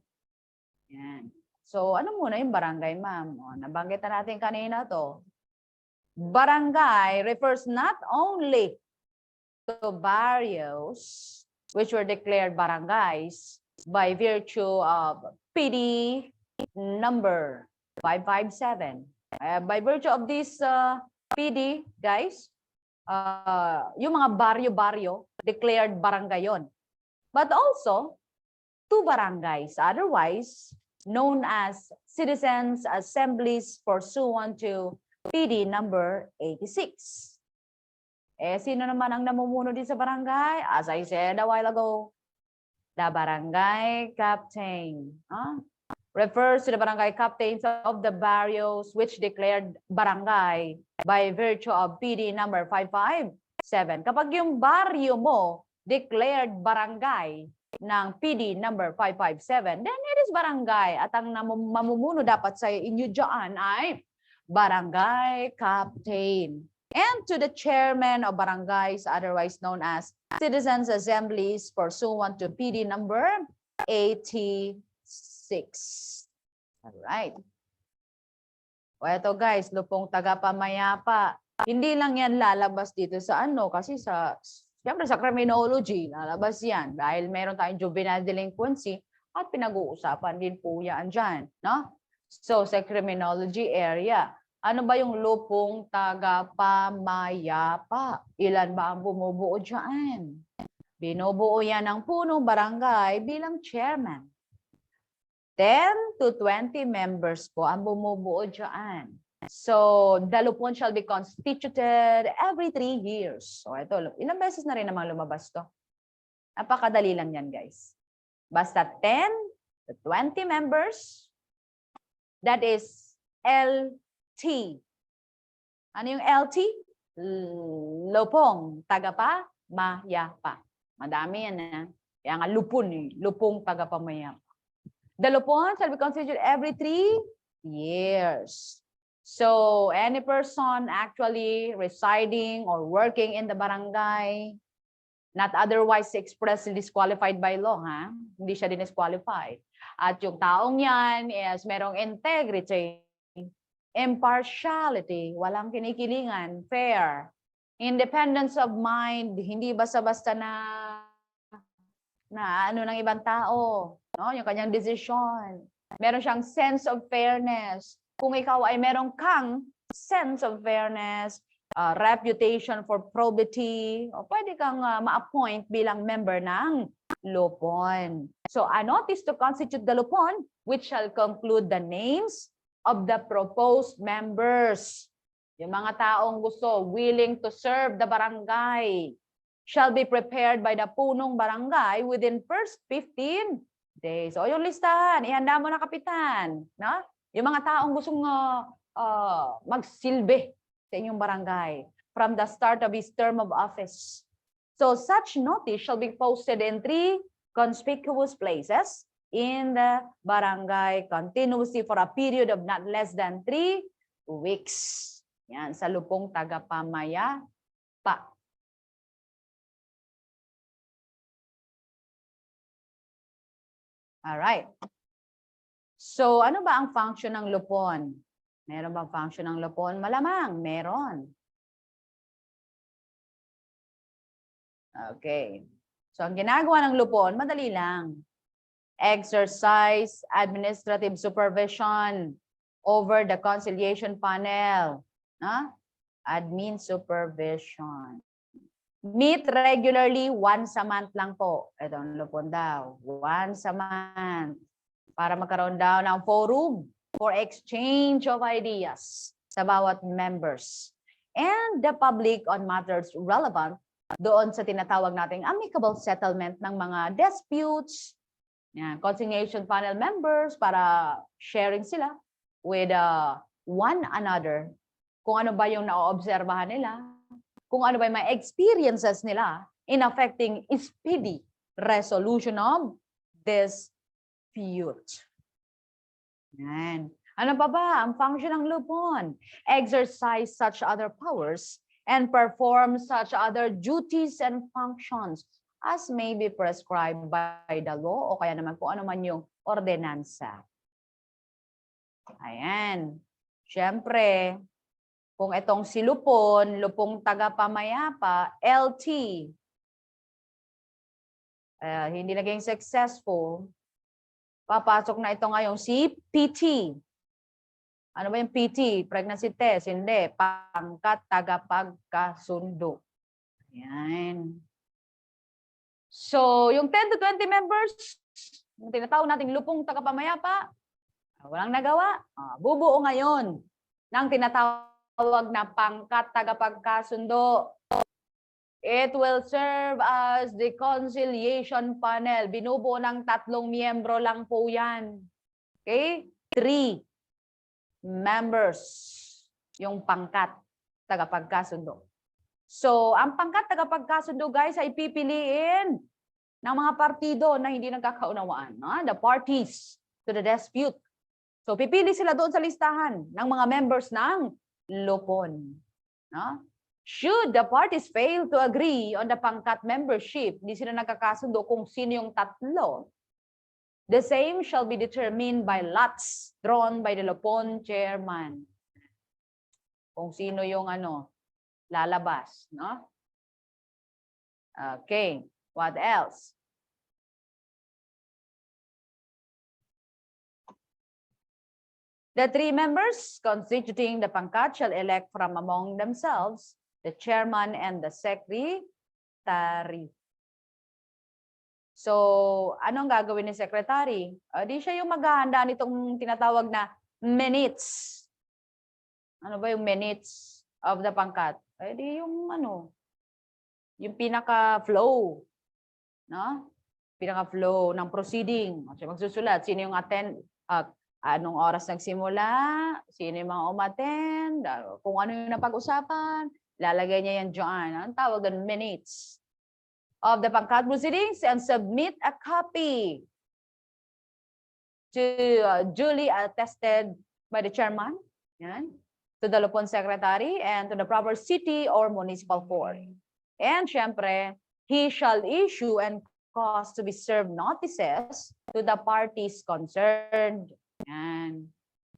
Yan. So, ano muna yung barangay, ma'am? Nabanggit na natin kanina to. Barangay refers not only to barrios which were declared barangays by virtue of PD number 557. By virtue of this PD, guys, yung mga baryo-baryo declared barangay yon. But also, two barangays, otherwise known as citizens' assemblies pursuant to PD number 86. Sino naman ang namumuno din sa barangay? As I said a while ago, the barangay captain. Refers to the barangay captains of the barrios which declared barangay by virtue of PD number 557. Kapag yung baryo mo declared barangay ng PD number 557, then it is barangay. At ang mamumuno dapat sa inyo dyan ay barangay captain. And to the chairman of barangays, otherwise known as citizens' assemblies pursuant to PD number 86. All right. O eto guys, lupong tagapamayapa. Hindi lang yan lalabas dito sa kasi siyempre sa criminology, lalabas yan. Dahil meron tayong juvenile delinquency at pinag-uusapan din po yan dyan. No? So sa criminology area. Ano ba yung lupong tagapamayapa? Ilan ba ang bumubuo dyan? Binubuo yan ng punong barangay bilang chairman. 10 to 20 members po ang bumubuo dyan. So, the lupon shall be constituted every 3 years. So, ito, ilang beses na rin namang lumabas to. Napakadali lang yan, guys. Basta 10 to 20 members, that is LT. Ano yung LT? Lupong tagapamayapa. Madami yan na. Kaya nga lupon eh. Lupong tagapamayapa. The lupon shall be constituted every 3 years. So, any person actually residing or working in the barangay, not otherwise expressly disqualified by law, ha? Hindi siya disqualified. At yung taong yan is merong integrity, impartiality, walang kinikilingan, fair, independence of mind, hindi basta-basta na ano ng ibang tao, no? Yung kanyang decision. Meron siyang sense of fairness. Kung ikaw ay meron kang sense of fairness, reputation for probity, o pwede kang ma-appoint bilang member ng lupon. So, a notice to constitute the lupon, which shall conclude the names of the proposed members. Yung mga taong gusto, willing to serve the barangay, shall be prepared by the punong barangay within first 15 days. O yung listahan, ihanda mo na kapitan. No? Yung mga taong gustong magsilbi sa inyong barangay from the start of his term of office. So such notice shall be posted in 3 conspicuous places in the barangay continuously for a period of not less than 3 weeks. Yan, sa lupong tagapamayapa. All right. So, ano ba ang function ng lupon? Meron bang function ng lupon? Malamang, meron. Okay. So, ang ginagawa ng lupon, madali lang. Exercise administrative supervision over the conciliation panel. Admin supervision. Meet regularly once a month lang po. Ito ang lupon daw. Once a month. Para magkaroon daw ng forum for exchange of ideas sa bawat members and the public on matters relevant doon sa tinatawag nating amicable settlement ng mga disputes. Yan, conciliation panel members para sharing sila with one another kung ano ba yung naoobserbahan nila, kung ano ba yung mga experiences nila in affecting speedy resolution of this dispute. Yan. Ano pa ba ang function ng lupon? Exercise such other powers and perform such other duties and functions as may be prescribed by the law o kaya naman kung ano man yung ordinansa. Ayan. Siyempre, kung itong si lupon, lupong tagapamayapa, LT, hindi naging successful, papasok na ito ngayong si PT. Ano ba yung PT? Pregnancy test? Hindi. Pangkat tagapagkasundo. Ayan. So, yung 10 to 20 members, yung tinatawag nating lupong tagapamayapa, walang nagawa. Bubuo ngayon ng tinatawag na pangkat tagapagkasundo. It will serve as the conciliation panel. Binubuo ng 3 miyembro lang po yan. Okay? 3 members yung pangkat tagapagkasundo. So, ang pangkat tagapagkasundo, guys, ay pipiliin ng mga partido na hindi nagkakaunawaan. No? The parties to the dispute. So, pipili sila doon sa listahan ng mga members ng lupon. No? Should the parties fail to agree on the pangkat membership, hindi sila nagkakasundo kung sino yung 3, the same shall be determined by lots drawn by the lupon chairman. Kung sino yung lalabas, no? Okay, what else? The 3 members constituting the pangkat shall elect from among themselves the chairman and the secretary. So, anong gagawin ni secretary? Di siya yung maghahanda nitong tinatawag na minutes. Ano ba yung minutes of the pangkat? Di yung yung pinaka-flow, no? Pinaka-flow ng proceeding. Siya magsusulat, sino yung attend, anong oras nagsimula, sino yung mga umattend, kung ano yung napag-usapan, lalagay niya yan dyan. Ang tawag doon, minutes of the pangkat proceedings and submit a copy to duly attested by the chairman, yan, to the Lupon secretary and to the proper city or municipal court. And syempre, he shall issue and cause to be served notices to the parties concerned. And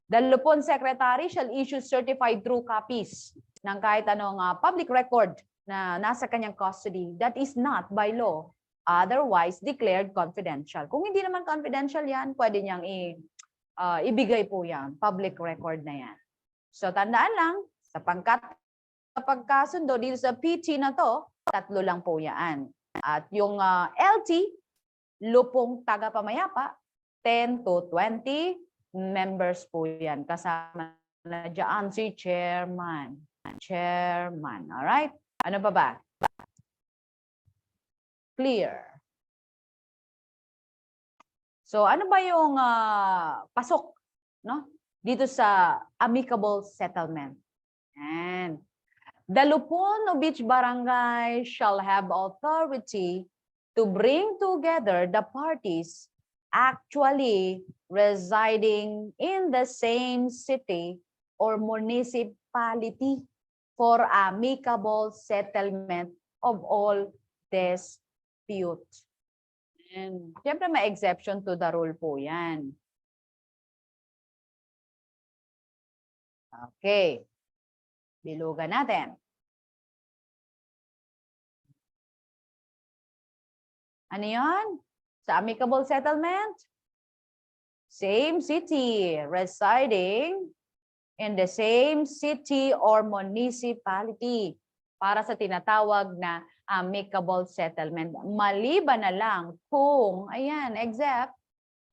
the Lupon secretary shall issue certified true copies ng kahit anong public record na nasa kanyang custody that is not by law otherwise declared confidential. Kung hindi naman confidential yan, pwede niyang ibigay po yan, public record na yan. So tandaan lang, sa pagkasundo dito sa PT na to, 3 lang po yan. At yung LT, lupong taga-pamayapa, 10 to 20 members po yan. Kasama na dyan si chairman. Chairman, alright? Ano pa ba? Clear. So ano ba yung pasok, no? Dito sa amicable settlement? And the Lupon of each barangay shall have authority to bring together the parties actually residing in the same city or municipality for amicable settlement of all dispute. And siyempre may exception to the rule po yan. Okay. Bilugan natin. Ano yun? Sa amicable settlement? Same city, residing in the same city or municipality para sa tinatawag na amicable settlement. Maliban na lang kung, ayan, except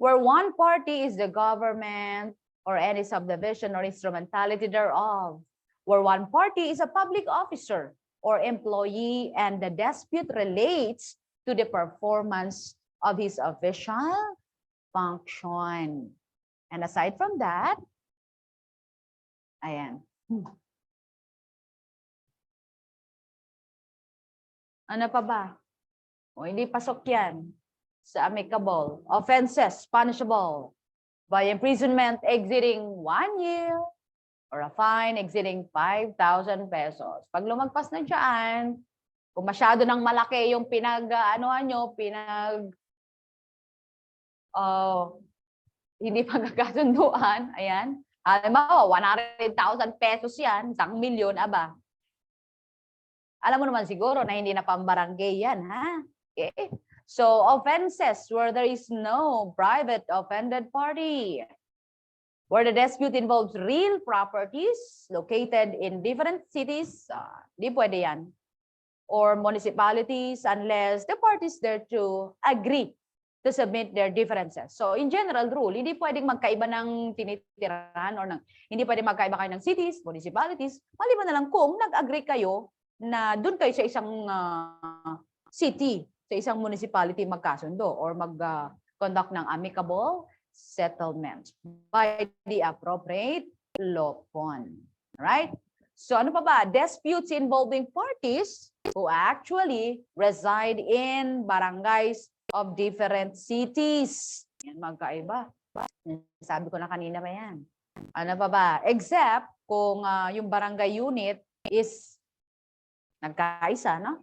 where one party is the government or any subdivision or instrumentality thereof, where one party is a public officer or employee and the dispute relates to the performance of his official function. And aside from that, ayan. Ano pa ba? O hindi pasok yan sa amicable. Offenses punishable by imprisonment exceeding 1 year or a fine exceeding 5,000 pesos. Pag lumagpas na dyan, kung masyado nang malaki yung hindi pagkakasunduan, ayan. Halimbawa, 100,000 pesos yan, 1 milyon, aba. Alam mo naman siguro na hindi na pambarangay yan, ha? Okay. So, offenses where there is no private offended party, where the dispute involves real properties located in different cities, di pwede yan, or municipalities unless the parties thereto agree to submit their differences. So, in general rule, hindi pwedeng magkaiba ng tinitirahan or hindi pwedeng magkaiba kayo ng cities, municipalities, maliban na lang kung nag-agree kayo na doon kayo sa isang city, sa isang municipality magkasundo or mag-conduct ng amicable settlement by the appropriate Lupon. Right? So ano pa ba? Disputes involving parties who actually reside in barangays of different cities. Yan, magkaiba. Sabi ko na kanina ba yan? Ano pa ba? Except kung yung barangay unit is nagkaisa, no?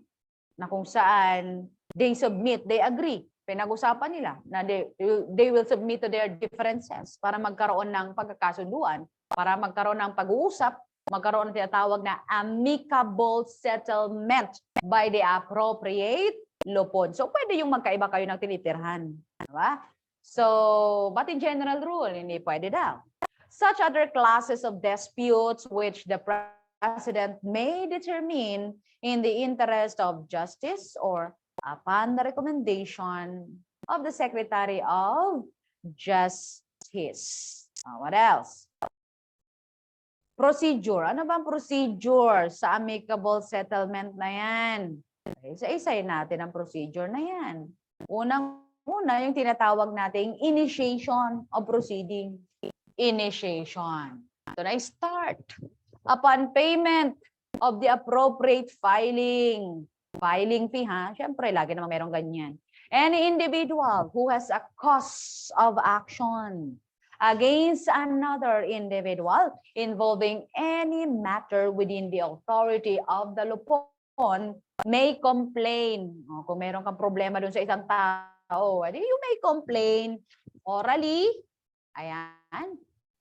Na kung saan they submit, they agree. Pinag-usapan nila na they will submit to their differences para magkaroon ng pagkakasunduan, para magkaroon ng pag-uusap, magkaroon ng tinatawag na amicable settlement by the appropriate Lupon. So, pwede yung magkaiba kayo ng tinitirhan. Diba? So, but in general rule, hindi pwede daw. such other classes of disputes which the President may determine in the interest of justice or upon the recommendation of the Secretary of Justice. What else? Procedure. Ano bang procedure sa amicable settlement na yan? Okay, isa-isayin natin ang procedure na yan. Unang-una, yung tinatawag nating initiation of proceeding. Initiation. So, na-start. Upon payment of the appropriate filing. Filing fee, ha? Siyempre, lagi naman merong ganyan. Any individual who has a cause of action against another individual involving any matter within the authority of the Lupon may complain. Kung meron kang problema dun sa isang tao, you may complain orally, ayan,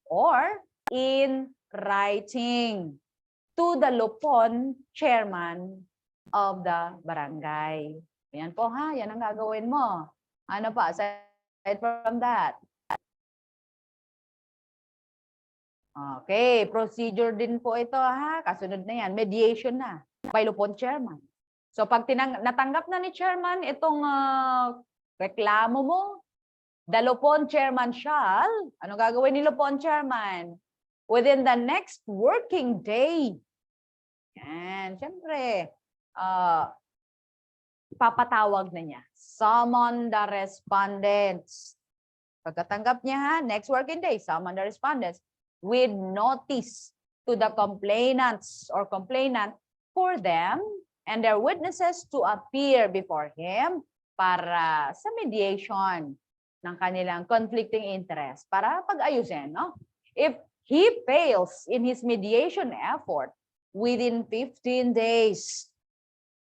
or in writing to the Lupon chairman of the barangay. Yan po ha, yan ang gagawin mo. Ano pa, aside from that? Okay, procedure din po ito ha, kasunod na yan, mediation na by Lupon chairman. So pag natanggap na ni chairman itong reklamo mo, the Lupon chairman shall, ano gagawin ni Lupon chairman? Within the next working day. Yan, siyempre, papatawag na niya. Summon the respondents. Pagkatanggap niya ha, next working day, summon the respondents with notice to the complainants or complainant for them and their witnesses to appear before him para sa mediation ng kanilang conflicting interest para pag-ayusin, no? If he fails in his mediation effort within 15 days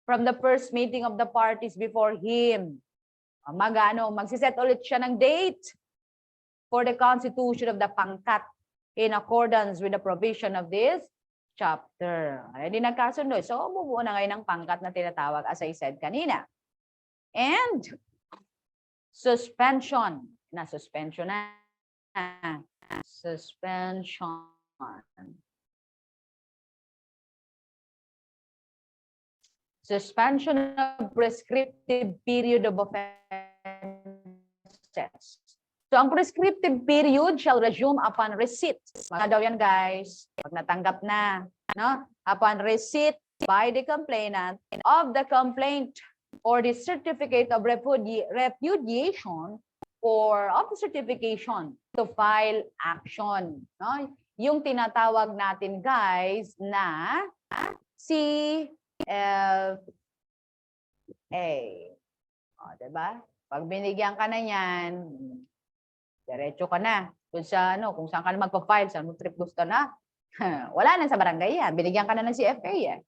from the first meeting of the parties before him, magsiset ulit siya ng date for the constitution of the pangkat in accordance with the provision of this chapter. Hindi nagkasundo. So, bubuo na ngayon ng pangkat na tinatawag as I said kanina. And suspension. Suspension na. Suspension. Suspension of prescriptive period of offenses. So, ang prescriptive period shall resume upon receipt. Mga daw yan, guys. Pag natanggap na, no? Upon receipt by the complainant of the complaint or the certificate of repudiation or of the certification to file action. No? Yung tinatawag natin, guys, na CFA. Diba? Pag binigyan ka na yan, diretso ka na. Kung saan ka na magpa-file, saan mo trip gusto na. Wala na sa barangay yan. Binigyan ka na ng CFA yan.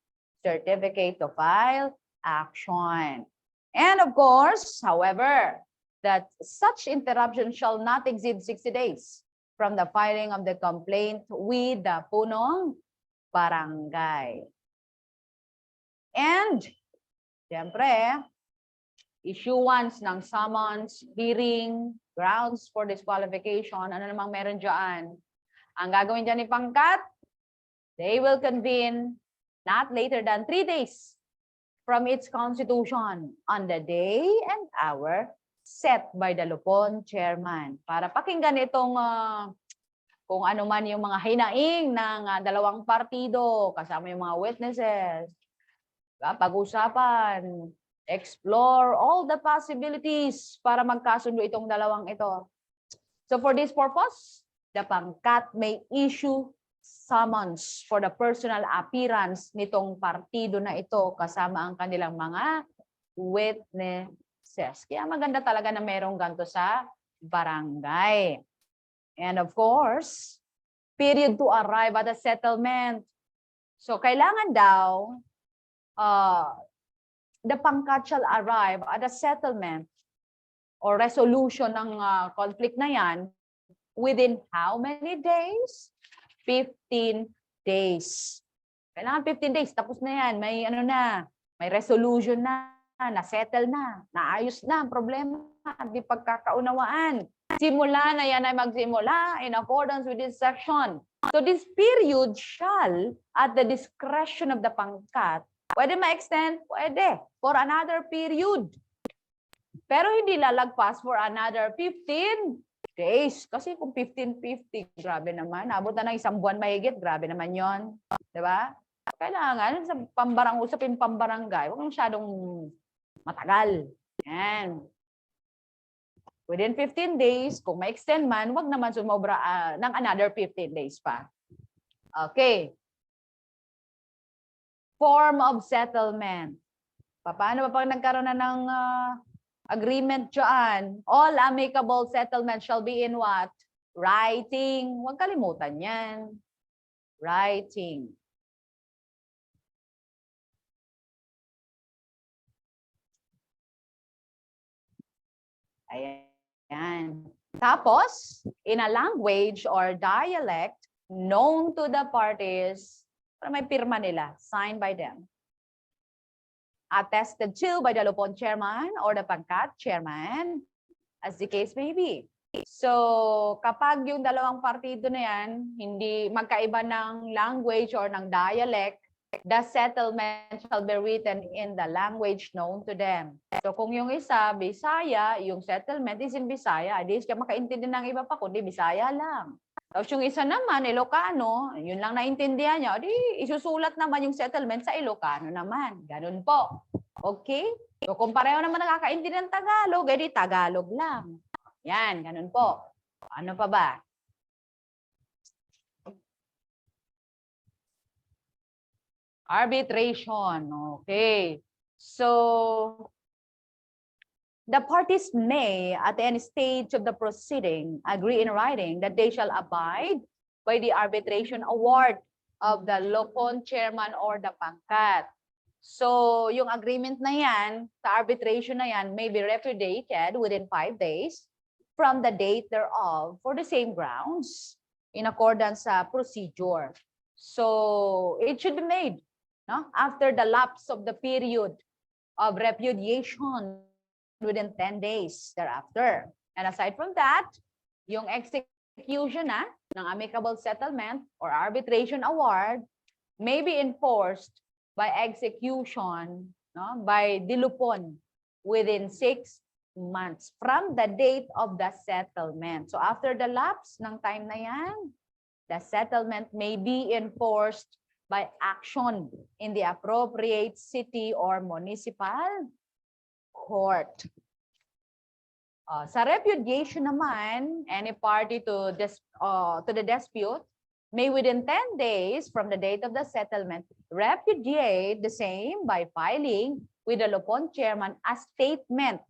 Certificate to file action. And of course, however, that such interruption shall not exceed 60 days from the filing of the complaint with the punong barangay. And, siyempre, issuance ng summons, hearing, grounds for disqualification, ano namang meron dyan. Ang gagawin dyan ni pangkat, they will convene not later than 3 days from its constitution on the day and hour set by the Lupon chairman. Para pakinggan itong kung ano man yung mga hinaing ng dalawang partido, kasama yung mga witnesses, pag-usapan, explore all the possibilities para magkasundo itong dalawang ito. So for this purpose, the pangkat may issue summons for the personal appearance nitong partido na ito kasama ang kanilang mga witnesses. Kaya maganda talaga na merong ganito sa barangay. And of course, period to arrive at a settlement. So kailangan daw the pangkat shall arrive at a settlement or resolution ng conflict na yan within how many days? 15 days. Kailangan 15 days. Tapos na yan. May may resolution na, na-settle na, naayos na ang problema at di pagkakaunawaan. simula na yan ay magsimula in accordance with this section. So this period shall, at the discretion of the pangkat, pwede ma-extend? Pwede. For another period. Pero hindi lalagpas for another 15 days. Kasi kung 15-50, grabe naman. Abot na ng isang buwan mahigit, grabe naman yon, diba? Kailangan sa usapin pambarangay, huwag masyadong matagal. Yan. Within 15 days, kung ma-extend man, huwag naman sumobra ng another 15 days pa. Okay. Form of settlement. Paano ba pag nagkaroon na ng agreement dyan? All amicable settlement shall be in what? Writing. Huwag kalimutan yan. Writing. Ayan. Tapos, in a language or dialect known to the parties, may pirma nila, signed by them. Attested to by the Lupon chairman or the pangkat chairman, as the case may be. So, kapag yung dalawang partido na yan, hindi magkaiba ng language or ng dialect, the settlement shall be written in the language known to them. So, kung yung isa, Bisaya, yung settlement is in Bisaya, hindi siya makaintindi ng iba pa, kundi Bisaya lang. Tapos yung isa naman, Ilocano, yun lang naintindihan niya, di isusulat naman yung settlement sa Ilocano naman. Ganun po. Okay? So, kung pareho naman nakakaintindi ng Tagalog, edi Tagalog lang. Yan, ganun po. Ano pa ba? Arbitration. Okay. So, the parties may, at any stage of the proceeding, agree in writing that they shall abide by the arbitration award of the Lupon chairman or the pangkat. So, yung agreement na yan, sa arbitration na yan, may be repudiated within 5 days from the date thereof for the same grounds in accordance sa procedure. So, it should be made after the lapse of the period of repudiation within 10 days thereafter. And aside from that, yung execution ng amicable settlement or arbitration award may be enforced by execution by the Lupon within 6 months from the date of the settlement. So after the lapse ng time na yan, the settlement may be enforced by action in the appropriate city or municipal court. Sa repudiation naman, any party to the dispute may within 10 days from the date of the settlement repudiate the same by filing with the Lupon chairman a statement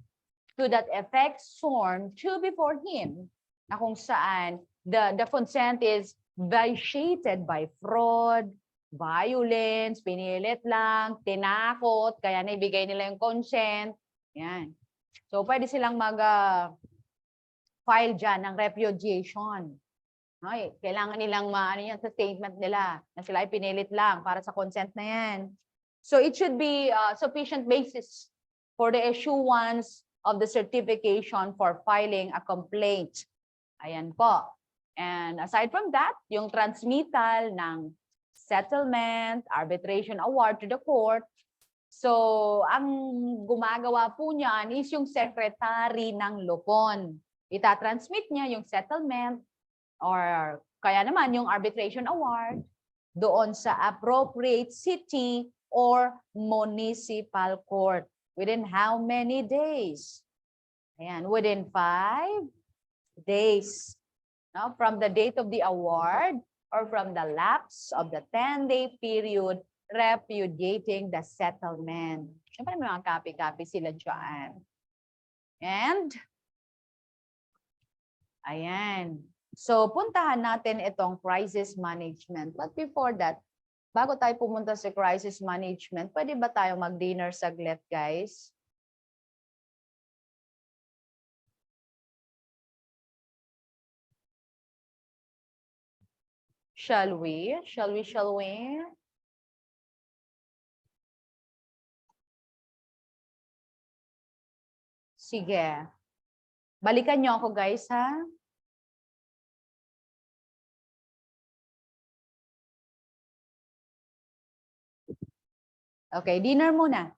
to that effect sworn to before him na kung saan the consent is vitiated by fraud, violence, pinilit lang, tinakot, kaya naibigay nila yung consent. Yan. So, pwede silang mag-file dyan ng repudiation. Okay. Kailangan nilang yan sa statement nila na sila ay pinilit lang para sa consent na yan. So, it should be sufficient basis for the issuance of the certification for filing a complaint. Ayan po. And aside from that, yung transmittal ng settlement, arbitration award to the court. So, ang gumagawa po niyan is yung secretary ng Lupon. Itatransmit niya yung settlement or kaya naman yung arbitration award doon sa appropriate city or municipal court. Within how many days? Ayan, within 5 days. No? From the date of the award or from the lapse of the 10-day period repudiating the settlement. Siyempre may mga copy-copy sila dyan. And, ayan. So, puntahan natin itong crisis management. But before that, bago tayo pumunta sa crisis management, pwede ba tayo mag-dinner saglit, guys? Shall we? Shall we? Shall we? Sige. Balikan nyo ako guys ha. Okay, dinner muna.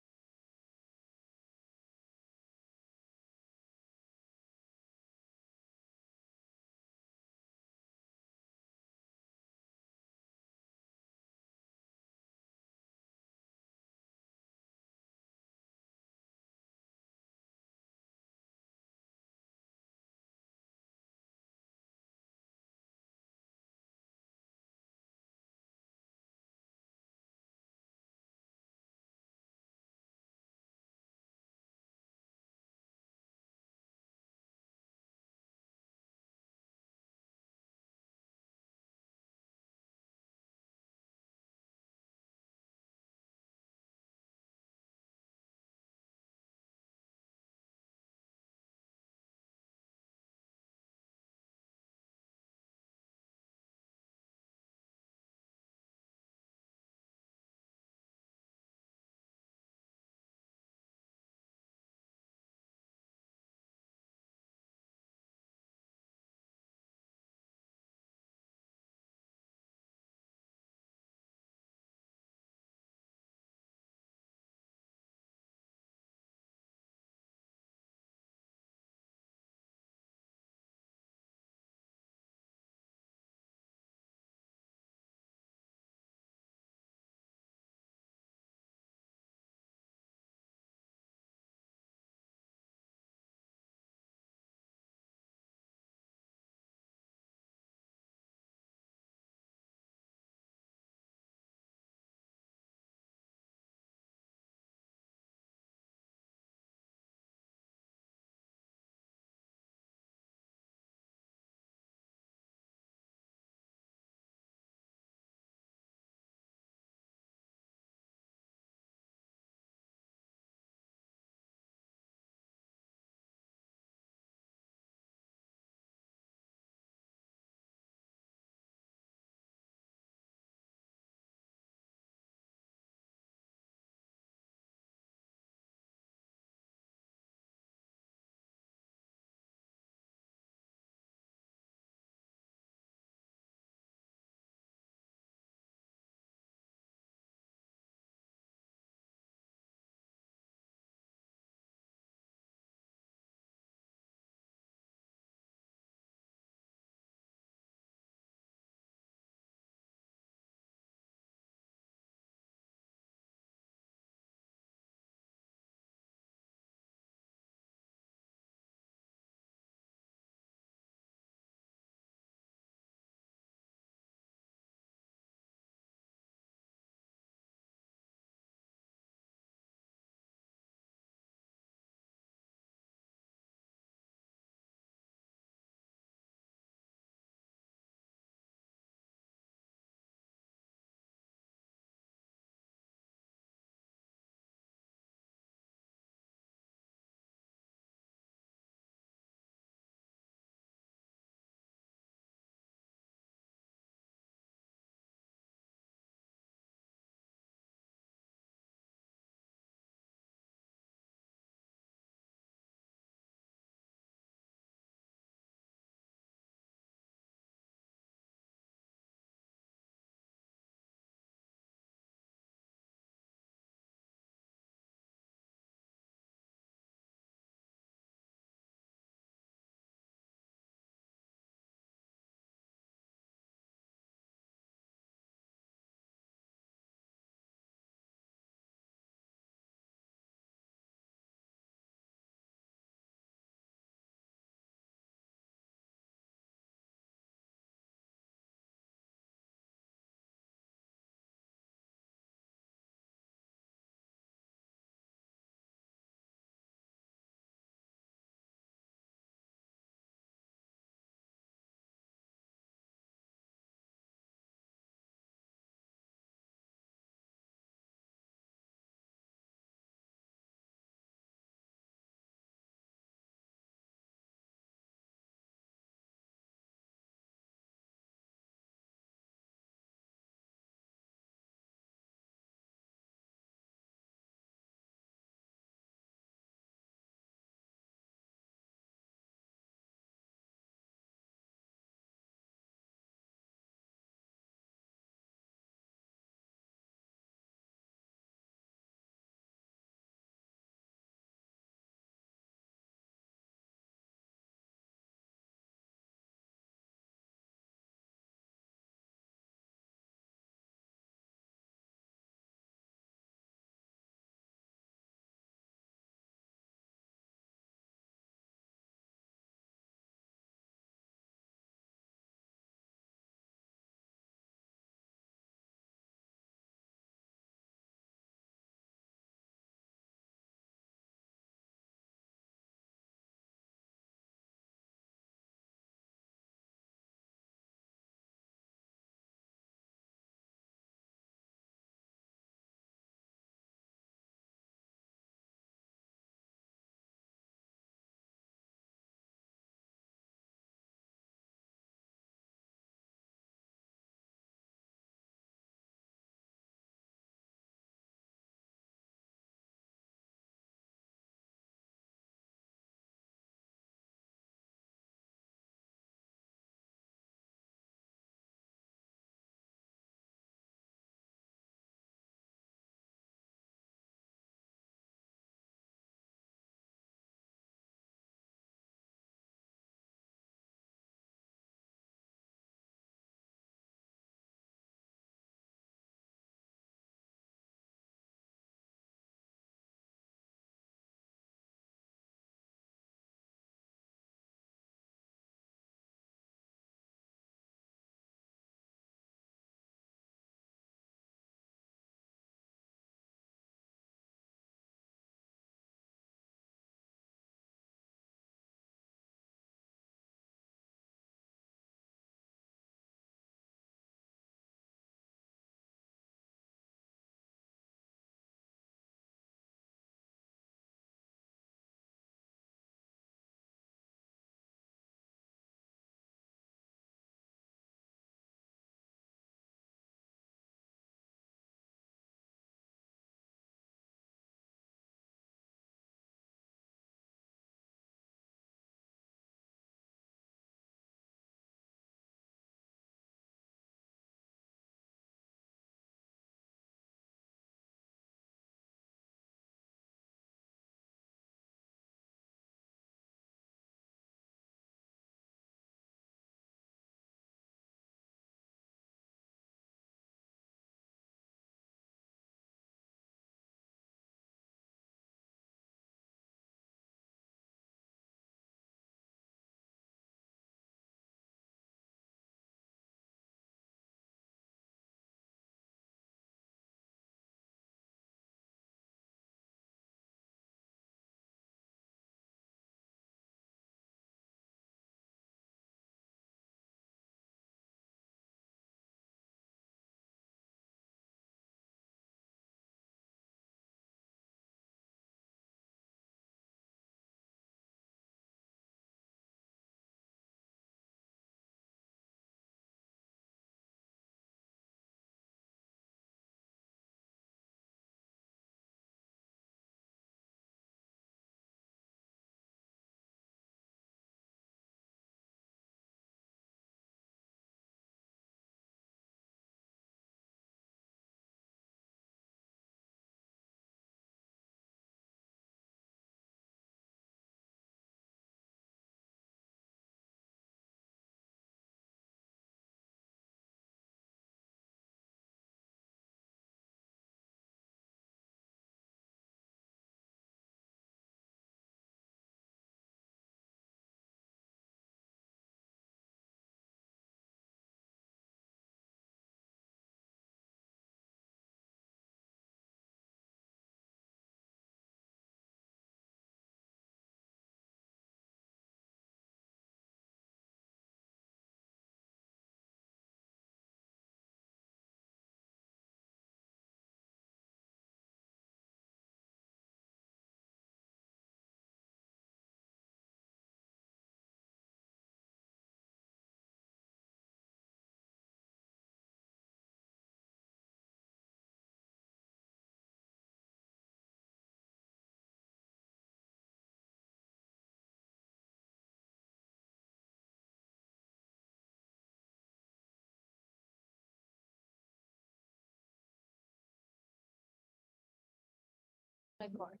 Record.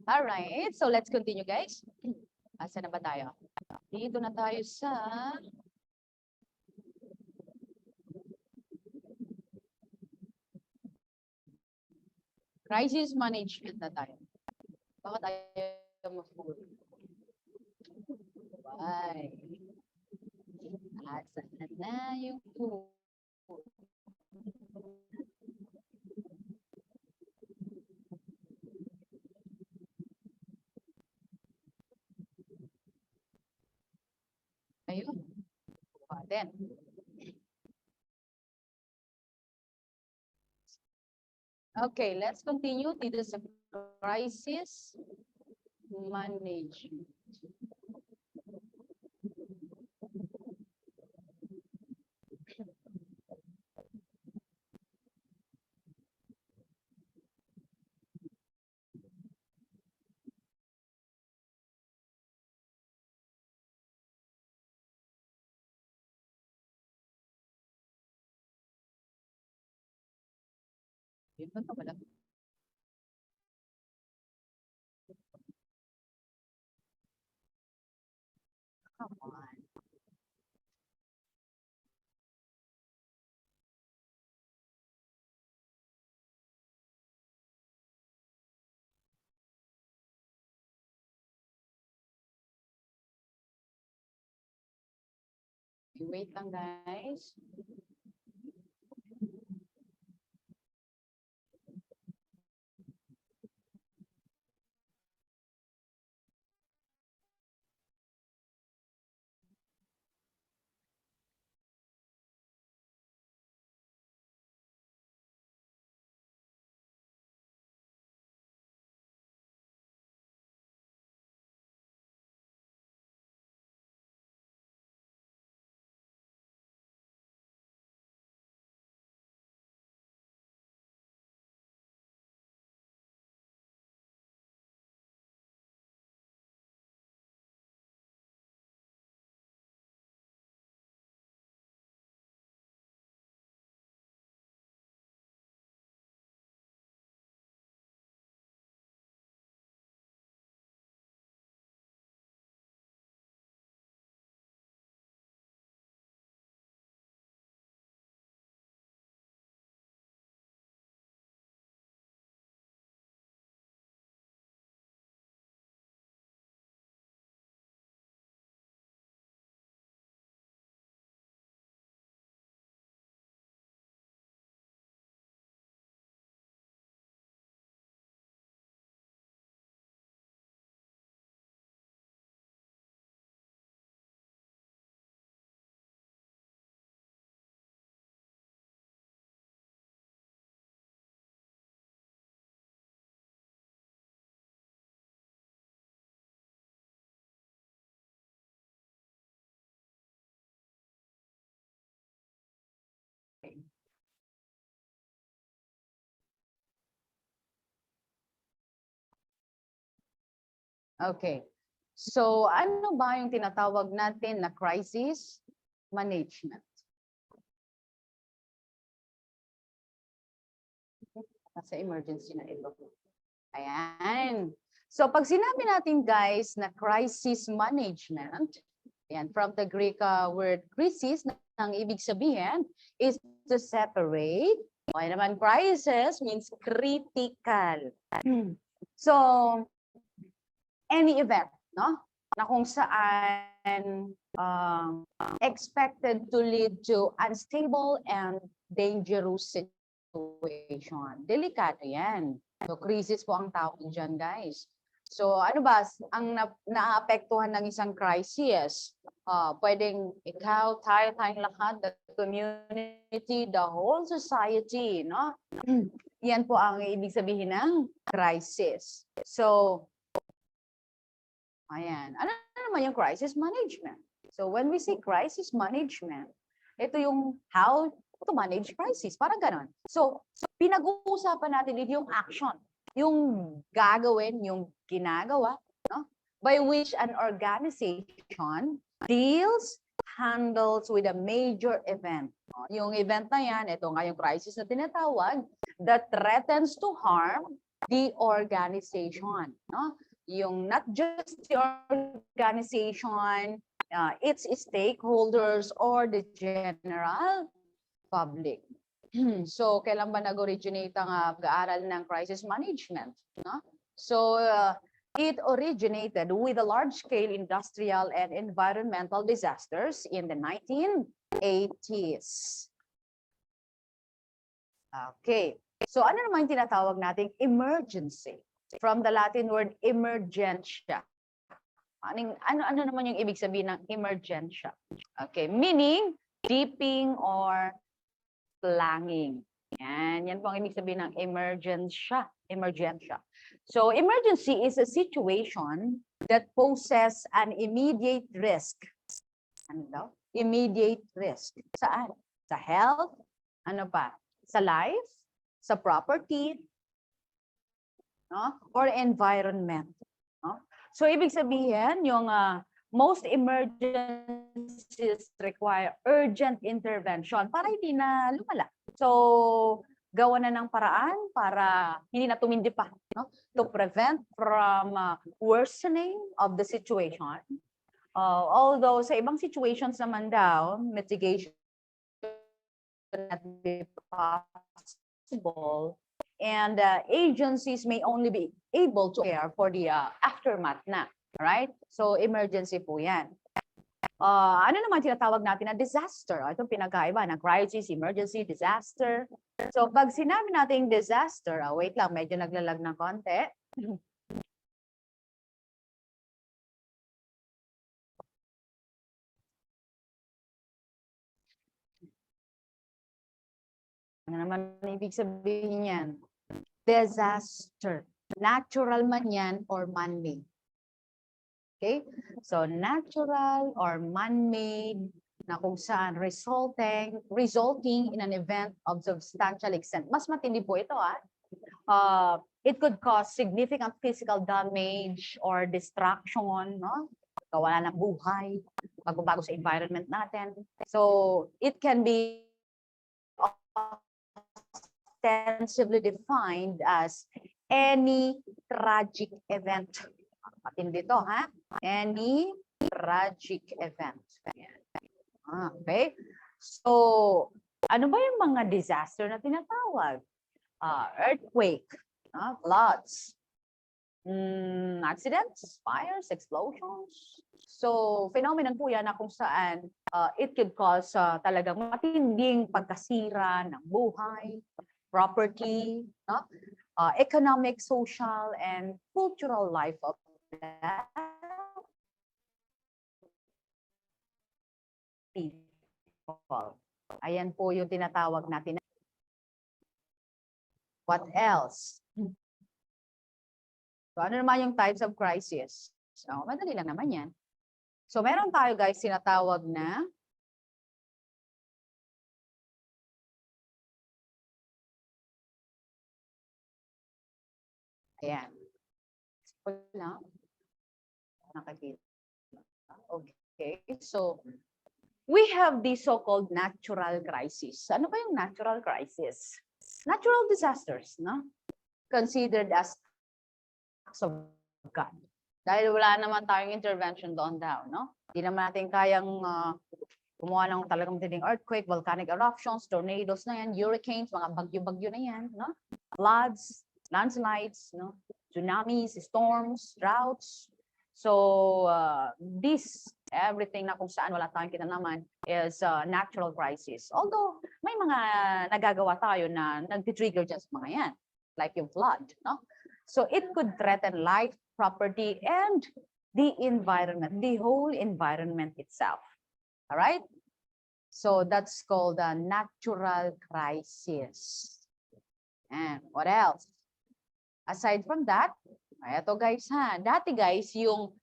All right, so let's continue, guys. Asa na ba tayo? Dito na tayo sa crisis management na tayo. Baka tayo mag-full. Bye. Asa na yung full. Ayun. Then. Okay, let's continue. Dito sa crisis management. Yun ba ito? Wala. Come on. Wait lang, guys. Okay. So, ano ba yung tinatawag natin na crisis management? Sa emergency na ito. Ayan. So, pag sinabi natin, guys, na crisis management, ayan, from the Greek word crisis, ang ibig sabihin is to separate. Okay naman, crisis means critical. So, any event, no? Na kung saan expected to lead to unstable and dangerous situation. Delikado yan. So, crisis po ang tawag dyan, guys. So, ano ba, ang naapektuhan ng isang crisis? Pwedeng ikaw, tayong lahat, the community, the whole society, no? Yan po ang ibig sabihin ng crisis. So, ayan. Ano naman yung crisis management? So, when we say crisis management, ito yung how to manage crisis. Parang ganon. So pinag-uusapan natin dito yung action. Yung gagawin, yung ginagawa, no? By which an organization deals, handles with a major event. Yung event na yan, ito nga yung crisis na tinatawag, that threatens to harm the organization. No? Yung not just the organization, its stakeholders, or the general public. So, kailan ba nag-originate ang pag-aaral ng crisis management? No? So, it originated with the large-scale industrial and environmental disasters in the 1980s. Okay. So, ano naman yung tinatawag nating emergency? From the Latin word emergentia. Ano naman yung ibig sabihin ng emergentia? Okay. Meaning, dipping or plunging. Yan po ang ibig sabihin ng emergentia. So, emergency is a situation that poses an immediate risk. Ano daw? Immediate risk. Saan? Sa health? Ano pa? Sa life? Sa property? No? Or environment? No? So, ibig sabihin, yung most emergencies require urgent intervention para hindi na lumala. So, gawa na ng paraan para hindi na tumindi pa, no? To prevent from worsening of the situation. Although sa ibang situations naman daw, mitigation not be possible, and agencies may only be able to care for the aftermath na. Right? So, emergency po yan. Ano naman tinatawag natin na disaster? Itong pinagkaiba na crisis, emergency, disaster. So, pag sinabi natin disaster, wait lang, medyo naglalag ng konti. Ano naman ibig sabihin yan? Disaster. Natural man yan or man-made. Okay? So, natural or man-made na kung saan resulting in an event of substantial extent. Mas matindi po ito, it could cause significant physical damage or destruction, no? Kawala ng buhay, bago-bago sa environment natin. So, it can be ostensibly defined as any tragic event. Matindi to, ha? Any tragic event. Okay? So, ano ba yung mga disaster na tinatawag? Earthquake, floods, accidents, fires, explosions. So, phenomenon po yan na kung saan it could cause talagang matinding pagkasira ng buhay, property, economic, social, and cultural life of people. Ayan po yung tinatawag natin. What else? So, ano naman yung types of crisis? So, madali lang naman yan. So, meron tayo guys tinatawag na ayan. Wala. Nakakita. Okay. So, we have the so-called natural crisis. Ano ba yung natural crisis? Natural disasters, no? Considered as acts of God. Dahil wala naman tayong intervention doon daw, no? Hindi naman natin kayang gumawa ng talagang matinding earthquake, volcanic eruptions, tornadoes na yan, hurricanes, mga bagyo-bagyo na yan, no? Floods, landslides, no? Tsunamis, storms, droughts. So, everything na kung saan wala tayong kinalaman is natural crisis. Although, may mga nagagawa tayo na nag-trigger dyan sa mga yan, like yung flood, no? So, it could threaten life, property, and the environment, the whole environment itself. All right? So, that's called a natural crisis. And what else? Aside from that, eto guys dati guys yung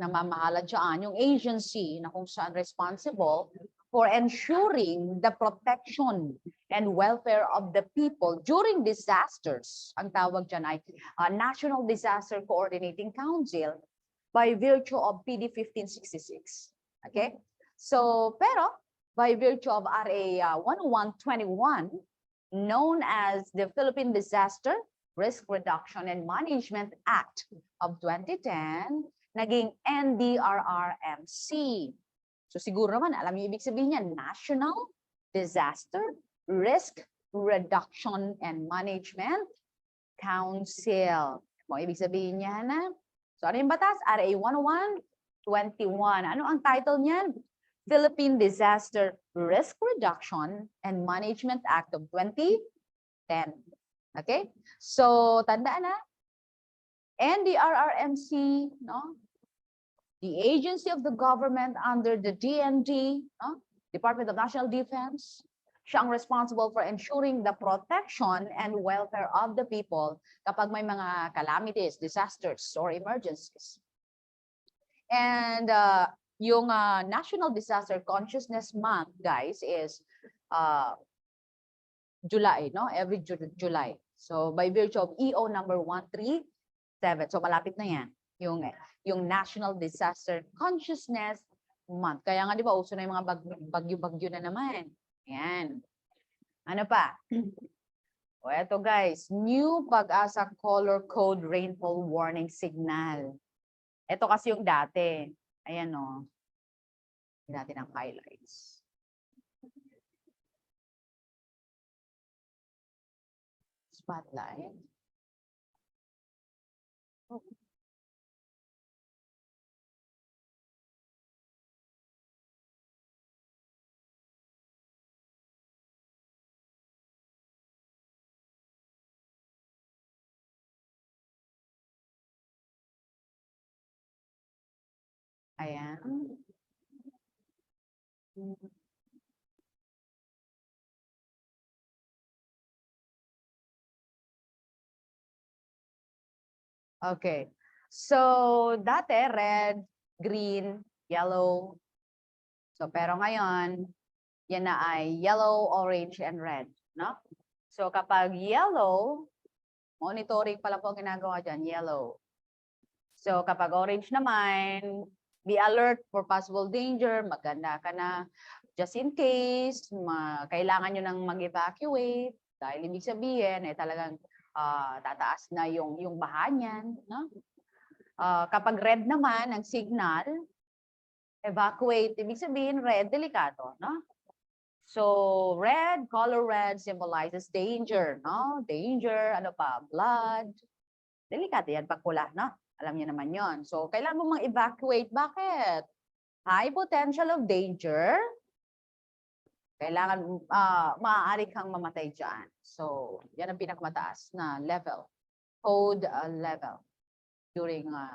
namamahala dyan, yung agency na kung saan responsible for ensuring the protection and welfare of the people during disasters. Ang tawag dyan ay National Disaster Coordinating Council by virtue of PD 1566. Okay? So, pero by virtue of RA 10121, known as the Philippine Disaster Risk Reduction and Management Act of 2010, naging NDRRMC. So siguro naman, alam niyo ibig sabihin niya, National Disaster Risk Reduction and Management Council. Mo ibig sabihin niya na. So ano yung batas? RA 10121. Ano ang title niyan? Philippine Disaster Risk Reduction and Management Act of 2010. Okay? So tandaan na, NDRRMC, no? The agency of the government under the DND, no? Department of National Defense, siyang responsible for ensuring the protection and welfare of the people kapag may mga calamities, disasters, or emergencies. And yung National Disaster Consciousness Month, guys, is July, no? Every July. So by virtue of EO number 137. So malapit na yan. Yung National Disaster Consciousness Month. Kaya nga 'di ba uso na yung mga bagyo-bagyo na naman. Ayan. Ano pa? O eto guys, new Pag-asa color code rainfall warning signal. Ito kasi yung dati. Ayan o. Dati ng highlights. Spotlight. Oh. Ayan. Okay. So, dati red, green, yellow. So, pero ngayon, yan na ay yellow, orange, and red. No? So, kapag yellow, monitoring pala po ang ginagawa dyan, yellow. So, kapag orange naman, be alert for possible danger, maganda ka na just in case, kailangan nyo nang mag-evacuate, dahil ibig sabihin, talagang tataas na yung baha niyan. No? Kapag red naman, ang signal, evacuate, ibig sabihin, red, delikado. No? So, red, color red symbolizes danger. No? Danger, ano pa, blood. Delikado yan pag pula, no? Alam niyo naman yon. So, kailangan mo mang-evacuate. Bakit? High potential of danger. Kailangan, maaari kang mamatay dyan. So, yan ang pinakamataas na level. Code level. During mga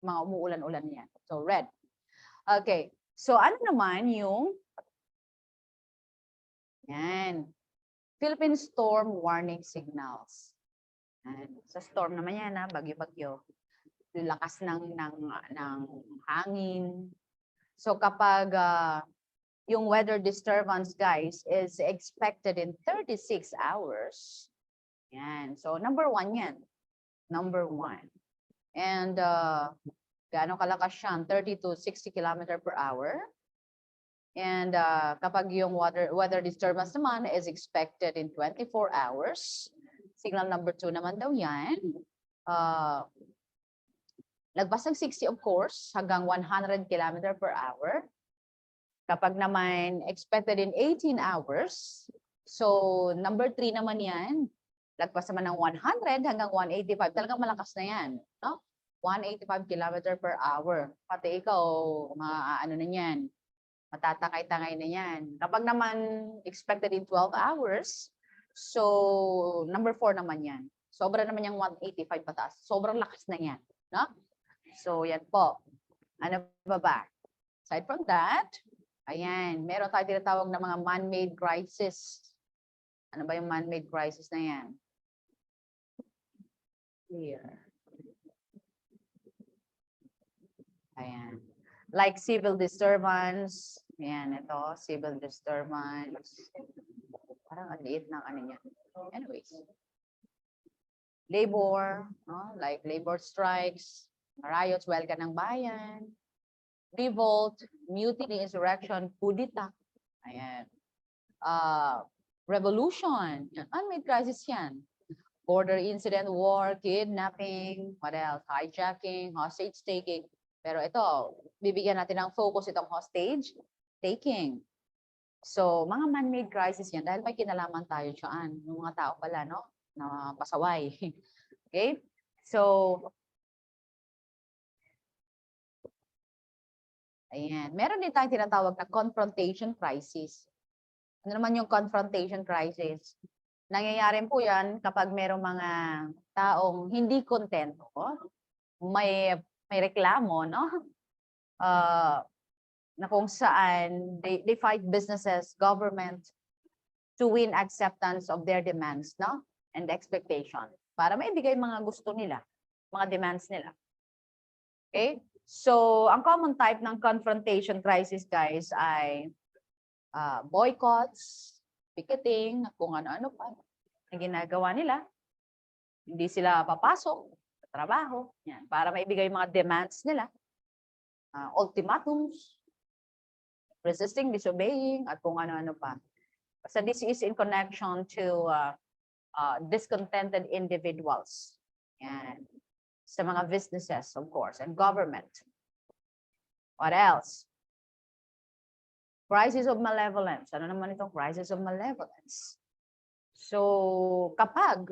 umuulan-ulan yan. So, red. Okay. So, ano naman yung yan. Philippine Storm Warning Signals. Sa storm naman yan, bagyo-bagyo. Lakas ng hangin. So kapag yung weather disturbance, guys, is expected in 36 hours. Yan. So number 1 yan. Number 1. And gaano kalakas yan? 30 to 60 km per hour. And kapag yung weather disturbance naman is expected in 24 hours. Signal number 2 naman daw yan. Lagpas ng 60 of course, hanggang 100 km per hour. Kapag naman expected in 18 hours, so number 3 naman yan. Lagpas naman ng 100 hanggang 185. Talagang malakas na yan. No? 185 km per hour. Pati ikaw, ano na yan, matatangay-tangay na yan. Kapag naman expected in 12 hours, so, number 4 naman yan. Sobra naman yung 185 pataas. Sobrang lakas na yan. No? So, yan po. Ano ba? Aside from that, ayan, meron tayo tinatawag na mga man-made crisis. Ano ba yung man-made crisis na yan? Here. Ayan. Like civil disturbance. Ayan, ito, civil disturbance. Parang ang liit ng ano niya. Anyways. Labor, no? Like labor strikes, riots, welga ng bayan. revolt, mutiny, insurrection, coup d'etat. Ayan. Revolution. Unmade crisis yan. Border incident, war, kidnapping, what else? Hijacking, hostage taking. Pero ito, bibigyan natin ng focus itong hostage taking. So, mga man-made crisis yan dahil may kinalaman tayo dyan. Yung mga tao pala, no? Na pasaway. Okay? So, ayan. Meron din tayong tinatawag na confrontation crisis. Ano naman yung confrontation crisis? Nangyayari po yan kapag merong mga taong hindi kontento, may reklamo, no? Na kung saan they fight businesses, government to win acceptance of their demands, no? And expectation. Para maibigay mga gusto nila, mga demands nila. Okay? So, ang common type ng confrontation crisis, guys, ay boycotts, picketing, kung ano-ano pa na ginagawa nila. Hindi sila papasok sa trabaho. Yan, para maibigay mga demands nila. Ultimatums, resisting, disobeying, at kung ano-ano pa. So this is in connection to discontented individuals. Yan. Sa mga businesses, of course, and government. What else? Crisis of malevolence. Ano naman itong crisis of malevolence? So, kapag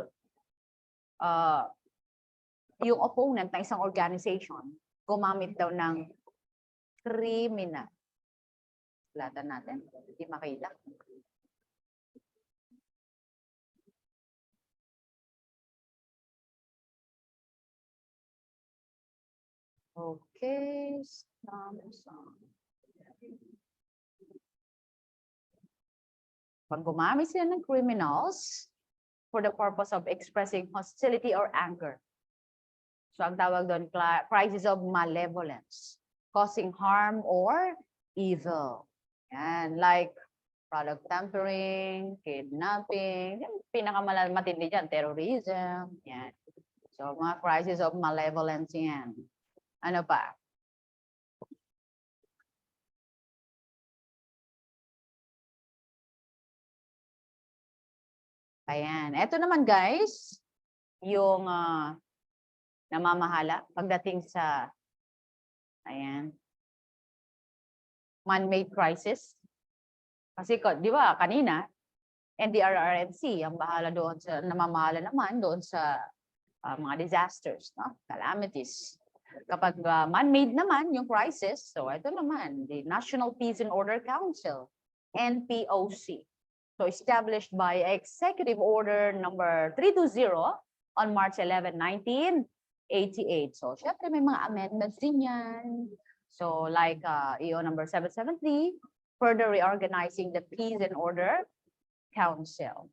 yung opponent ng isang organization gumamit daw ng kriminal. Latan natin. Hindi makita. Okay. Pag gumamit sila ng criminals for the purpose of expressing hostility or anger. So ang tawag doon, crisis of malevolence, causing harm or evil. Yan, like product tampering, kidnapping, pinakamatindi dyan, terrorism. Yan. So mga crisis of malevolence yan. Ano pa? Ayan. Ito naman guys, yung namamahala pagdating sa ayan, man-made crisis. Kasi di ba kanina, ADR Act ang bahala doon sa namamahala naman doon sa mga disasters, no? Calamities. Kapag man-made naman yung crisis, so ito naman, the National Peace and Order Council, NPOC. So established by Executive Order number 320 on March 11, 1988. So syempre may mga amendments din yan. So like EO number 773, further reorganizing the Peace and Order Council.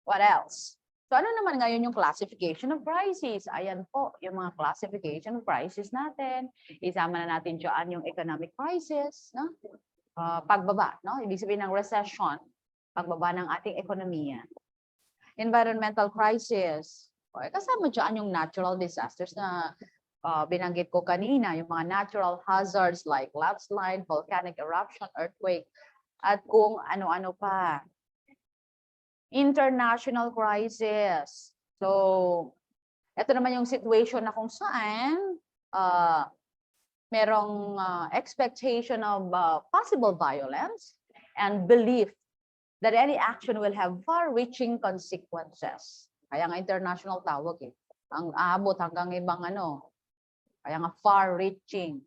What else? So ano naman ngayon yung classification of crises? Ayan po, yung mga classification of crises natin. Isama na natin dyan yung economic crisis, no? Pagbaba, no? Ibig sabihin ng recession, pagbaba ng ating ekonomiya. Environmental crisis. Kasama dyan yung natural disasters na binanggit ko kanina, yung mga natural hazards like landslide, volcanic eruption, earthquake, at kung ano-ano pa. International crisis. So, ito naman yung situation na kung saan merong expectation of possible violence and belief that any action will have far-reaching consequences. Kaya nga international tawag eh. Ang abot hanggang ibang ano. Kaya nga far-reaching.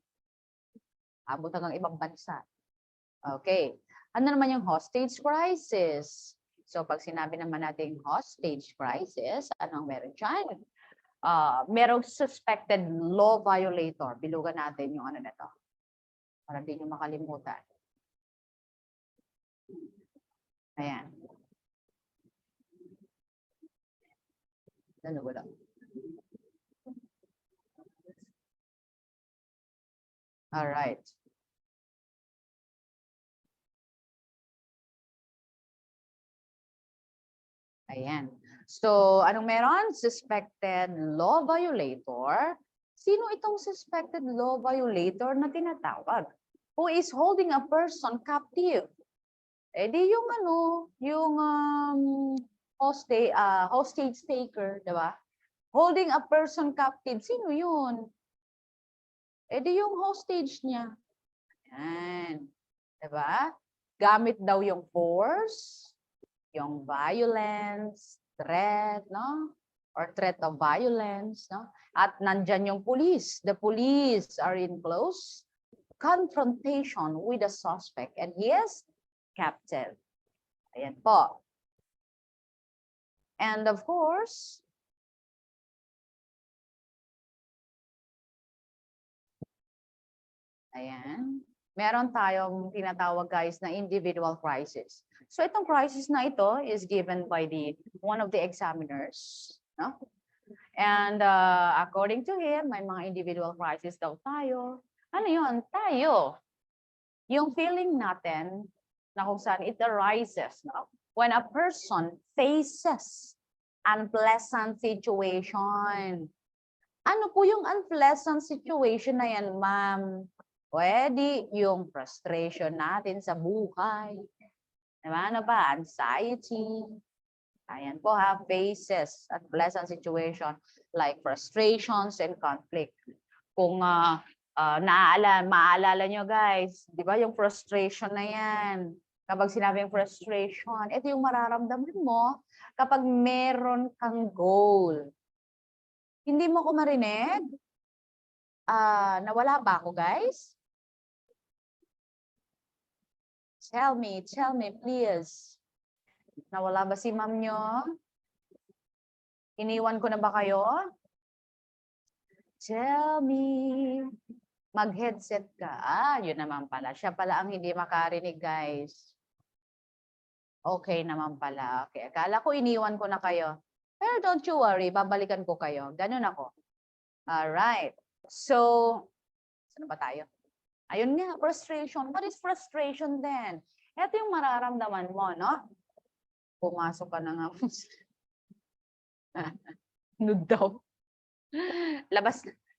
Abot hanggang ibang bansa. Okay. Ano naman yung hostage crisis? So pag sinabi naman natin hostage crisis, anong meron dyan? Merong suspected law violator. Bilugan natin yung ano na to. Para hindi nyo makalimutan. Ayan. Ano wala? All right. Ayan. So, anong meron? Suspected law violator Sino itong suspected law violator na tinatawag? Who is holding a person captive? Eh di yung yung hostage taker, di ba? Holding a person captive, sino yun? Eh di yung hostage niya. Yan. Di ba? Gamit daw yung force, yung violence, threat, no? Or threat of violence, no? At nandyan yung police. The police are in close confrontation with the suspect and he is captive. Ayan po. And of course, ayan, meron tayong tinatawag guys na individual crisis. So itong crisis na ito is given by one of the examiners, no? And according to him, may mga individual crisis daw tayo. Ano yun? Tayo. Yung feeling natin na kung saan it arises, no? When a person faces unpleasant situation. Ano po yung unpleasant situation na yan, ma'am? Pwede yung frustration natin sa buhay. Diba? Ano ba? Anxiety. Ayan po ha, faces unpleasant situation like frustrations and conflict. Kung maalala nyo guys, di ba yung frustration na yan? Kapag sinabing frustration, ito yung mararamdaman mo kapag meron kang goal. Hindi mo ko marinig? Nawala ba ako guys? Tell me please. Nawala ba si ma'am nyo? Iniwan ko na ba kayo? Tell me. Mag-headset ka. Yun naman pala. Siya pala ang hindi makarinig, guys. Okay naman pala. Okay. Akala ko iniwan ko na kayo. Pero don't you worry, babalikan ko kayo. Ganun ako. Alright. So, saan ba tayo? Ayun nga, frustration. What is frustration then? Ito yung mararamdaman mo, no? Pumasok ka na nga. Nude daw.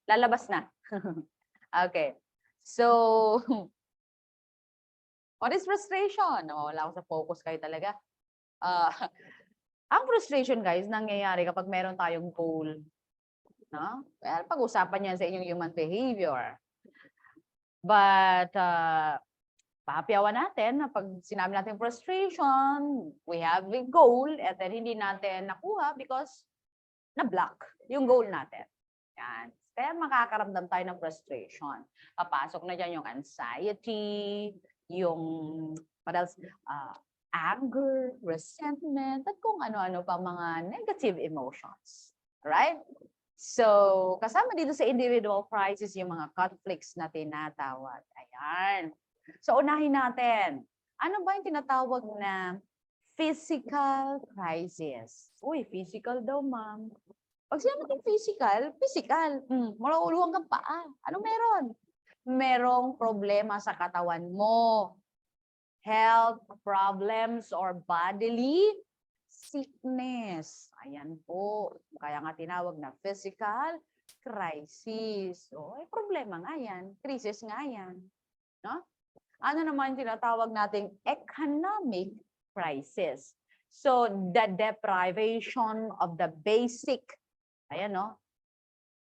Lalabas na. Okay. So, what is frustration? Oh, wala ako sa focus kayo talaga. Ang frustration, guys, nangyayari kapag meron tayong goal. No? Well, pag-usapan yan sa inyong human behavior. But, papayawan natin na pag sinabi natin frustration, we have a goal, and then hindi natin nakuha because na-block yung goal natin. Yan. Kaya makakaramdam tayo ng frustration. Papasok na dyan yung anxiety, yung anger, resentment, at kung ano-ano pa mga negative emotions. Alright? So, kasama dito sa individual crisis yung mga conflicts na tinatawag. Ayan. So, unahin natin. Ano ba yung tinatawag na physical crisis? Uy, physical daw, ma'am. Pag sinabi natin physical. Maluluwang kang paa. Ano meron? Merong problema sa katawan mo. Health problems or bodily sickness. Ayan po. Kaya nga tinawag na physical crisis. O, problema nga yan. Crisis nga yan. No? Ano naman tinatawag nating economic crisis? So, the deprivation of the basic, ayan no?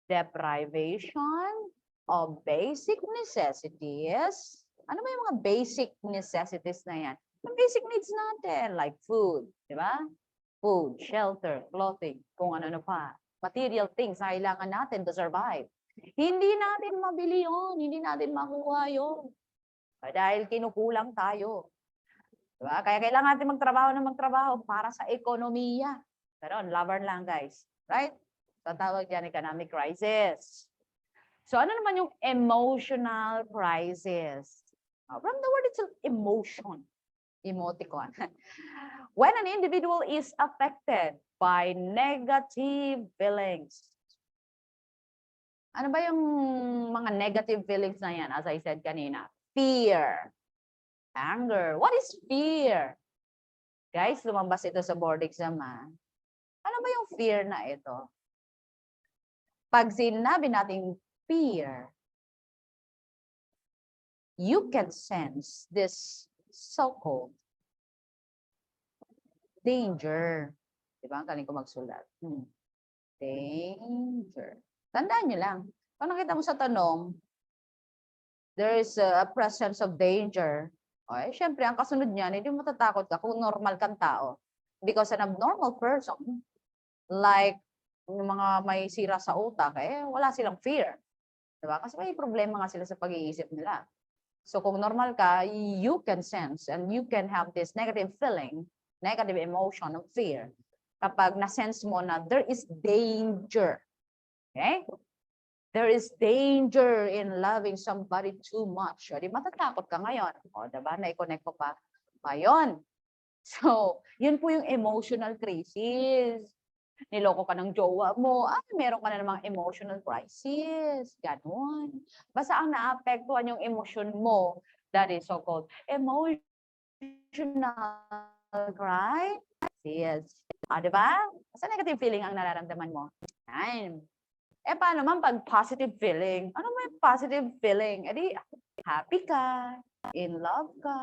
Deprivation of basic necessities. Ano ba yung mga basic necessities na yan? Yung basic needs natin, like food, di ba? Food, shelter, clothing, kung ano pa. Material things na kailangan natin to survive. Hindi natin mabili yun, hindi natin makuha yun. Dahil kinukulang tayo. Diba? Kaya kailangan natin magtrabaho para sa ekonomiya. Pero laban lang guys. Right? So tawag yan economic crisis. So ano naman yung emotional crisis? From the word itself, emotion. Emoticon. When an individual is affected by negative feelings. Ano ba yung mga negative feelings na yan? As I said kanina. Fear. Anger. What is fear? Guys, lumabas ito sa board exam. Ano ba yung fear na ito? Pag sinabi nating fear, you can sense this so-called danger. Diba? Ang galing ko magsulat. Danger. Tandaan nyo lang. Pag nakita mo sa tanong, there is a presence of danger. Okay, syempre, ang kasunod niyan, hindi mo matatakot ka kung normal kang tao. Because an abnormal person, like yung mga may sira sa utak, wala silang fear. Diba? Kasi may problema nga sila sa pag-iisip nila. So kung normal ka, you can sense and you can have this negative feeling, negative emotion of fear kapag na-sense mo na there is danger. Okay? There is danger in loving somebody too much. O, di matatakot ka ngayon. O, diba? Na-connect ko pa. Ayun. So, yun po yung emotional crisis. Niloko ka ng jowa mo, meron ka na namang emotional crisis. Ganon. Basta ang naapektuhan yung emosyon mo, that is so-called emotional crisis. Diba? Basta negative feeling ang nararamdaman mo. Yan. Paano man pag positive feeling? Ano may positive feeling? Di, happy ka, in love ka,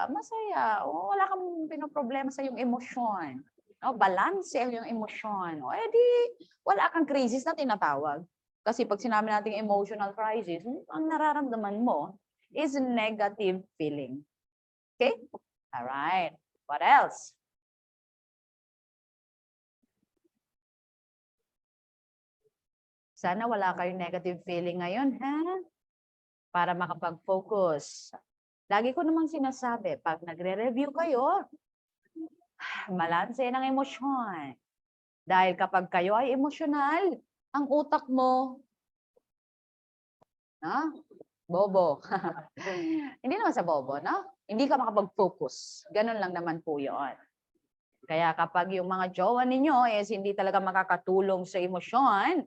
masaya, wala kang pinoproblema sa iyong emosyon. Balance yung emosyon. Di, wala kang crisis na tinatawag. Kasi pag sinabi natin emotional crisis, ang nararamdaman mo is negative feeling. Okay? Alright. What else? Sana wala kayong negative feeling ngayon, ha? Para makapag-focus. Lagi ko namang sinasabi, pag nagre-review kayo, balanse ng emosyon. Dahil kapag kayo ay emosyonal, ang utak mo, bobo. Hindi naman sa bobo, no? Hindi ka makapag-focus. Ganun lang naman po yun. Kaya kapag yung mga jowa ninyo is hindi talaga makakatulong sa emosyon,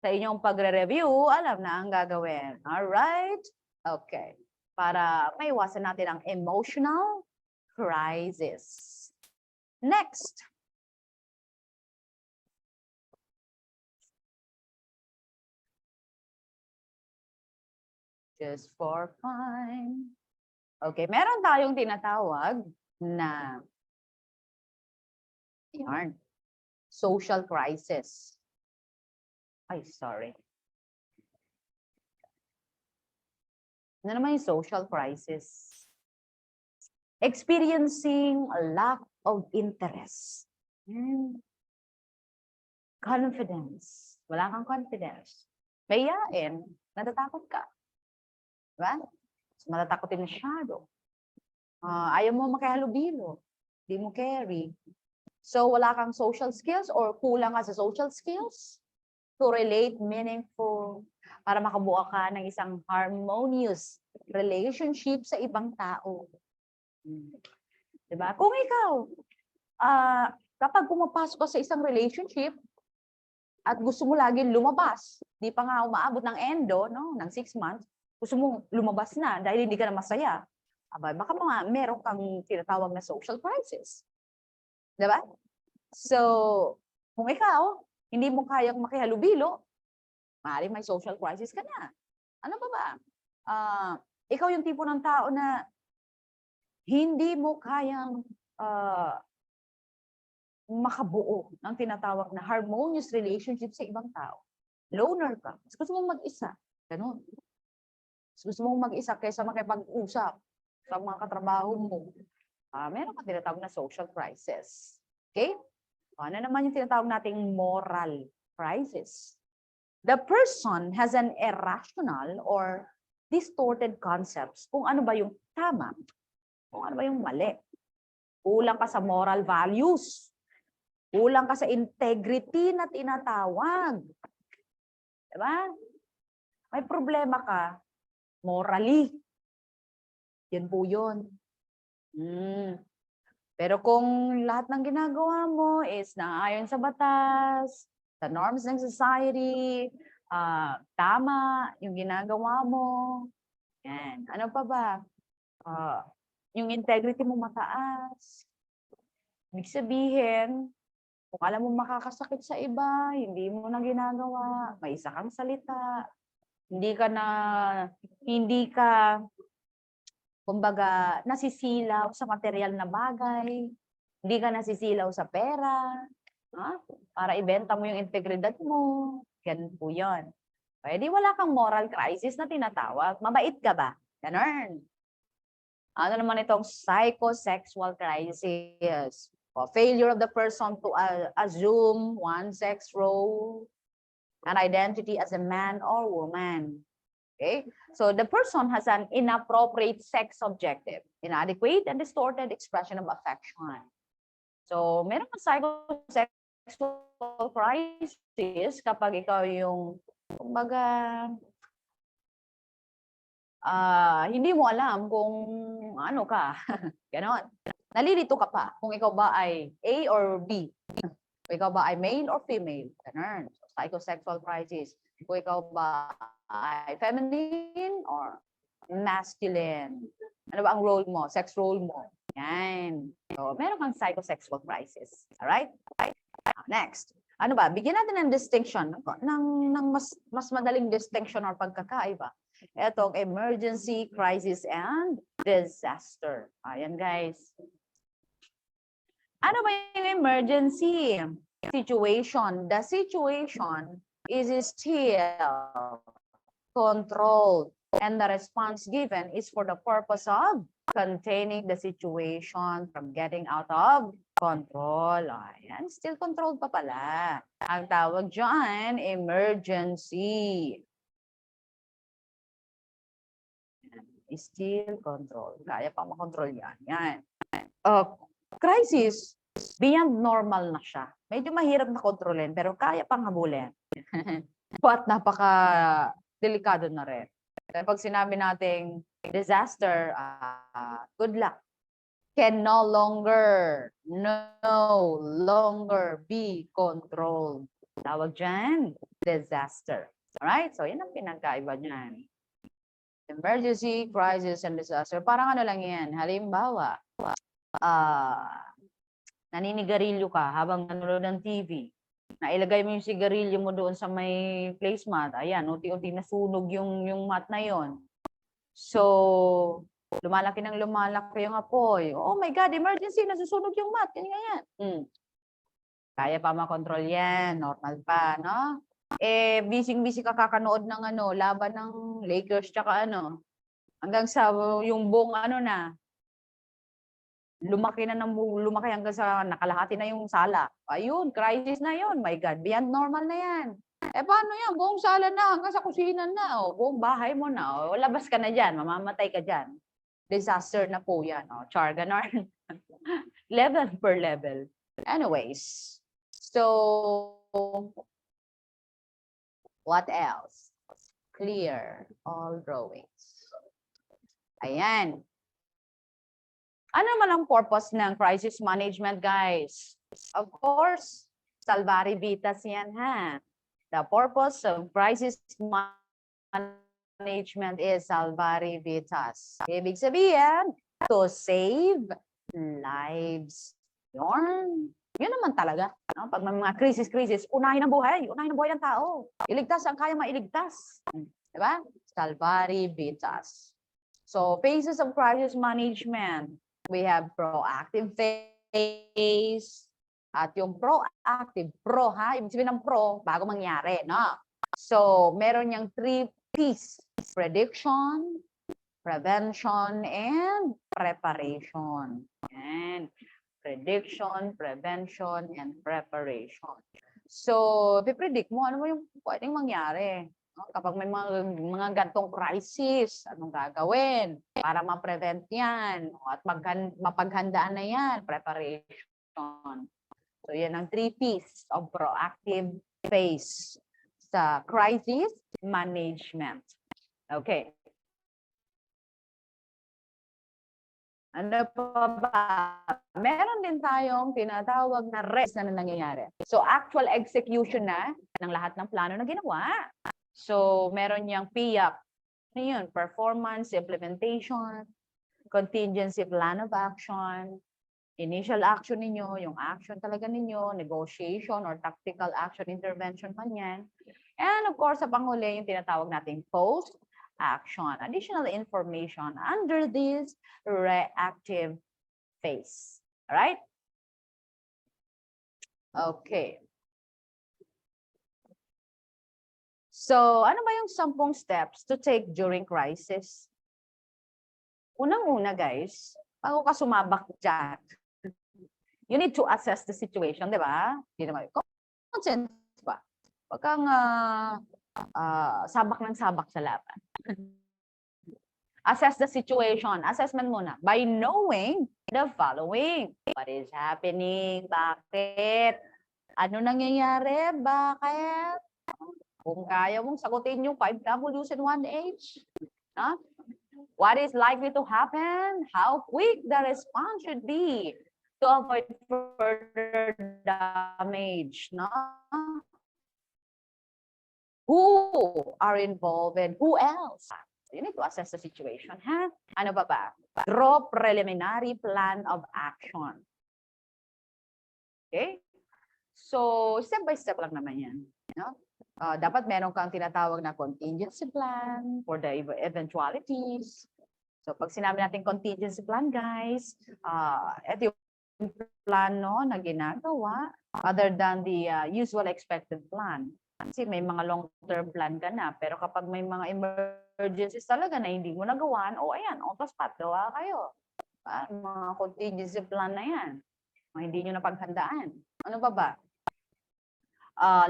sa inyong pagre-review, alam na ang gagawin. Alright? Okay. Para maiwasan natin ang emotional crisis. Next. Just for fun. Okay, meron tayong tinatawag na social crisis. Ay, sorry. Ano naman yung social crisis? Experiencing a lack of interest. Confidence. Wala kang confidence. Mayayain, natatakot ka. Diba? Matatakotin masyado. Ayaw mo makihalubilo. Hindi mo carry. So, wala kang social skills or kulang ka sa social skills to relate meaningful para makabuo ka ng isang harmonious relationship sa ibang tao. Diba? Kung ikaw, kapag pumapasok ka sa isang relationship at gusto mo laging lumabas, di pa nga umaabot ng endo, no, ng 6 months, gusto mo lumabas na dahil hindi ka na masaya, baka meron kang tinatawag na social crisis. Diba? So, kung ikaw, hindi mo kayang makihalubilo, maaaring may social crisis ka na. Ano pa ba? Ikaw yung tipo ng tao na hindi mo kayang makabuo ng tinatawag na harmonious relationship sa ibang tao. Loner ka. Gusto mong mag-isa. Ganun. Gusto mong mag-isa kaysa makipag-usap sa mga katrabaho mo. Meron ka tinatawag na social crisis. Okay? Ano naman yung tinatawag nating moral crisis? The person has an irrational or distorted concepts kung ano ba yung tama, kung ano ba yung mali. Kulang ka sa moral values. Kulang ka sa integrity na tinatawag. Diba? May problema ka morally. Yan po yun. Pero kung lahat ng ginagawa mo is naayon sa batas, sa norms ng society, tama yung ginagawa mo, yan. Ano pa ba? Yung integrity mo mataas. Ibig sabihin, Kung alam mo makakasakit sa iba, hindi mo na ginagawa, may isa kang salita, hindi ka kumbaga nasisilaw sa material na bagay, hindi ka nasisilaw sa pera, para ibenta mo yung integridad mo, ganun po yun. Pwede wala kang moral crisis na tinatawag, mabait ka ba? Ganun. Ano naman itong psychosexual crisis? O failure of the person to assume one sex role, an identity as a man or woman. Okay? So the person has an inappropriate sex objective, inadequate and distorted expression of affection. So meron kang psychosexual crisis kapag ikaw yung, kumbaga, hindi mo alam kung ano ka. Ganon. Nalilito ka pa kung ikaw ba ay A or B. Kung ikaw ba ay male or female. Ganon. So, psychosexual crisis. Kung ikaw ba ay feminine or masculine. Ano ba ang role mo? Sex role mo. Yan. So, meron kang psychosexual crisis. Alright? Next. Ano ba? Bigyan natin ng distinction. Ng mas madaling distinction or pagkakaiba. Etong emergency, crisis, and disaster. Ayan, guys. Ano ba yung emergency situation? The situation is still controlled and the response given is for the purpose of containing the situation from getting out of control. Ayan, still controlled pa pala. Ang tawag dyan, emergency. Still control. Kaya pa makontrol yan. Yan. Crisis, beyond normal na siya. Medyo mahirap na kontrolin, pero kaya pang habulin. At napaka-delikado na rin. Pag sinabi nating disaster, good luck. Can no longer be controlled. Tawag dyan, disaster. Alright? So, yan ang pinagkaiba niyan. Emergency, crisis, and disaster. Parang ano lang yan. Halimbawa, naninigarilyo ka habang nanonood ng TV. Nailagay mo yung sigarilyo mo doon sa may placemat. Ayan, unti-unti nasunog yung mat na yon. So, lumalaki yung apoy. Oh my God, emergency, nasusunog yung mat. Ganyan. Kaya pa makontrol yan. Normal pa, no? Busy-busy ka kakanood ng laban ng Lakers tsaka hanggang sa yung buong lumaki hanggang sa nakalahati na yung sala. Ayun, crisis na yun. My God, beyond normal na yan. Paano yan? Buong sala na, hanggang sa kusina na, buong bahay mo na, labas ka na dyan, mamamatay ka dyan. Disaster na po yan. Char, ganon. Level per level. Anyways, so, what else? Clear all drawings. Ayan. Ano naman ang purpose ng crisis management, guys? Of course, salvari vitas yan, ha? The purpose of crisis management is salvari vitas. Ibig sabihin, to save lives. Yun naman talaga. No? Pag may mga crisis, unahin ang buhay ng tao. Iligtas ang kaya mailigtas. Diba? Salvari vitas. So, phases of crisis management. We have proactive phase. At yung proactive, ibig sabihin ng bago mangyari, no? So, meron yung 3 P's. Prediction, prevention, and preparation. And prediction, prevention, and preparation. So, pipredict mo, ano mo yung pwedeng mangyari? No? Kapag may mga gantong crisis, anong gagawin para ma-prevent yan? At mapaghandaan na yan, preparation. So, yan ang 3 P's of proactive phase sa crisis management. Okay. Ano pa ba? Meron din tayong tinatawag na RES na nangyayari. So, actual execution na ng lahat ng plano na ginawa. So, meron niyang PIAP. Ano yun? Performance, implementation, contingency plan of action, initial action ninyo, yung action talaga ninyo, negotiation or tactical action intervention man yan. And of course, sa panghuli, yung tinatawag nating post-action, additional information under this reactive phase. All right? Okay. So, ano ba yung 10 steps to take during crisis? Unang-una, guys, bago ka sumabak dyan, you need to assess the situation, di ba? Hindi naman, common sense ba? Huwag kang sabak ng sabak sa laban. Assess the situation. Assessment muna. By knowing the following. What is happening? Bakit? Ano nangyayari? Bakit? Kung kaya mong sagutin yung 5 W's and 1 H. Huh? What is likely to happen? How quick the response should be to avoid further damage. No? Who are involved and who else? You need to assess the situation. Ha? Ano ba ba? Draw preliminary plan of action. Okay? So, step by step lang naman yan. No? Dapat meron kang tinatawag na contingency plan for the eventualities. So, pag sinabi natin contingency plan, guys, ito yung plano na ginagawa other than the usual expected plan. Kasi may mga long-term plan ka na, pero kapag may mga emergencies talaga na hindi mo nagawan, ayan, on the spot, gawa kayo. Mga contingency plan na yan. Mga hindi nyo napaghandaan. Ano ba?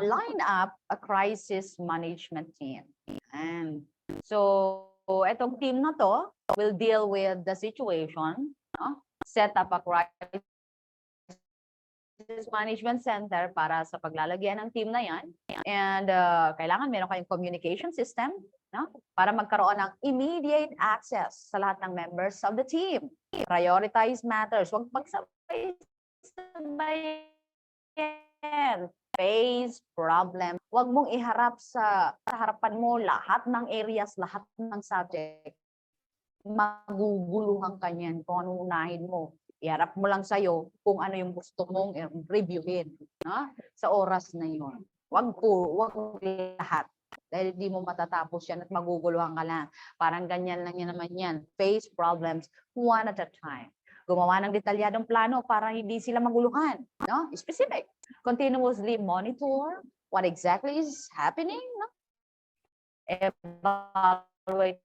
Line up a crisis management team. And so, itong team na to will deal with the situation, no? Set up a crisis management center para sa paglalagyan ng team na yan. And kailangan meron kayong communication system, no? Para magkaroon ng immediate access sa lahat ng members of the team. Prioritize matters. Huwag pagsabay-sabayan. Face problem. Huwag mong iharap sa harapan mo lahat ng areas, lahat ng subject. Maguguluhan ka niyan kung anong unahin mo. Iharap mo lang sa'yo kung ano yung gusto mong reviewin, no? Sa oras na yun. Huwag lahat. Dahil di mo matatapos yan at maguguluhan ka lang. Parang ganyan lang yan naman yan. Face problems one at a time. Gumawa ng detalyadong plano para hindi sila maguluhan. No? Specific. Continuously monitor what exactly is happening. No? Evaluate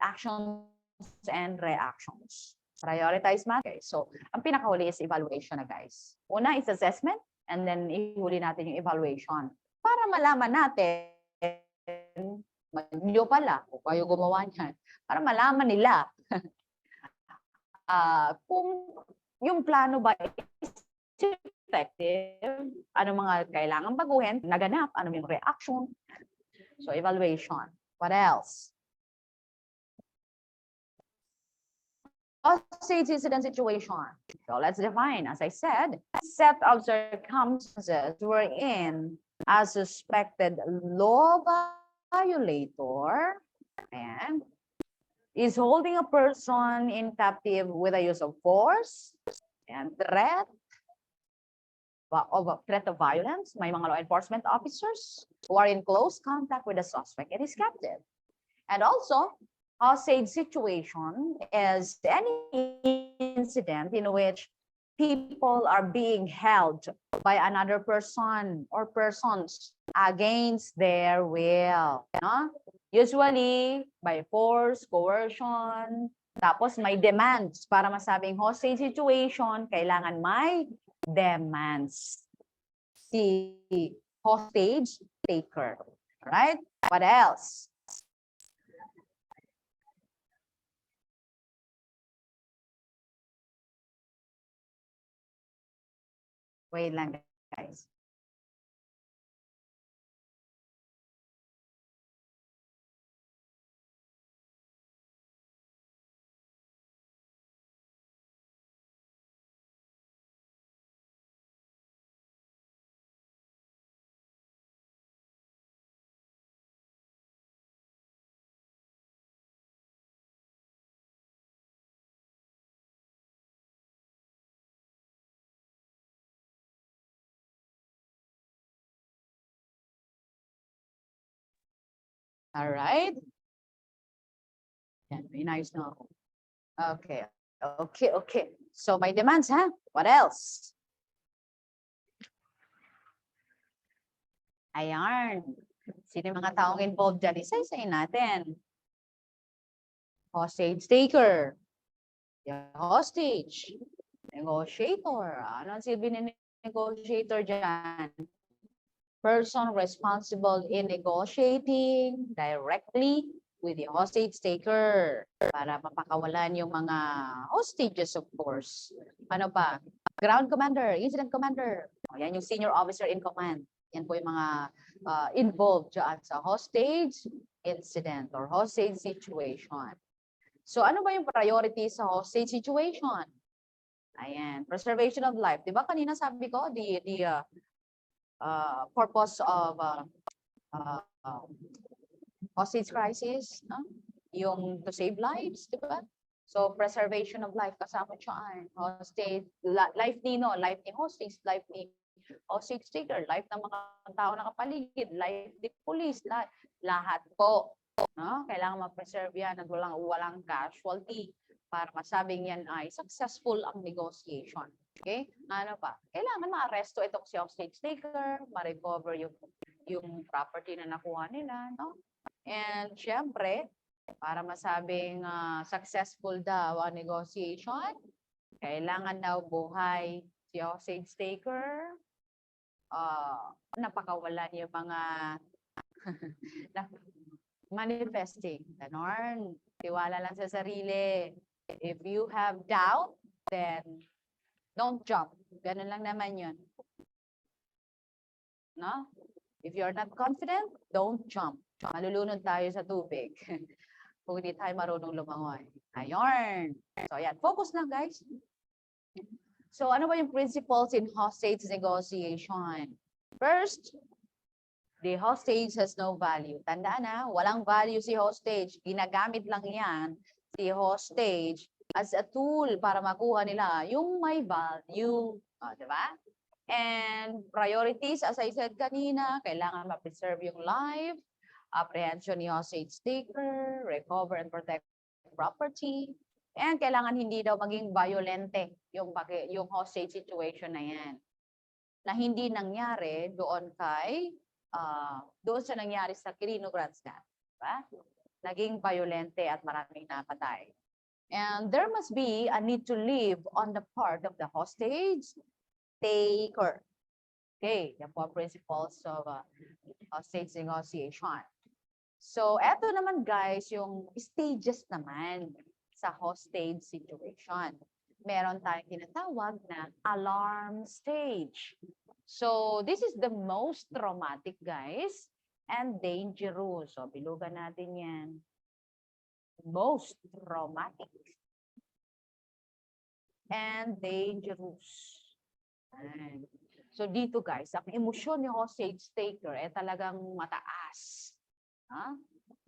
actions and reactions. Prioritize matters. So, ang pinakahuli is evaluation na, guys. Una is assessment, and then ihuli natin yung evaluation. Para malaman natin, nyo pala, kung kayo gumawa niyan, para malaman nila kung yung plano ba is effective, ano mga kailangan baguhin, naganap, ano yung reaction. So, evaluation. What else? Hostage incident situation. So let's define, as I said, set of circumstances wherein a suspected law violator and is holding a person in captive with the use of force and threat of violence. May mga law enforcement officers who are in close contact with the suspect and his captive. And also, hostage situation is any incident in which people are being held by another person or persons against their will. No? Usually, by force, coercion, tapos may demands. Para masabing hostage situation, kailangan may demands. Si hostage taker. Right? What else? Wait lang, guys. Alright? Yan, may inayos na ako. Okay. Okay. So, may demands, ha? What else? Ayan. Sino yung mga taong involved dyan? Isa-isayin natin. Hostage taker. The hostage. Negotiator. Ano ang silbi ng negotiator dyan? Person responsible in negotiating directly with the hostage taker para mapakawalan yung mga hostages, of course. Ano pa? Ground commander, incident commander. O, yan yung senior officer in command. Yan po yung mga involved dyan sa hostage incident or hostage situation. So ano ba yung priority sa hostage situation? Ayan, preservation of life. Diba kanina sabi ko, the purpose of hostage crisis, no? Yung to save lives, di ba? So, preservation of life kasama siya. Hostage, life ni hostage, life ni hostage taker, life ng mga tao nakapaligid, life ni police, lahat po. No? Kailangan ma-preserve yan at walang casualty para masabing yan ay successful ang negotiation. Okay? Ano pa? Kailangan ma-arresto itong si hostage taker, ma-recover yung property na nakuha nila, no? And syempre, para masabing successful daw ang negotiation, kailangan daw buhay si hostage taker, napakawalan yung mga manifesting, ganon, tiwala lang sa sarili. If you have doubt, then don't jump. Ganun lang naman yun. No? If you're not confident, don't jump. Malulunod tayo sa tubig. Kung hindi tayo marunong lumangoy. Ayun. So, ayan. Focus lang, guys. So, ano ba yung principles in hostage negotiation? First, the hostage has no value. Tandaan na, walang value si hostage. Ginagamit lang yan, si hostage, as a tool para makuha nila yung may value. Diba? And priorities, as I said kanina, kailangan ma-preserve yung life, apprehension ni hostage taker, recover and protect property, and kailangan hindi daw maging violente yung hostage situation na yan. Na hindi nangyari doon doon sa nangyari sa Quirino Grandstand. Diba? Naging violente at maraming napatay. And there must be a need to live on the part of the hostage taker. Okay, yan po ang principles of hostage negotiation. So, eto naman guys, yung stages naman sa hostage situation. Meron tayong tinatawag na alarm stage. So, this is the most traumatic, guys, and dangerous. So, bilugan natin yan. Most traumatic and dangerous. Ayan. So, dito, guys, ang emosyon ni hostage taker ay talagang mataas.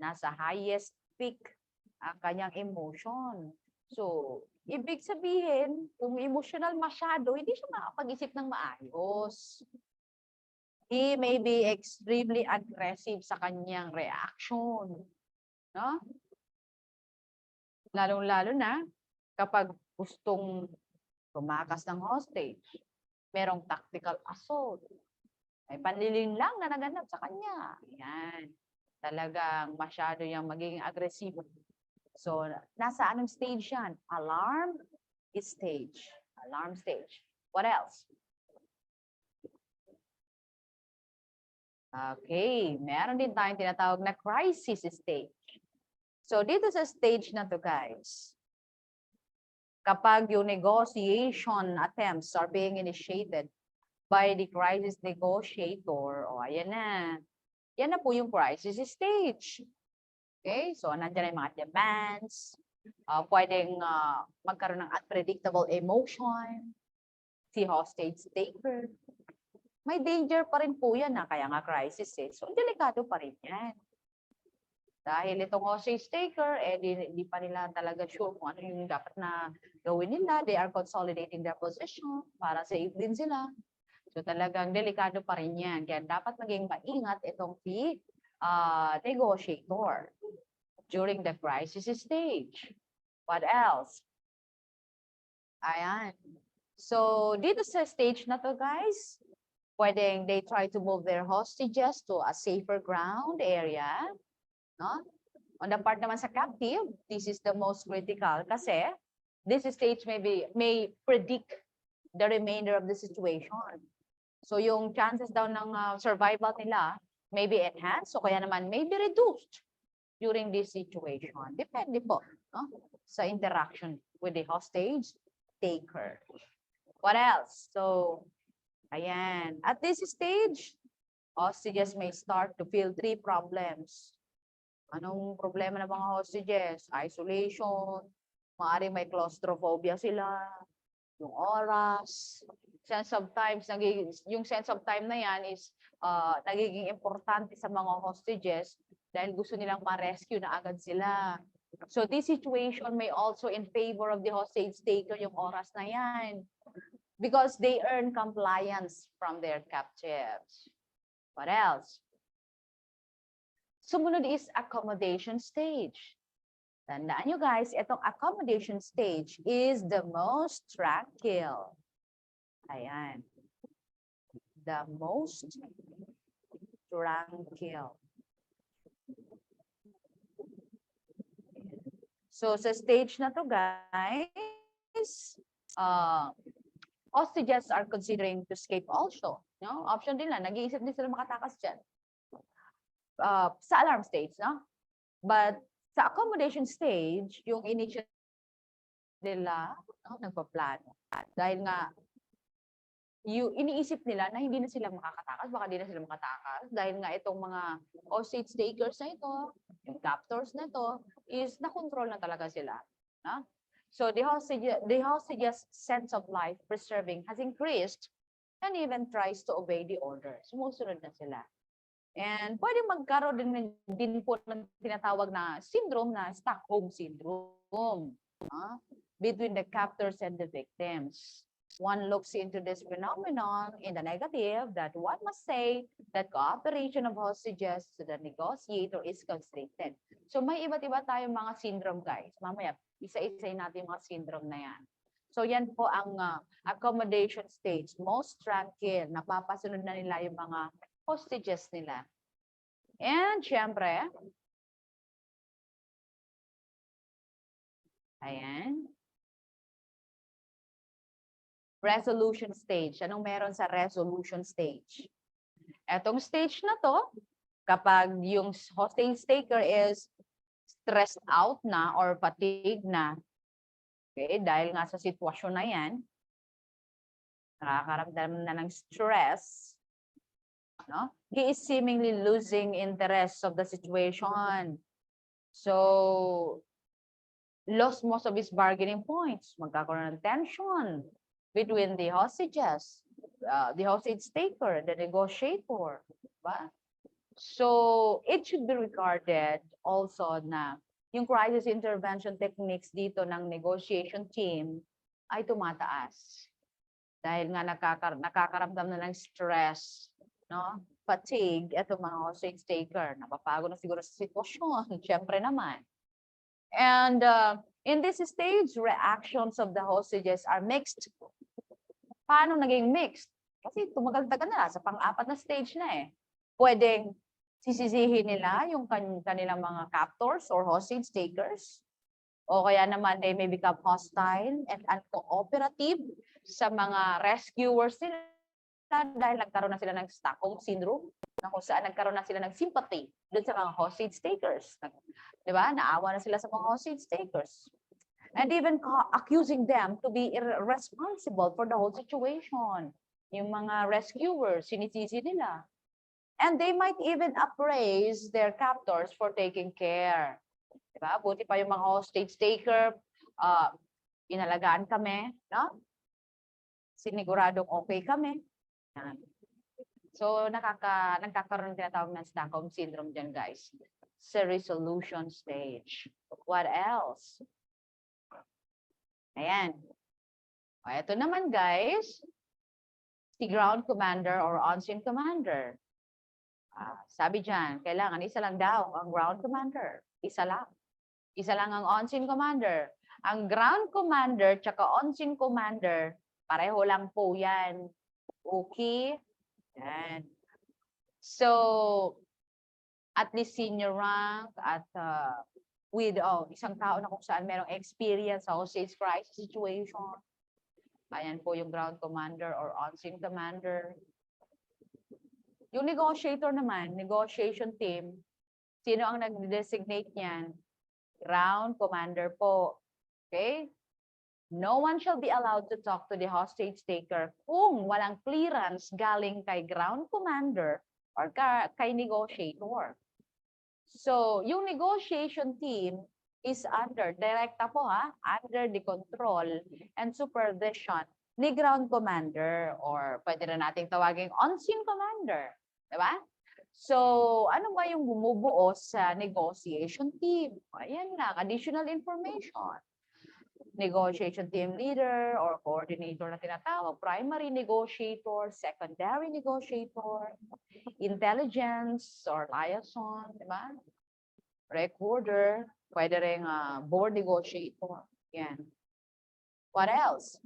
Nasa highest peak ang kanyang emotion. So, ibig sabihin, kung emotional masyado, hindi siya makapag-isip ng maayos. He may be extremely aggressive sa kanyang reaction. No? Lalong-lalo na kapag gustong tumakas ng hostage, merong tactical assault. May panliling lang na naganap sa kanya. Yan. Talagang masyado yung magiging agresibo. So, nasa anong stage yan? Alarm stage. Alarm stage. What else? Okay. Meron din tayong tinatawag na crisis stage. So, dito sa stage na to, guys, kapag yung negotiation attempts are being initiated by the crisis negotiator, ayan na. Yan na po yung crisis stage. Okay, so nandiyan yung mga demands, pwedeng magkaroon ng unpredictable emotion, si hostage taker. May danger pa rin po yan, kaya nga crisis eh. So, delikado pa rin yan. Dahil itong hostage taker, di pa nila talaga sure kung ano yung dapat na gawin nila. They are consolidating their position para safe din sila. So, talagang delikado pa rin yan. Kaya dapat maging maingat itong si negotiator during the crisis stage. What else? Ayan. So, dito sa stage na to, guys, pwedeng they try to move their hostages to a safer ground area. No? On the part naman sa captive, this is the most critical kasi this stage may predict the remainder of the situation. So yung chances daw ng survival nila may be enhanced o kaya naman may be reduced during this situation. Depende po, no? Sa interaction with the hostage taker. What else? So, ayan. At this stage, hostages may start to feel 3 problems. Anong problema ng mga hostages? Isolation, maaaring may claustrophobia sila, yung oras, sense of time, yung sense of time na yan is nagiging importante sa mga hostages dahil gusto nilang ma-rescue na agad sila. So this situation may also in favor of the hostage taker yung oras na yan because they earn compliance from their captives. What else? Sumunod is accommodation stage. Tandaan nyo guys, itong accommodation stage is the most tranquil. Ayan. The most tranquil. So sa stage na to guys, hostages are considering to escape also. No? Option din lang, nag-iisip din sila makatakas dyan. Sa alarm stage, no? But sa accommodation stage, yung initial nila, no, nagpaplano. Dahil nga, iniisip nila na hindi na sila makakatakas, baka hindi na sila makatakas. Dahil nga itong mga hostage takers na ito, yung captors na ito, is na-control na talaga sila. No? So the hostage's sense of life preserving has increased and even tries to obey the order. Sumusunod na sila. And pwedeng magkaroon din po ng tinatawag na syndrome na Stockholm Syndrome between the captors and the victims. One looks into this phenomenon in the negative that one must say that cooperation of hostages to the negotiator is constricted. So may iba't iba tayong mga syndrome guys. Mamaya, isa-isay natin yung mga syndrome na yan. So yan po ang accommodation stage. Most tranquil, napapasunod na nila yung mga hostages nila. And syempre, ayan, resolution stage. Anong meron sa resolution stage? Etong stage na to, kapag yung hostage taker is stressed out na or fatigued na, okay, dahil nga sa sitwasyon na yan, nakakaramdam na ng stress, no? He is seemingly losing interest of the situation. So, lost most of his bargaining points. Magkakaroon ng tension between the hostages, the hostage taker, the negotiator. Diba? So, it should be regarded also na yung crisis intervention techniques dito ng negotiation team ay tumataas. Dahil nga nakakaramdam na ng stress, no? Fatigue, eto mga hostage taker, napapagod na siguro sa sitwasyon, syempre naman. And in this stage, reactions of the hostages are mixed. Paano naging mixed? Kasi tumagal-tagal na sa pang-apat na stage na eh. Pwedeng sisisihin nila yung kanilang mga captors or hostage takers. O kaya naman they may become hostile and uncooperative sa mga rescuers nila dahil nagkaroon na sila ng Stockholm Syndrome na kung saan nagkaroon na sila ng sympathy doon sa mga hostage takers. Diba? Naawa na sila sa mga hostage takers. And even accusing them to be irresponsible for the whole situation. Yung mga rescuers, sinisisi nila. And they might even appraise their captors for taking care. Diba? Buti pa yung mga hostage taker, inalagaan kami, no? Siniguradong okay kami. So, nagkakaroon tinatawag ng Stockholm Syndrome dyan, guys. Sa resolution stage. What else? Ayan. O, ito naman, guys. Si ground commander or on-scene commander. Sabi dyan, kailangan isa lang daw ang ground commander. Isa lang. Isa lang ang on-scene commander. Ang ground commander tsaka on-scene commander, pareho lang po yan. Okay? Yan. So, at least senior rank at with isang tao na kung saan merong experience sa hostage crisis situation. Ayan po yung ground commander or on-scene commander. Yung negotiator naman, negotiation team, sino ang nag-designate niyan? Ground commander po. Okay? No one shall be allowed to talk to the hostage taker kung walang clearance galing kay ground commander or kay negotiator. So, yung negotiation team is under, direkta po under the control and supervision ni ground commander or pwede na nating tawagin on-scene commander. Diba? So, ano ba yung bumubuo sa negotiation team? Ayan lang, additional information. Negotiation team leader or coordinator na tinatawag, primary negotiator, secondary negotiator, intelligence or liaison, di ba? Recorder, pwede rin board negotiator. Yan. What else?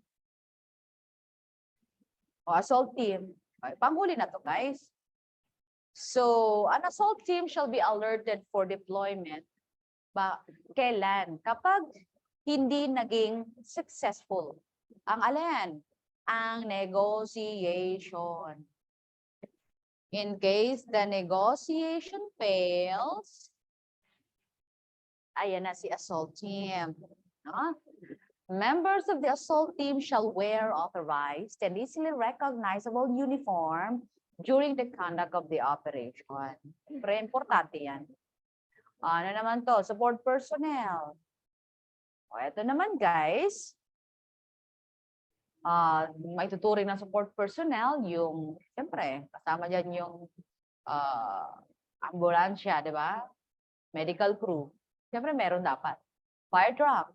Assault team. Panghuli na to, guys. So, an assault team shall be alerted for deployment. Kailan? Kapag hindi naging successful. Ang alin? Ang negotiation. In case the negotiation fails, ayan na si assault team. No? Members of the assault team shall wear authorized and easily recognizable uniform during the conduct of the operation. Pero importante yan. Ano naman to? Support personnel. O, ito naman guys. May tuturing ng support personnel, yung, siyempre, kasama dyan yung ambulansya, di ba? Medical crew. Siyempre, meron dapat. Fire truck.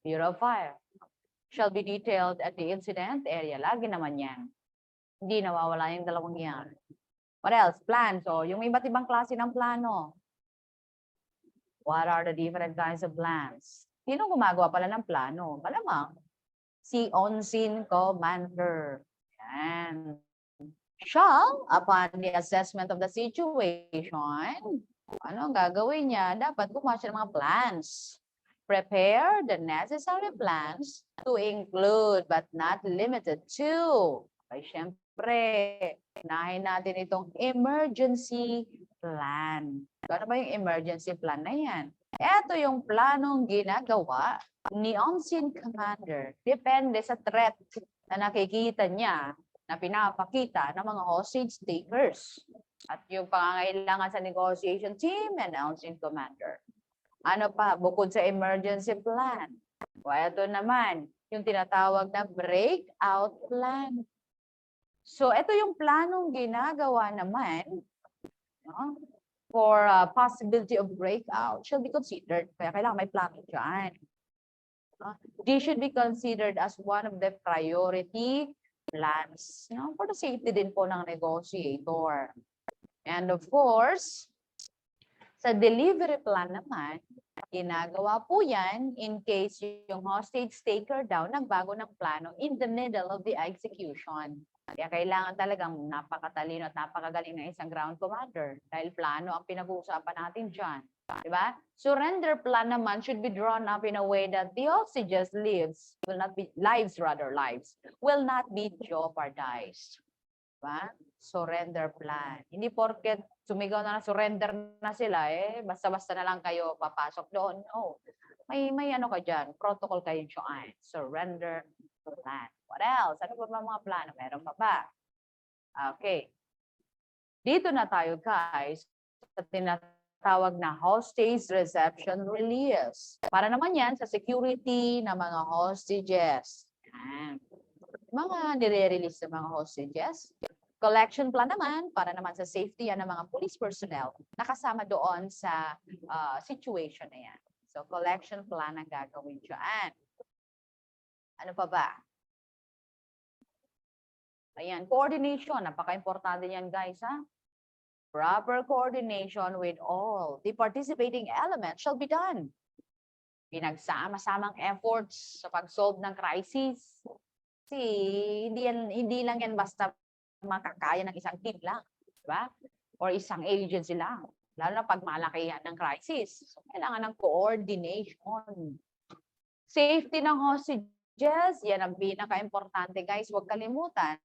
Bureau of Fire. Shall be detailed at the incident area. Lagi naman yan. Hindi nawawala yung dalawang yan. What else? Plans. So, yung iba't ibang klase ng plano. What are the different kinds of plans? Sino gumagawa pala ng plano? Malamang. Si on-scene commander. Yan. Shall, upon the assessment of the situation, ano ang gagawin niya? Dapat gumawa siya ng mga plans. Prepare the necessary plans to include but not limited to. Ay, syempre, unahin natin itong emergency plan. Ano ba yung emergency plan na yan? Ito yung planong ginagawa ni on-scene commander. Depende sa threat na nakikita niya na pinapakita ng mga hostage takers. At yung pangangailangan sa negotiation team and on-scene commander. Ano pa, bukod sa emergency plan? O ito naman, yung tinatawag na breakout plan. So, ito yung planong ginagawa naman for possibility of breakout shall be considered. Kaya kailangan may plano dyan. This should be considered as one of the priority plans for the safety din po ng negotiator. And of course, sa delivery plan naman, ginagawa po yan in case yung hostage taker daw nagbago ng plano in the middle of the execution. Kaya kailangan talagang napakatalino at napakagaling ng isang ground commander dahil plano ang pinag-uusapan natin dyan. Diba? Surrender plan naman should be drawn up in a way that the hostages lives will not be jeopardized. Diba? Surrender plan. Hindi porket sumigaw na surrender na sila, basta-basta na lang kayo papasok doon. No. May ano ka dyan, protocol kayo dyan. Surrender plan. What else? Ano pa ba mga plano? Meron pa ba? Okay. Dito na tayo guys sa tinatawag na hostage reception release. Para naman yan sa security ng mga hostages. Mga nire-release ng mga hostages. Collection plan naman, para naman sa safety yan ng mga police personnel nakasama doon sa situation na yan. So, collection plan ang gagawin dyan. Ano pa ba? Ayan, coordination. Napaka-importante yan, guys, ha? Proper coordination with all the participating elements shall be done. Pinagsama-samang efforts sa pag-solve ng crisis. Kasi hindi lang yan basta makakaya ng isang team lang, di ba? Or isang agency lang. Lalo na pag malakihan ng crisis. So, kailangan ng coordination. Safety ng hostages, yan ang pinaka-importante, guys. Huwag kalimutan.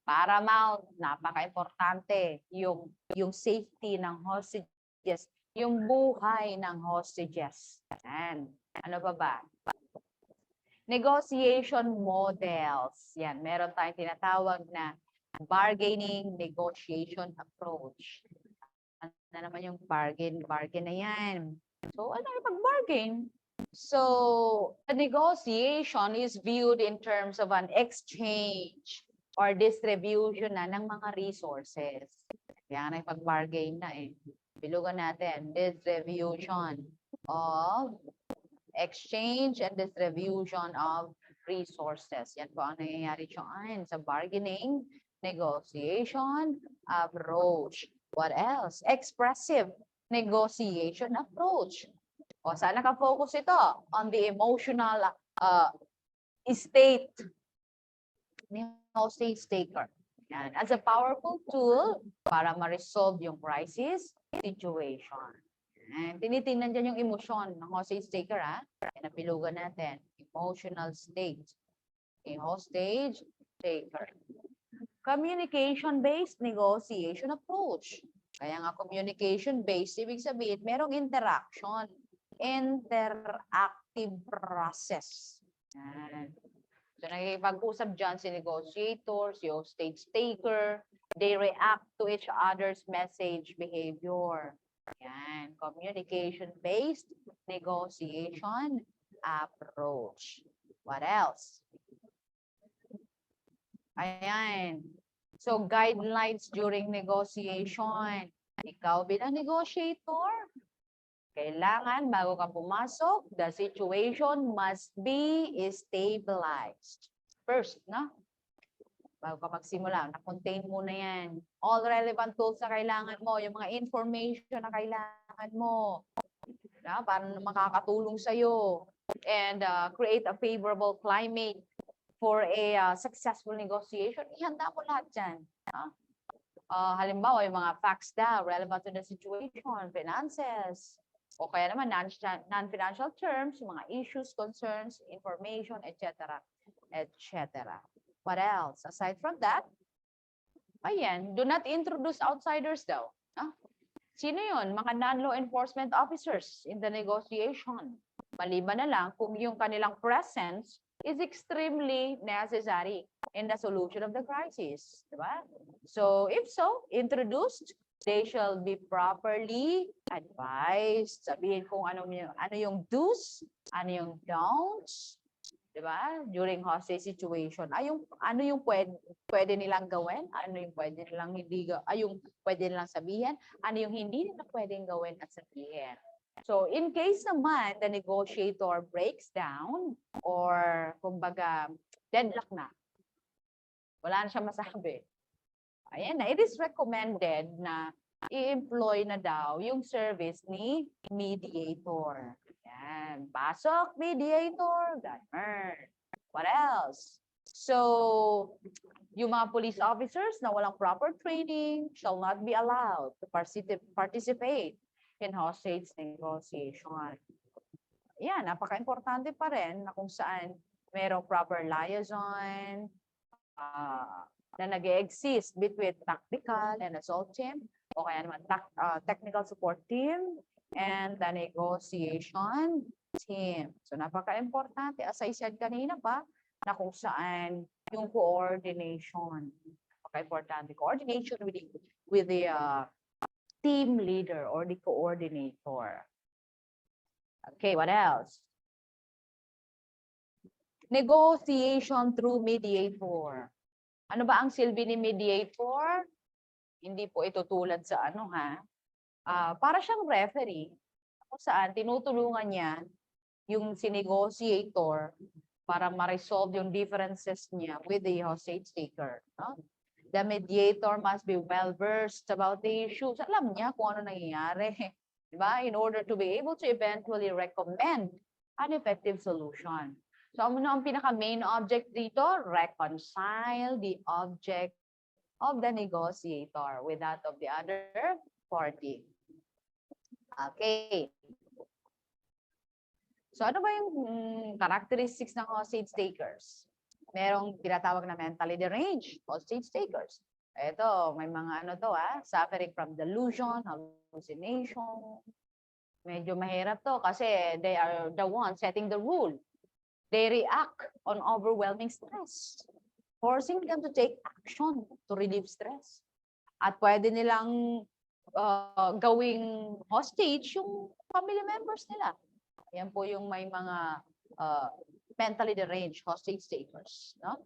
Paramount, napaka-importante yung safety ng hostages, yung buhay ng hostages. Yan. Ano ba? Negotiation models. Yan, meron tayong tinatawag na bargaining negotiation approach. Ano na naman yung bargain na yan? So, ano yung pag-bargain? So, a negotiation is viewed in terms of an exchange or distribution na ng mga resources. Yan ay pag-bargain na eh. Bilugan natin, distribution of exchange and distribution of resources. Yan po ang nangyayari dyan sa bargaining negotiation approach. What else? Expressive negotiation approach. O saan naka-focus ito? On the emotional state ni hostage taker. Yan. As a powerful tool para ma-resolve yung crisis situation. And tinitingnan dyan yung emosyon ng hostage taker, ha? Napilugan natin. Emotional state. A hostage taker. Communication-based negotiation approach. Kaya nga communication-based, ibig sabihin, merong interaction. Interactive process. Yan. So, nakikipag-usap dyan si negotiator, si hostage taker. They react to each other's message behavior. Yan. Communication-based negotiation approach. What else? Ayan. So, guidelines during negotiation. Ikaw bilang negotiator, kailangan bago ka pumasok, the situation must be stabilized. First, no? Bago ka magsimula, na-contain muna yan. All relevant tools na kailangan mo, yung mga information na kailangan mo, na, para makakatulong sa'yo. And create a favorable climate for a successful negotiation. Ihanda mo lahat dyan. Halimbawa, yung mga facts daw, relevant to the situation, finances, o kaya naman non-financial terms, yung mga issues, concerns, information, etc. etc. What else? Aside from that, ayan, do not introduce outsiders daw. Sino yun? Mga non-law enforcement officers in the negotiation. Maliban na lang kung yung kanilang presence is extremely necessary in the solution of the crisis. Diba? So, if so, introduced, they shall be properly advised. Sabihin kung ano yung do's, ano yung don'ts, diba? During hostage situation. Ano yung pwede nilang gawin, ano yung pwede nilang yung pwede nilang sabihin, ano yung hindi nila pwedeng gawin at sabihin. So, in case naman the negotiator breaks down or kumbaga deadlock na, wala na siya masabi. Ayan na, it is recommended na i-employ na daw yung service ni mediator. Ayan, pasok, mediator, ganun. What else? So, yung mga police officers na walang proper training shall not be allowed to participate in hostage negotiation. Yan, napaka-importante pa rin na kung saan mayroong proper liaison na nag-exist between tactical and assault team o kaya naman technical support team and the negotiation team. So, napaka-importante. As I said kanina pa, na kung saan yung coordination. Napaka-importante. Coordination with the team leader or the coordinator. Okay, what else? Negotiation through mediator. Ano ba ang silbi ni mediator? Hindi po ito tulad sa para siyang referee kung saan tinutulungan niya yung negotiator para ma-resolve yung differences niya with the hostage taker. No? The mediator must be well-versed about the issues. Alam niya kung ano nangyayari. Diba? In order to be able to eventually recommend an effective solution. So, ano ang pinaka-main object dito? Reconcile the object of the negotiator with that of the other party. Okay. So, ano ba yung characteristics ng hostage takers? Merong tinatawag na mentally deranged hostage takers. Ito, may mga ano to suffering from delusion, hallucination. Medyo mahirap to kasi they are the ones setting the rule. They react on overwhelming stress, forcing them to take action to relieve stress. At pwede nilang gawing hostage yung family members nila. Yan po yung may mga mentally deranged hostage takers. No?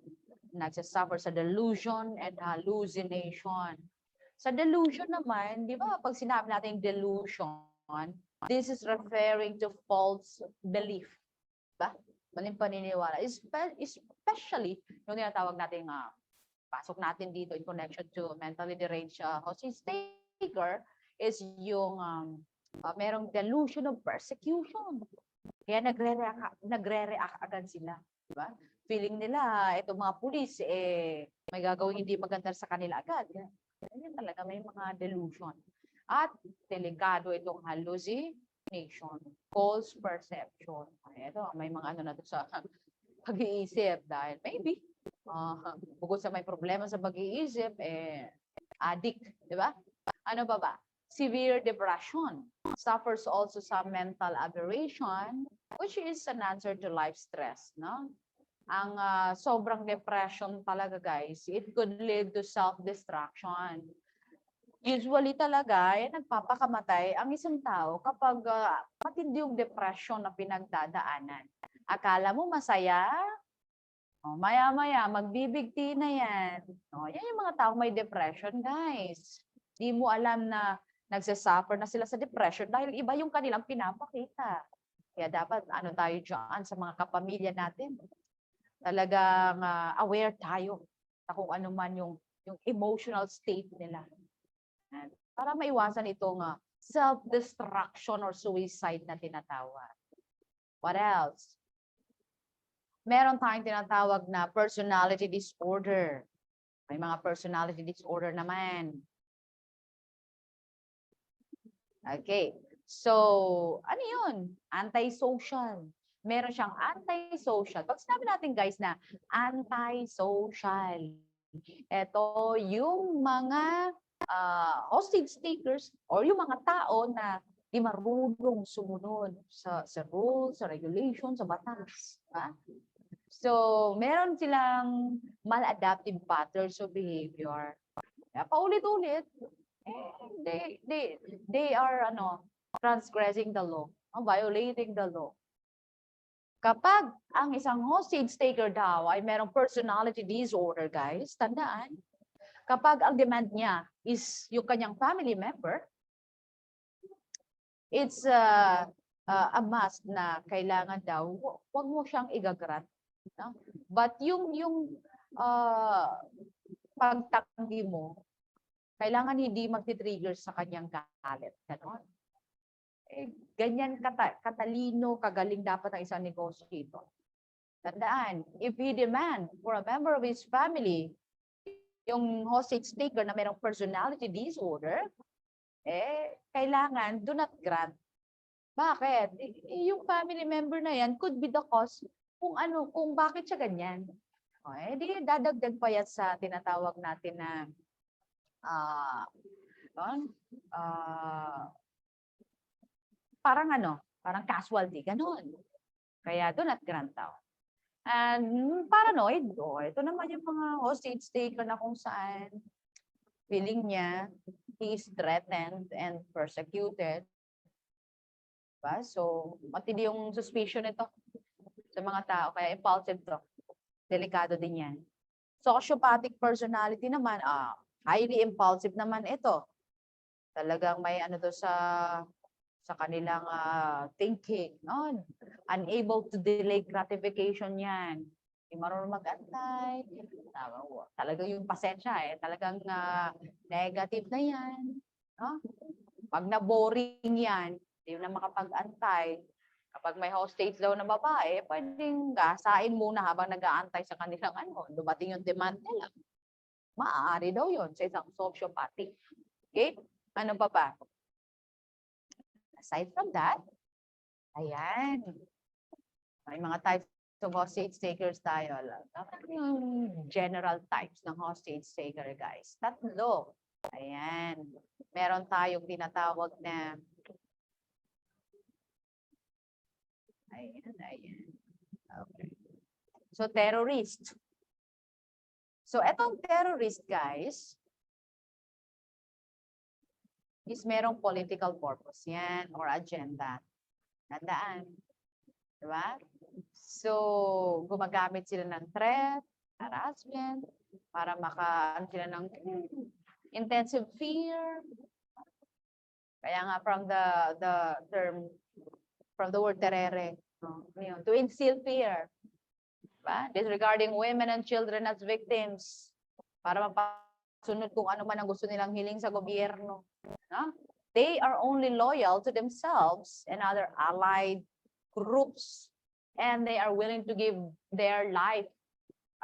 Nagsasuffer sa delusion and hallucination. Sa delusion naman, di ba, pag sinabi natin delusion, this is referring to false belief. Diba? Maling paniniwala. Especially, yung tinatawag natin pasok natin dito in connection to mentally deranged hostage taker is yung merong delusion of persecution. Kaya nagre-react agad sila. Diba? Feeling nila, itong mga pulis, may gagawin hindi maganda sa kanila agad. Yan talaga, may mga delusion. At delikado itong hallucination, false perception. Ito, may mga ano na to sa pag-iisip dahil maybe, bukod sa may problema sa pag-iisip, addict, di ba? Ano ba? Severe depression. Suffers also some mental aberration, which is an answer to life stress, no? Ang sobrang depression talaga, guys, it could lead to self-destruction. Usually talaga, nagpapakamatay ang isang tao kapag matindi yung depression na pinagdadaanan. Akala mo masaya? Maya-maya, magbibigti na yan. Yan yung mga tao may depression, guys. Di mo alam na nagsasuffer na sila sa depression dahil iba yung kanilang pinapakita. Kaya dapat tayo dyan sa mga kapamilya natin. Talagang aware tayo sa kung ano man yung emotional state nila. Para maiwasan itong self-destruction or suicide na tinatawag. What else? Meron tayong tinatawag na personality disorder. May mga personality disorder naman. Okay. So, ano yun? Antisocial. Meron siyang antisocial. Pag sinabi natin, guys, na antisocial, ito yung mga hostage takers or yung mga tao na di marunong sumunod sa rules, sa regulations, sa batas. So, meron silang maladaptive patterns of behavior. Kaya paulit-ulit, they are transgressing the law, violating the law. Kapag ang isang hostage taker daw ay merong personality disorder, guys, tandaan, kapag ang demand niya is yung kanyang family member, it's a must na kailangan daw, huwag mo siyang igagrant. No? But yung pagtanggi mo, kailangan hindi magti-trigger sa kanyang galit. Ganon. Ganyan katalino, kagaling dapat ang isang negotiator. Tandaan, if he demand for a member of his family, yung hostage taker na mayroong personality disorder, kailangan do not grant. Bakit? Yung family member na yan could be the cause kung bakit siya ganyan. Di dadagdag pa yan sa tinatawag natin na parang casualty, ganun. Kaya do not grant out. And paranoid, ito naman yung mga hostage taker na kung saan feeling niya he is threatened and persecuted. Diba? So, matindi yung suspicion nito sa mga tao. Kaya impulsive to. Delikado din yan. Sociopathic personality naman, highly impulsive naman ito. Talagang may sa kanilang thinking. Unable to delay gratification yan. Hindi marunong mag-antay. Talaga yung pasensya talagang negative na yan. No? Pag na-boring yan, hindi na makapag-antay. Kapag may hostage daw na babae, pwedeng gasain muna habang nag-aantay sa kanilang dumating yung demand nila. Maaari daw yun sa isang sociopathic. Okay? Ano pa ba? Aside from that, ayan. May mga types of hostage takers tayo. Yung general types ng hostage taker, guys. 3. Ayan. Meron tayong tinatawag na ayan. Okay. So, terrorist. So, etong terrorist, guys, is merong political purpose yan or agenda. Tandaan. Diba? So, gumagamit sila ng threat, harassment, para makaano sila ng intensive fear. Kaya nga from the term, from the word terere, to instill fear. Diba? Disregarding women and children as victims. Para mapasunod kung ano man ang gusto nilang hiling sa gobyerno. No? They are only loyal to themselves and other allied groups. And they are willing to give their life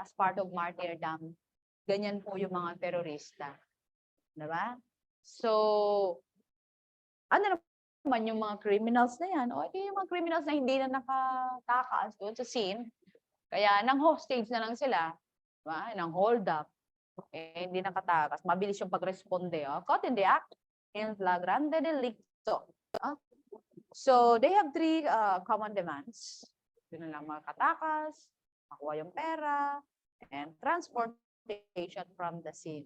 as part of martyrdom. Ganyan po yung mga terorista. Diba? So, ano naman yung mga criminals na yan? O, yung mga criminals na hindi na nakatakas doon sa scene. Kaya nang hostage na lang sila, diba? Nang hold up, hindi nakatakas. Mabilis yung pag-responde. Caught in the act, in flagrante delicto. So, they have 3 common demands. Yun lang makatakas, makuha yung pera, and transportation from the scene.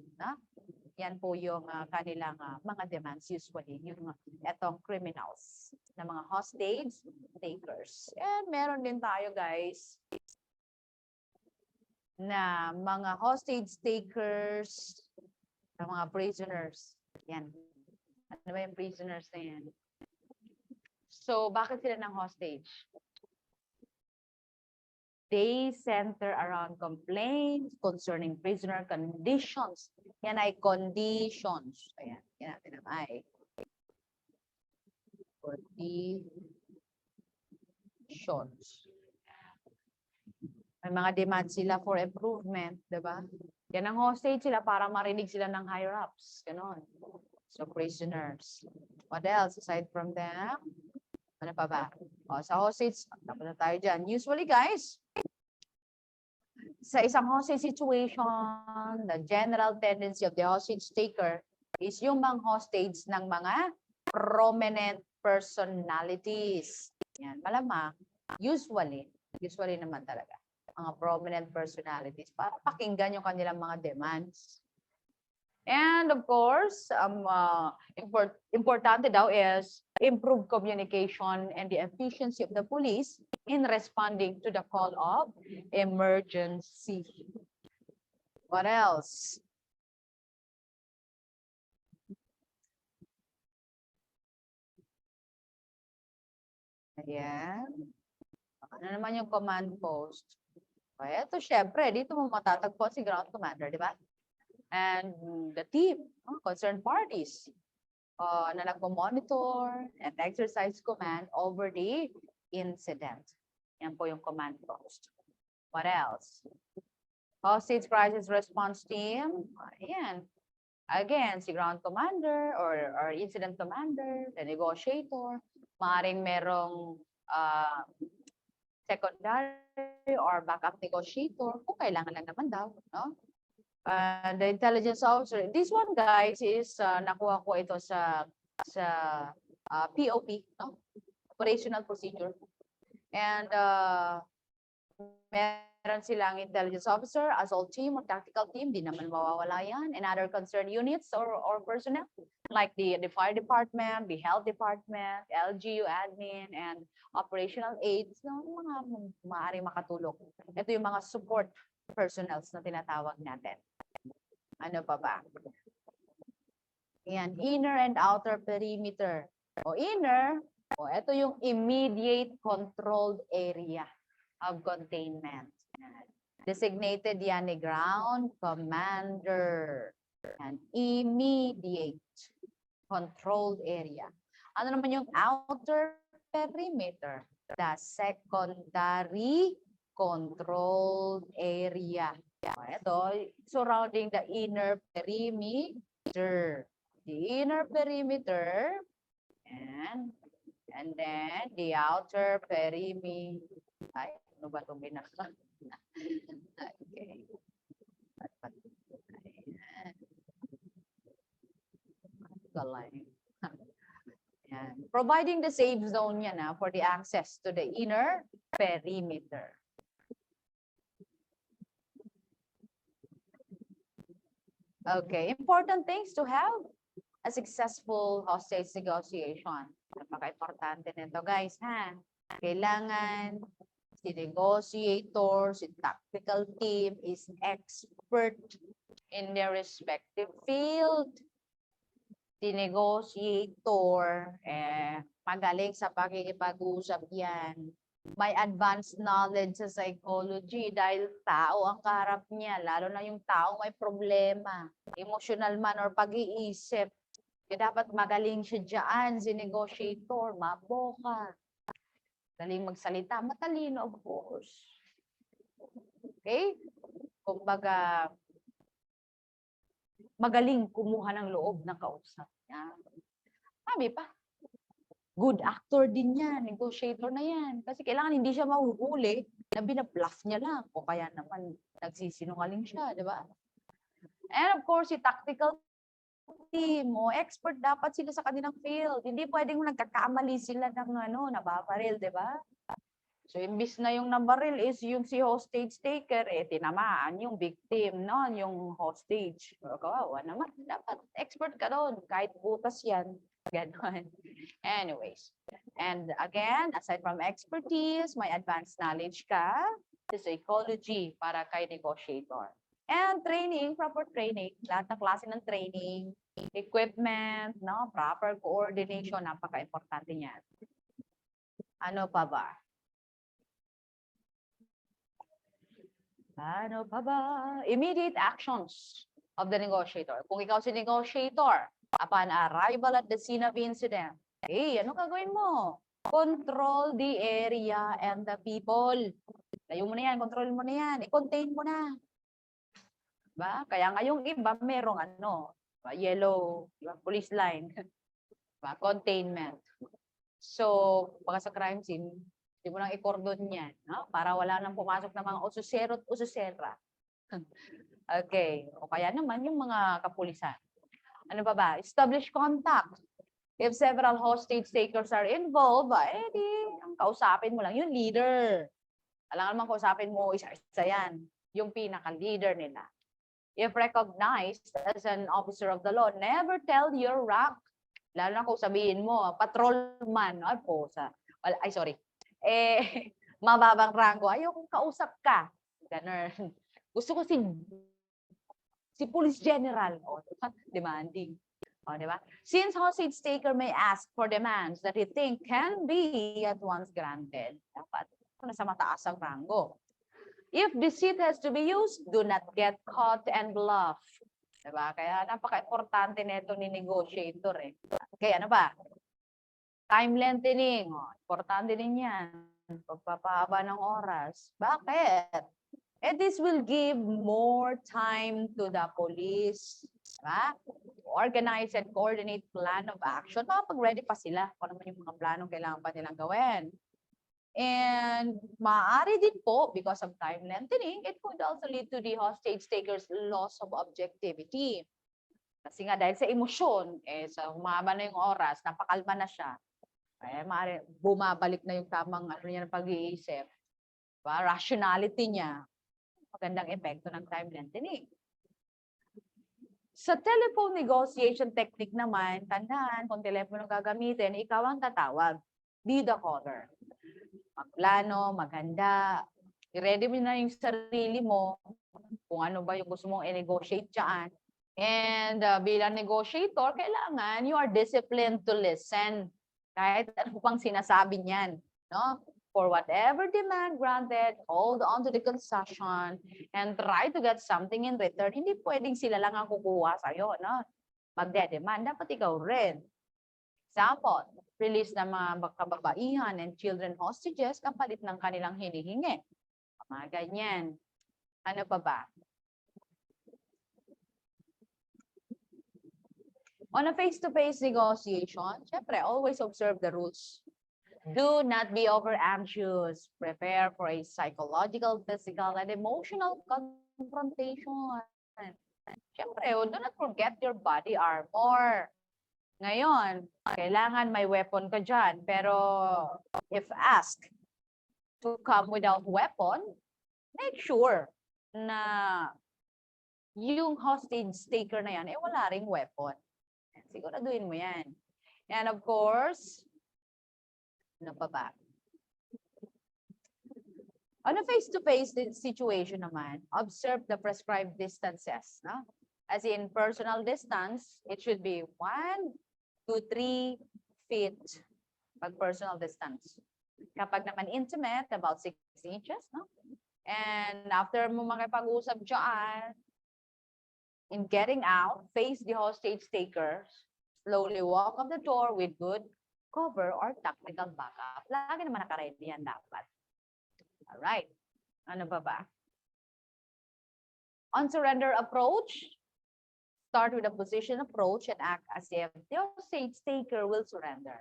Yan po yung kanilang mga demands usually, yung etong criminals na mga hostage takers. And meron din tayo, guys, na mga hostage takers, na mga prisoners. Yan. Ano ba yung prisoners na yan? So, bakit sila ng hostage? They center around complaints concerning prisoner conditions. Yan ay conditions. Ayan, yan natin ang ay. Conditions. May mga demand sila for improvement, diba? Yan ang hostage sila para marinig sila ng higher-ups. Ganon. So, prisoners. What else aside from them? Ano pa ba? Sa hostage, dapat na tayo dyan. Usually, guys, sa isang hostage situation, the general tendency of the hostage taker is yung mga hostage ng mga prominent personalities. Yan, malamang, usually naman talaga, mga prominent personalities para pakinggan yung kanilang mga demands. And of course, importante daw is improve communication and the efficiency of the police in responding to the call of emergency. What else? Ayan. Ano naman yung command post? Ito, syempre, dito mo matatagpuan si ground commander, di ba? And the team, concerned parties, na nagpo-monitor and exercise command over the incident. Yan po yung command post. What else? Hostage crisis response team. Ayan. Again, si ground commander or incident commander, the negotiator, maaaring merong secondary or backup negotiator kung kailangan lang naman daw, no? The intelligence officer. This one, guys, is nakuha ko ito sa POP, no? Operational procedure. And meron silang intelligence officer, assault team, or tactical team. Di naman mawawala yan. And other concerned units or personnel like the fire department, the health department, LGU admin, and operational aides. No? Mga maaaring makatulong. Ito yung mga support personnels na tinatawag natin. Ano pa ba? Yan, inner and outer perimeter. O inner, ito yung immediate controlled area of containment. Designated yan ni ground commander. And immediate controlled area. Ano naman yung outer perimeter? The secondary controlled area. Ito, surrounding the inner perimeter. The inner perimeter and then the outer perimeter. Ay, ano ba itong binasa? Okay. Galing. Yan. Providing the safe zone yan for the access to the inner perimeter. Okay, important things to have a successful hostage negotiation. Napaka-importante nito, guys, ha? Kailangan si negotiator, si tactical team is expert in their respective field. Si negotiator, magaling sa pakikipag-usap yan. May advanced knowledge sa psychology dahil tao ang kaharap niya, lalo na yung tao may problema, emotional man or pag-iisip. Kaya dapat magaling siya dyan, si negotiator, maboka. Galing magsalita, matalino of course. Okay? Kumbaga, magaling kumuha ng loob ng kausap niya. Sabi pa, good actor din yan, negotiator na yan. Kasi kailangan hindi siya mahuhuli na binabluff niya lang. O kaya naman nagsisinungaling siya, di ba? And of course, si tactical team, expert dapat sila sa kanilang field. Hindi pwedeng nagkakamali sila ng nababaril, di ba? So, imbis na yung nabaril is yung si hostage taker, tinamaan yung victim, no? Yung hostage. Kawawa naman. Dapat expert ka doon. Kahit butas yan. Ganon. Anyways. And again, aside from expertise, may advanced knowledge ka sa psychology para kay negotiator. And training, proper training. Lahat ng klase ng training, equipment, no? Proper coordination, napaka-importante niyan. Ano pa ba? Ano pa ba? Immediate actions of the negotiator. Kung ikaw si negotiator, upon arrival at the scene of incident, ano gagawin mo? Control the area and the people. Layo mo na yan, control mo na yan, i-contain mo na. Diba? Kaya ngayong iba, merong yellow, police line. Diba? Containment. So, baka sa crime scene, hindi mo nang i-cordon yan, no? Para wala nang pumasok na mga ususero at ususera. Okay. O kaya naman yung mga kapulisan. Ano ba? Establish contact. If several hostage takers are involved, ang kausapin mo lang yung leader. Alam naman kausapin mo, isa-isa yan. Yung pinaka-leader nila. If recognized as an officer of the law, never tell your rank. Lalo na kung sabihin mo, patrolman. Mababang rango. Ayaw kung kausap ka. Ganun. Gusto ko si Police General. Demanding. Diba? Since hostage taker may ask for demands that he think can be at once granted, dapat nasa mataas ang rango. If deceit has to be used, do not get caught and bluff. Diba? Kaya napaka-importante nito ni negotiator. Okay, ano ba? Time lengthening. Importante din yan. Pagpapahaba ng oras. Bakit? This will give more time to the police. Diba? Organize and coordinate plan of action. Makapag-ready pa sila kung naman yung mga planong kailangan pa nilang gawin. And maaari din po, because of time lengthening, it could also lead to the hostage taker's loss of objectivity. Kasi nga dahil sa emosyon, sa humaba na yung oras, napakalma na siya, maaari bumabalik na yung tamang niya ng pag-iisip. Rationality niya, magandang epekto ng time lengthening. Sa telephone negotiation technique naman, tandaan, kung telepono gagamitin, ikaw ang tatawag. Be the caller. Magplano, maganda. I-ready mo na yung sarili mo kung ano ba yung gusto mong i-negotiate dyan. And bilang negotiator, kailangan you are disciplined to listen. Kahit ano pang sinasabi niyan. No? for whatever demand granted, hold on to the concession, and try to get something in return. Hindi pwedeng sila lang ang kukuha sa'yo, no? Magde-demand, dapat ikaw rin. Example, release ng mga kababaihan and children hostages kapalit ng kanilang hinihingi. Mga ganyan. Ano pa ba? On a face-to-face negotiation, syempre, always observe the rules. Do not be over anxious. Prepare for a psychological, physical, and emotional confrontation. Syempre, do not forget your body armor. Ngayon, kailangan may weapon ka dyan. Pero if asked to come without weapon, make sure na yung hostage taker na yan, wala ring weapon. Siguraduhin mo yan. And of course, ano pa ba? On a face-to-face situation naman, observe the prescribed distances. No? As in personal distance, it should be 1 to 3 feet pag personal distance. Kapag naman intimate, about 6 inches. No? And after mo makipag-usap dyan, in getting out, face the hostage takers, slowly walk up the door with good cover or tactical backup. Lagi naman naka-ready yan dapat. Alright. Ano ba? On surrender approach, start with a position approach and act as if the hostage taker will surrender.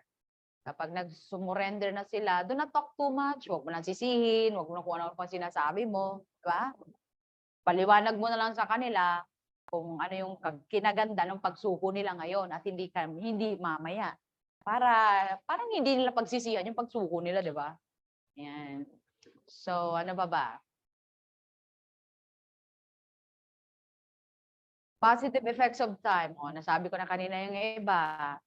Kapag nag-surrender na sila, do not talk too much. Huwag mo nang sisihin. Huwag mo nang kung ano pa sinasabi mo. Diba? Paliwanag mo na lang sa kanila kung ano yung kinaganda ng pagsuko nila ngayon at hindi mamaya. Parang hindi nila pagsisihan yung pagsuko nila, di ba? Yan. So, ano ba? Positive effects of time. Nasabi ko na kanina yung iba.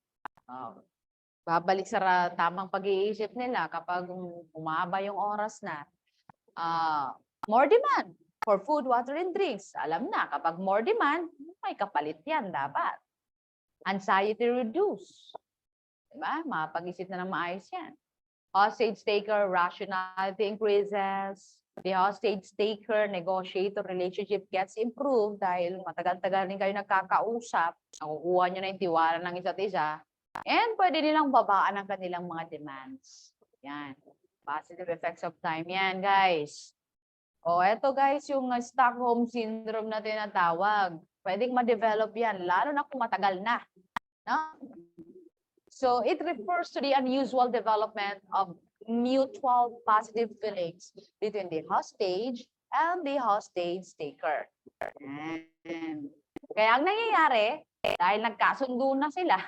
Babalik sa tamang pag-iisip nila kapag umaba yung oras na. More demand for food, water, and drinks. Alam na, kapag more demand, may kapalit yan dapat. Anxiety reduce. Diba? Mapag-isip na ng maayos yan. Hostage taker rationality increases. The hostage taker negotiator relationship gets improved dahil matagal-tagal rin kayo nagkakausap. Nakukuha nyo na yung tiwala ng isa't isa. And pwede nilang babaan ang kanilang mga demands. Yan. Positive effects of time yan, guys. Eto guys, yung Stockholm Syndrome na tinatawag. Pwedeng ma-develop yan, lalo na kung matagal na. No? So, it refers to the unusual development of mutual positive feelings between the hostage and the hostage taker. Kaya ang nangyayari, dahil nagkasundo na sila,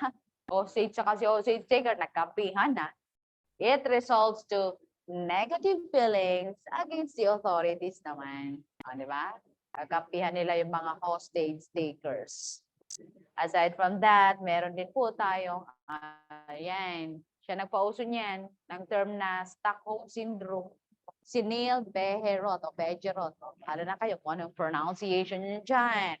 hostage saka si hostage taker, nagkampihan na, it results to negative feelings against the authorities naman. Di ba? Kakampihan nila yung mga hostage takers. Aside from that, meron din po tayong, siya nagpauso niyan ng term na Stockholm Syndrome. Si Neil Bejerot o Bejerot. Alam na kayo kung anong pronunciation niya dyan.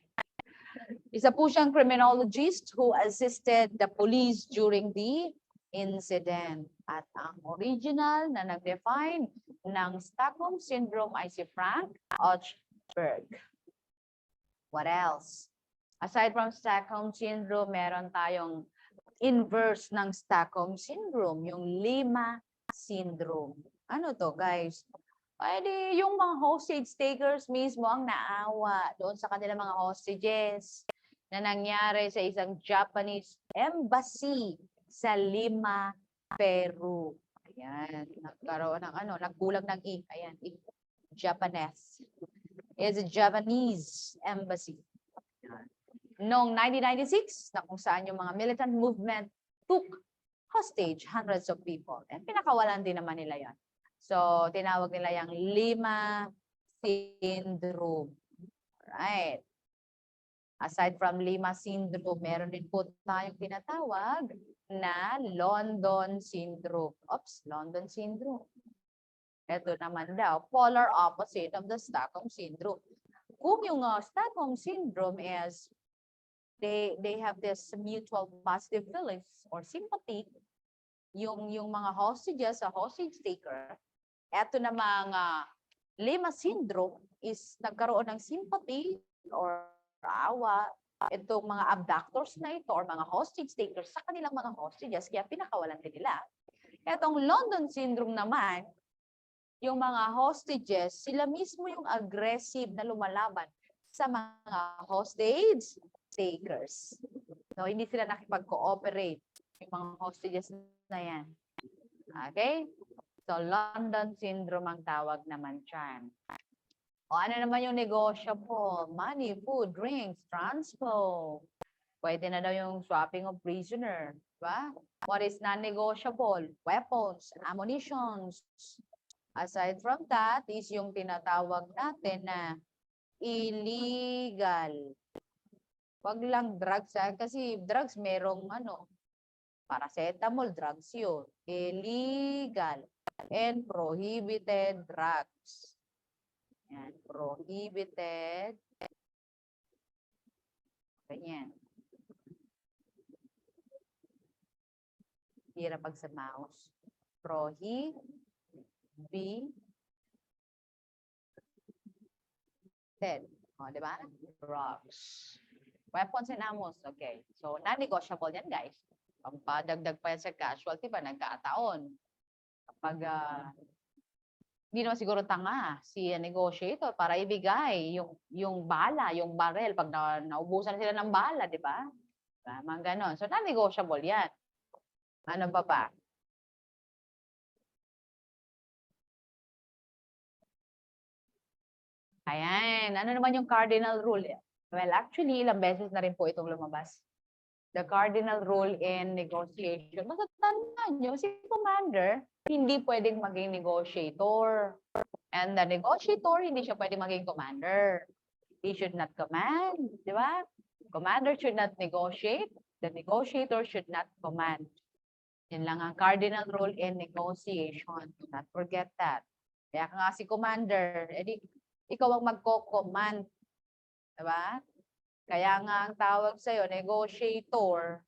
Isa po siyang criminologist who assisted the police during the incident. At ang original na nag-define ng Stockholm Syndrome ay si Frank Ochberg. What else? Aside from Stockholm Syndrome, meron tayong inverse ng Stockholm Syndrome, yung Lima Syndrome. Ano to, guys? Pwede yung mga hostage takers mismo ang naawa doon sa kanilang mga hostages na nangyari sa isang Japanese embassy sa Lima, Peru. Ayan, nagkaroon ng nagkulang ng I. Ayan, Japanese. It's a Japanese embassy. Noong 1996, na kung saan yung mga militant movement took hostage hundreds of people. And pinakawalan din naman nila yan. So, tinawag nila yung Lima Syndrome. Right. Aside from Lima Syndrome, meron din po tayong tinatawag na London Syndrome. Oops, London Syndrome. Ito naman daw, polar opposite of the Stockholm Syndrome. Kung yung Stockholm Syndrome is they have this mutual positive feelings or sympathy, yung mga hostages, a hostage taker, Eto namang Lima syndrome is nagkaroon ng sympathy or awa itong mga abductors na ito or mga hostage takers sa kanilang mga hostages, kaya pinakawalan din nila. Etong London syndrome naman, yung mga hostages, sila mismo yung aggressive na lumalaban sa mga hostage takers. So, hindi sila nakipag-cooperate yung mga hostages na yan. Okay? So, London syndrome ang tawag naman dyan. O ano naman yung negotiable? Money, food, drinks, transport. Pwede na daw yung swapping of prisoner. Diba? What is non-negotiable? Weapons, ammunitions. Aside from that, is yung tinatawag natin na illegal. Wag lang drugs, kasi drugs merong paracetamol, drugs yun. Illegal and prohibited drugs. Yan, prohibited. Ganyan. Hirap pag sa mouse. Prohibited. O, di ba? Drugs. Weapons and ammos. Okay. So, non-negotiable yan, guys. Pagpadagdag pa yan sa casualty pa, nagkataon. Kapag hindi naman siguro tanga si negotiator para ibigay yung bala, yung barrel pag naubusan sila ng bala, di ba? Mga ganon. So, non-negotiable yan. Ano ba ba? Ayan. Ano naman yung cardinal rule? Well, actually, ilang beses na rin po itong lumabas. The cardinal rule in negotiation. Basta tandaan nyo, si commander, hindi pwedeng maging negotiator. And the negotiator, hindi siya pwedeng maging commander. He should not command, di ba? Commander should not negotiate. The negotiator should not command. Yan lang ang cardinal rule in negotiation. Do not forget that. Kaya nga si commander, edi ikaw ang magko-command. Diba? Kaya nga ang tawag sa'yo, negotiator.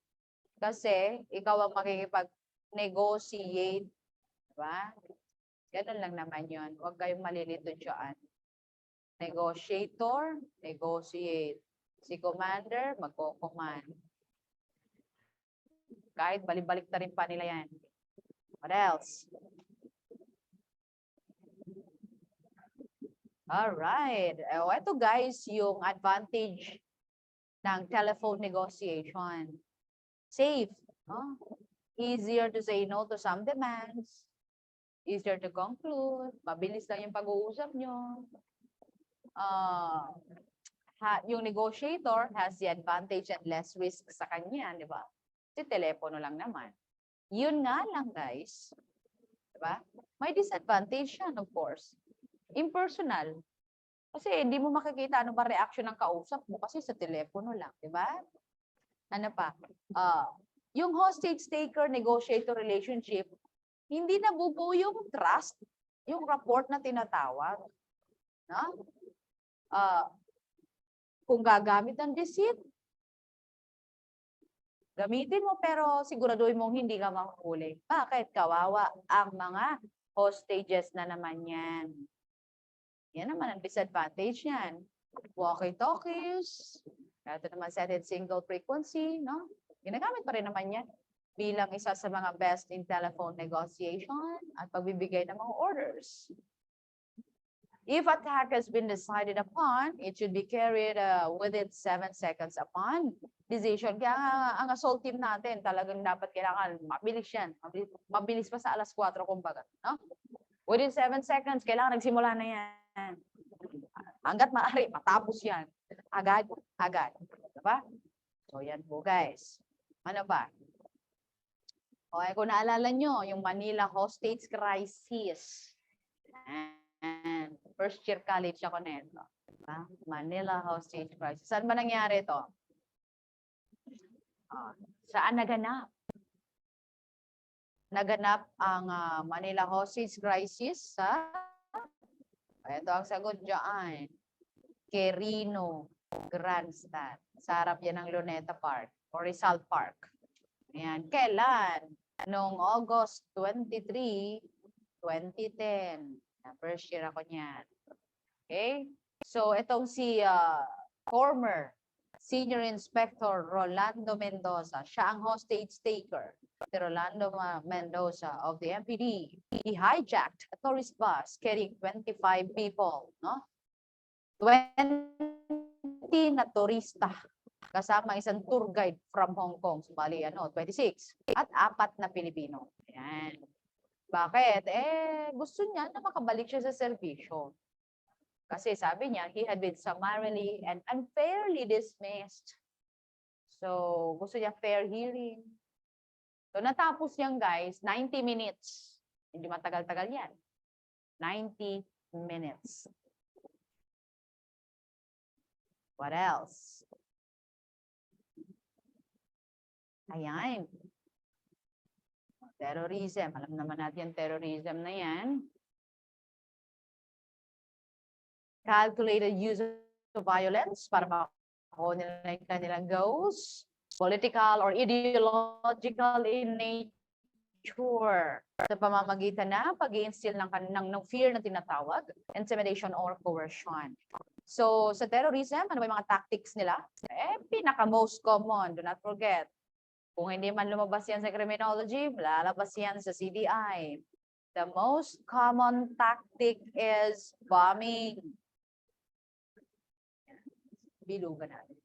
Kasi ikaw ang makikipag-negotiate. Diba? Ganun lang naman yun. Huwag kayong malilito dyan. Negotiator, negotiate. Si commander, magko-command. Kahit balik-balik na rin pa nila yan. What else? Alright. Ito guys, yung advantage ng telephone negotiation. Safe. No? Easier to say no to some demands. Easier to conclude. Mabilis lang yung pag-uusap nyo. Yung negotiator has the advantage and less risk sa kanya, di ba? Kasi telepono lang naman. Yun nga lang guys. Di ba? May disadvantage yan, of course. Impersonal. Kasi hindi mo makikita ano ba reaction ng kausap mo kasi sa telepono lang, di ba? Ano pa? Yung hostage taker negotiator relationship, hindi nabubuo yung trust, yung rapport na tinatawag. No? Kung gagamit ng deceit, gamitin mo pero siguraduhin mong hindi ka mahuli. Bakit? Kawawa ang mga hostages na naman yan. Yan naman ang disadvantage niyan. Walkie-talkies. Ito naman set in single frequency. No? Ginagamit pa rin naman yan bilang isa sa mga best in telephone negotiation at pagbibigay ng mga orders. If attack has been decided upon, it should be carried within 7 seconds upon decision. Kaya ang assault team natin talagang dapat kailangan mabilis yan. Mabilis pa sa alas 4 kumbaga. No? Within 7 seconds, kailangan nagsimula na yan. Hanggat maaari, matapos yan. Agad. Diba? So, yan po, guys. Ano ba? Okay, kung naalala nyo, yung Manila hostage crisis. And first year college ako nito. Diba? Manila hostage crisis. Saan ba nangyari ito? Saan naganap? Naganap ang Manila hostage crisis sa ito ang sagot dyan. Quirino Grandstand. Sa harap yan ng Luneta Park o Rizal Park. Ayan. Kailan? Noong August 23, 2010. First year ako niyan. Okay? So, itong si former Senior Inspector Rolando Mendoza, siya ang hostage taker. Si Rolando Mendoza of the MPD, he hijacked a tourist bus carrying 25 people, no? 20 na turista kasama isang tour guide from Hong Kong, bali 26, at 4 na Pilipino. Ayan. Bakit? Gusto niya na makabalik siya sa serbisyo. Kasi sabi niya, he had been summarily and unfairly dismissed. So, gusto niya fair hearing. So, natapos niyan guys, 90 minutes. Hindi matagal-tagal yan. 90 minutes. What else? Ayan. Terrorism. Alam naman natin yung terrorism na yan. Calculated use of violence para makuha nila yung kanilang goals. Political or ideological in nature. Sa pamamagitan na pag-i-instill ng fear na tinatawag, intimidation or coercion. So, sa terrorism, ano ba yung mga tactics nila? Pinaka-most common, do not forget. Kung hindi man lumabas yan sa criminology, lalabas yan sa CDI. The most common tactic is bombing. Bilugan natin.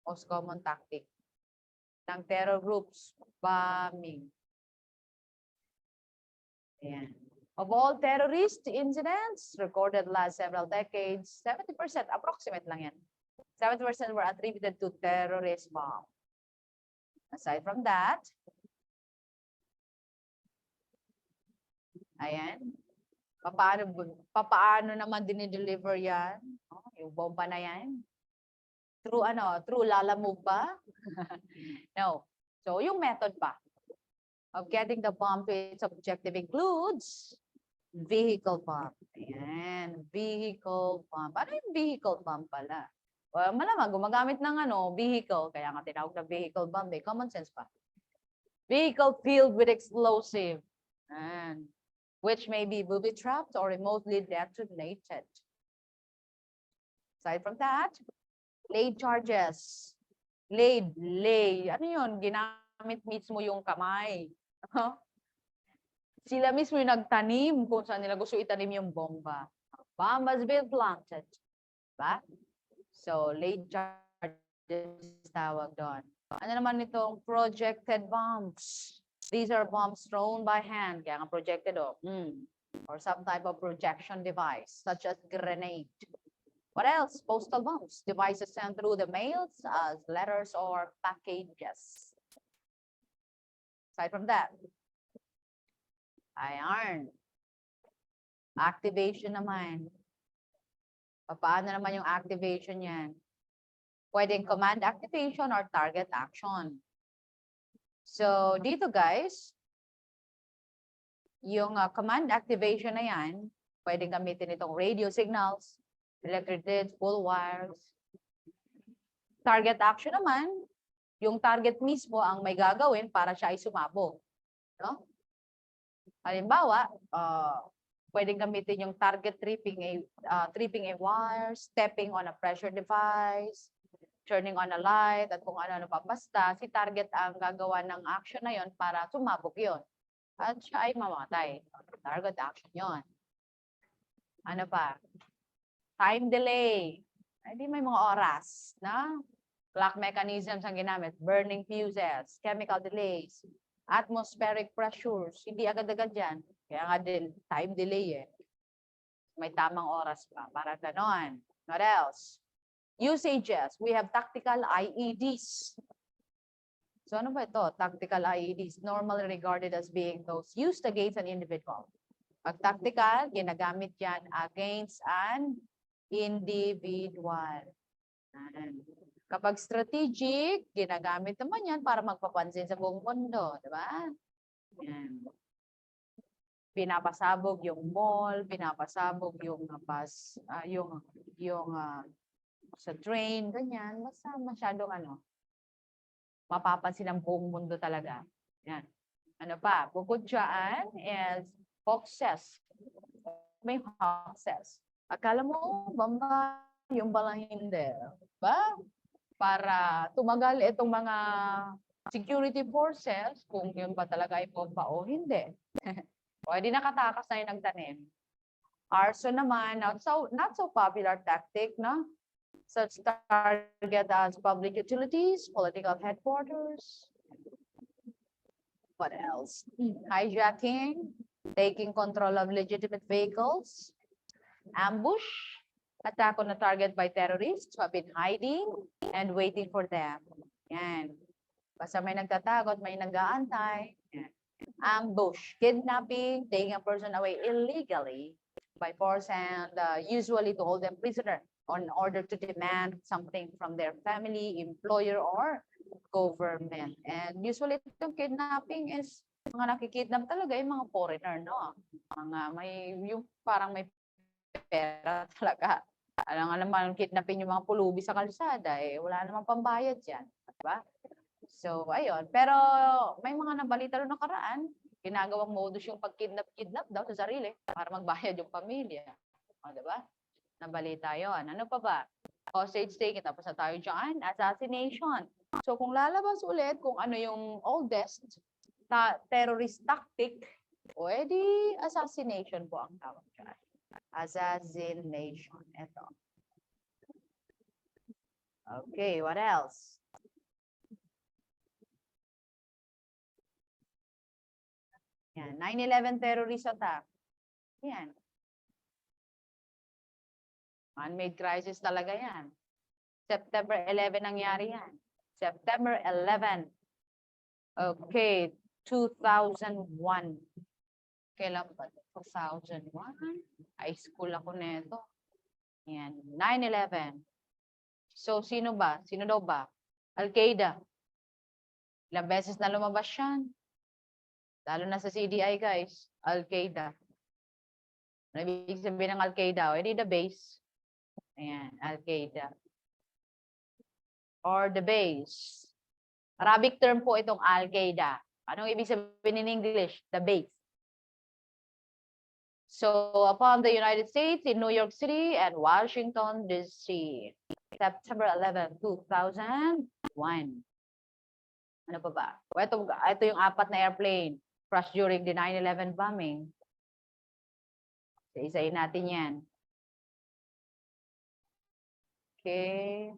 Most common tactic ng terror groups, bombing. Ayan. Of all terrorist incidents recorded last several decades, 70%, approximate lang yan, 70% were attributed to terrorist bomb. Aside from that, ayan, papaano naman dinideliver yan? Yung bomba na yan? Through Through lalamove ba? No. So, yung method pa of getting the bomb to its objective includes vehicle bomb. Ayan, vehicle bomb. Ano yung vehicle bomb pala? Well, malamang gumagamit ng vehicle, kaya nga tinawag na vehicle bomb, common sense pa. Vehicle filled with explosive, and which may be booby-trapped or remotely detonated. Aside from that, laid charges. Laid. Ano yun? Ginamit mismo yung kamay. Sila mismo yung nagtanim kung saan nila gusto itanim yung bomba. Bomb has been planted. Diba? So, laid charges tawag doon. Ano naman itong projected bombs? These are bombs thrown by hand. Kaya nga projected or some type of projection device, such as grenade. What else? Postal bombs. Devices sent through the mails as letters or packages. Aside from that, iron. Activation naman. Paano naman yung activation yan? Pwedeng command activation or target action. So, dito guys, yung command activation na yan, pwedeng gamitin itong radio signals, electric grids, pull wires. Target action naman, yung target mismo ang may gagawin para siya ay sumabog. No? Halimbawa, pwedeng gamitin yung target tripping a wire, stepping on a pressure device, turning on a light, at kung ano-ano pa. Basta, si target ang gagawa ng action na yon para sumabog yon. At siya ay mamatay. Target action yon. Ano pa? Time delay. Ay, di may mga oras. Na? Clock mechanisms ang ginamit. Burning fuses, chemical delays, atmospheric pressures. Hindi agad-agad yan. Kaya nga din, time delay May tamang oras pa. Para ganon. What else? Usages. We have tactical IEDs. So ano ba ito? Tactical IEDs. Normally regarded as being those used against an individual. Pag tactical, ginagamit yan against an individual. Kapag strategic, ginagamit naman yan para magpapansin sa buong mundo. Diba? Yan. Pinapasabog yung mall, pinapasabog yung sa train, ganyan. Basta masyadong mapapansin ang buong mundo talaga. Yan. Ano pa? Bukod dyan is hoaxes. May hoaxes. Akala mo, bamba, yung balang hindi. Ba? Para tumagal itong mga security forces, kung yun ba talaga ay bomba o hindi. O, di nakatakas na yung nagtanim. Arson naman, not so popular tactic, no? Such target as public utilities, political headquarters. What else? Hijacking, taking control of legitimate vehicles, ambush, attack on a target by terrorists who have been hiding and waiting for them. Yan. Basta may nagtatago at may nag-aantay. Ambush, kidnapping, taking a person away illegally by force and usually to hold them prisoner in order to demand something from their family, employer, or government. And usually itong kidnapping is mga nakikidnap talaga yung mga foreigner, no? Mga may, yung parang may pera talaga. Alam naman, kidnapping yung mga pulubi sa kalsada, eh, wala namang pambayad yan. Diba? So, ayun. Pero may mga nabalita rin nakaraan, ginagawang modus yung pag-kidnap daw sa sarili para magbayad yung pamilya. O, diba? Nabalita yun. Ano pa ba? Hostage taking, tapos na tayo dyan. Assassination. So, kung lalabas ulit kung ano yung oldest terrorist tactic, o edi assassination po ang tawag dyan. Assassination. Ito. Okay, what else? Yan, 9/11 terrorist attack. Yan. Man-made crisis talaga yan. September 11 nangyari yan. September 11. Okay, 2001. Kailan ba? 2001? High school ako nito. Yan, 9/11. So, sino ba? Sino daw ba? Al-Qaeda. Ilang beses na lumabas yan. Lalo na sa CDI, guys. Al-Qaeda. Ano ibig sabihin ng Al-Qaeda? O, edi the base. Ayan, Al-Qaeda. Or the base. Arabic term po itong Al-Qaeda. Anong ibig sabihin in English? The base. So, upon the United States in New York City and Washington, D.C. September 11, 2001. Ano pa ba? Ito yung 4 na airplane crashed during the 9/11 bombing. Isa-isayin natin yan. Okay.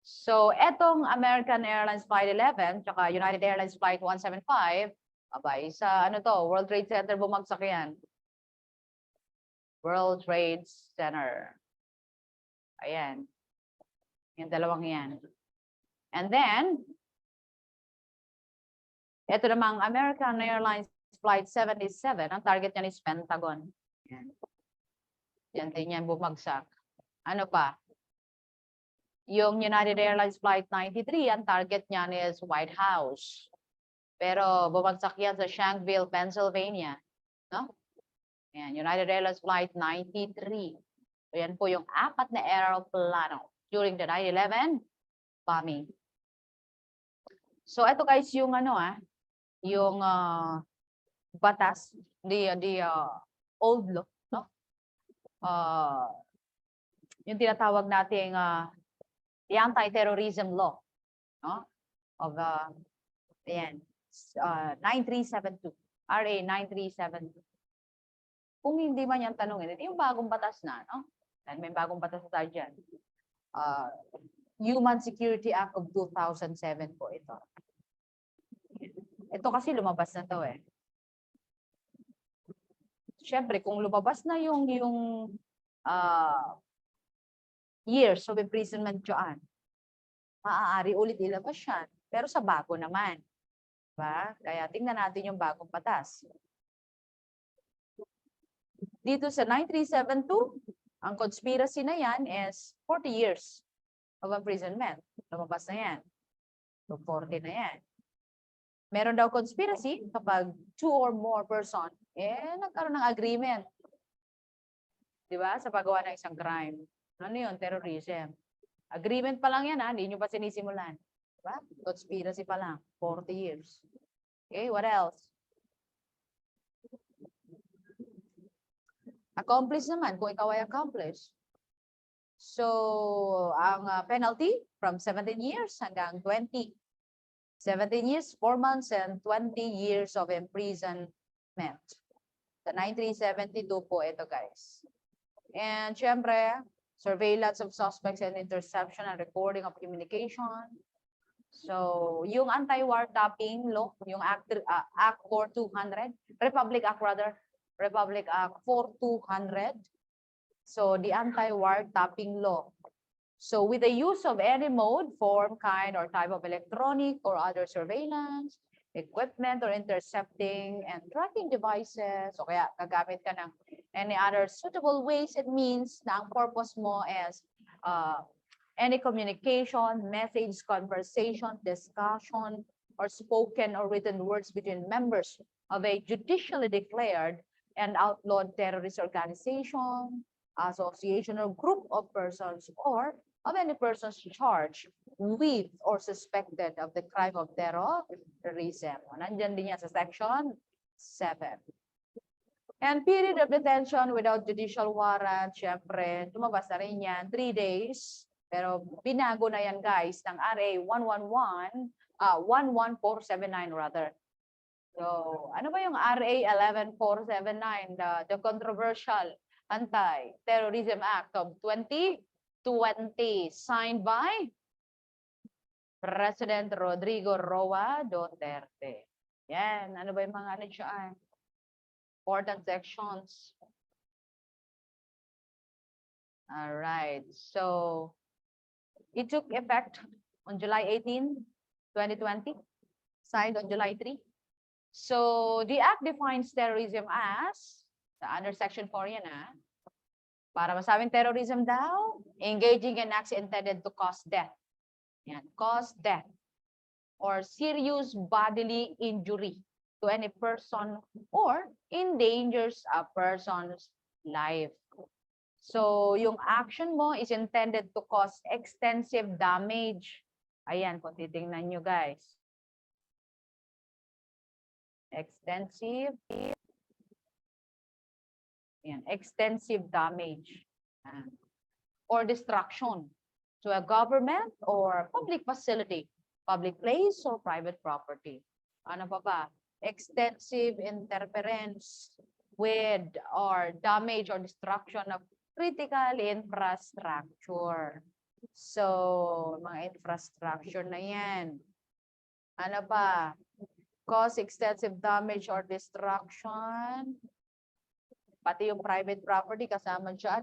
So, etong American Airlines Flight 11, tsaka United Airlines Flight 175, abay, sa ano to, World Trade Center bumagsak yan. World Trade Center. Ayan. Yung dalawang yan. And then, ito namang American Airlines Flight 77, ang target niya is Pentagon. Yan. Yan din yan bumagsak. Ano pa? Yung United Airlines Flight 93, ang target niya is White House. Pero bumagsak yan sa Shanksville, Pennsylvania. No? Yan, United Airlines Flight 93. So yan po yung 4 na aeroplano during the 9/11 bombing. So ito guys yung ano yung batas, the old law, no? Yung tinatawag nating the anti-terrorism law, no? Of ayan, 9372, RA 9372. Kung hindi man yan tanongin, ito yung bagong batas na, no? Dahil may bagong batas na tayo dyan. Human Security Act of 2007 po ito. Ito kasi lumabas na to eh. Siyempre, kung lumabas na yung years of imprisonment dyan, maaari ulit ilabas yan. Pero sa bago naman. Diba? Kaya tingnan natin yung bagong batas. Dito sa 9372, ang conspiracy na yan is 40 years of imprisonment. Lumabas na yan. So 40 na yan. Meron daw conspiracy kapag 2 or more person, nagkaroon ng agreement. Diba? Sa paggawa ng isang crime. Ano yun? Terrorism. Agreement pa lang yan, hindi nyo pa sinisimulan. Diba? Conspiracy pa lang, 40 years. Okay, what else? Accomplice naman, kung ikaw ay accomplice. So, ang penalty from 17 years hanggang 20. 17 years, 4 months, and 20 years of imprisonment. Sa 1972 po ito, guys. And syempre, surveillance of suspects and interception and recording of communication. So, yung anti-wiretapping law, yung Act 4200, Republic Act 4200. So, the anti-wiretapping law. So, with the use of any mode, form, kind, or type of electronic or other surveillance, equipment, or intercepting and tracking devices, o kaya gagamit ka ng any other suitable ways, it means na ang purpose mo is any communication, message, conversation, discussion, or spoken or written words between members of a judicially declared and outlawed terrorist organization, association, or group of persons, or of any persons charged with or suspected of the crime of terrorism. Nandyan din yan sa section 7. And period of detention without judicial warrant, syempre, lumabas na rin yan, 3 days. Pero binago na yan, guys, ng RA 11479 rather. So, ano ba yung RA 11479, the controversial Anti-terrorism Act of 2020, signed by President Rodrigo Roa Duterte. Yan, ano ba yung mga ano dyan? Important sections. All right, so it took effect on July 18, 2020, signed on July 3. So the act defines terrorism as, under section 4 yan para masabing terrorism daw, engaging in acts intended to cause death. Yan, cause death or serious bodily injury to any person or endangers a person's life. So, yung action mo is intended to cause extensive damage. Ayan, kung titingnan nyo, guys. Extensive. Ayan, extensive damage. Or destruction to a government or public facility, public place or private property. Ano pa ba? Extensive interference with or damage or destruction of critical infrastructure. So, mga infrastructure na yan. Ano pa? Cause extensive damage or destruction. Pati yung private property kasama dyan,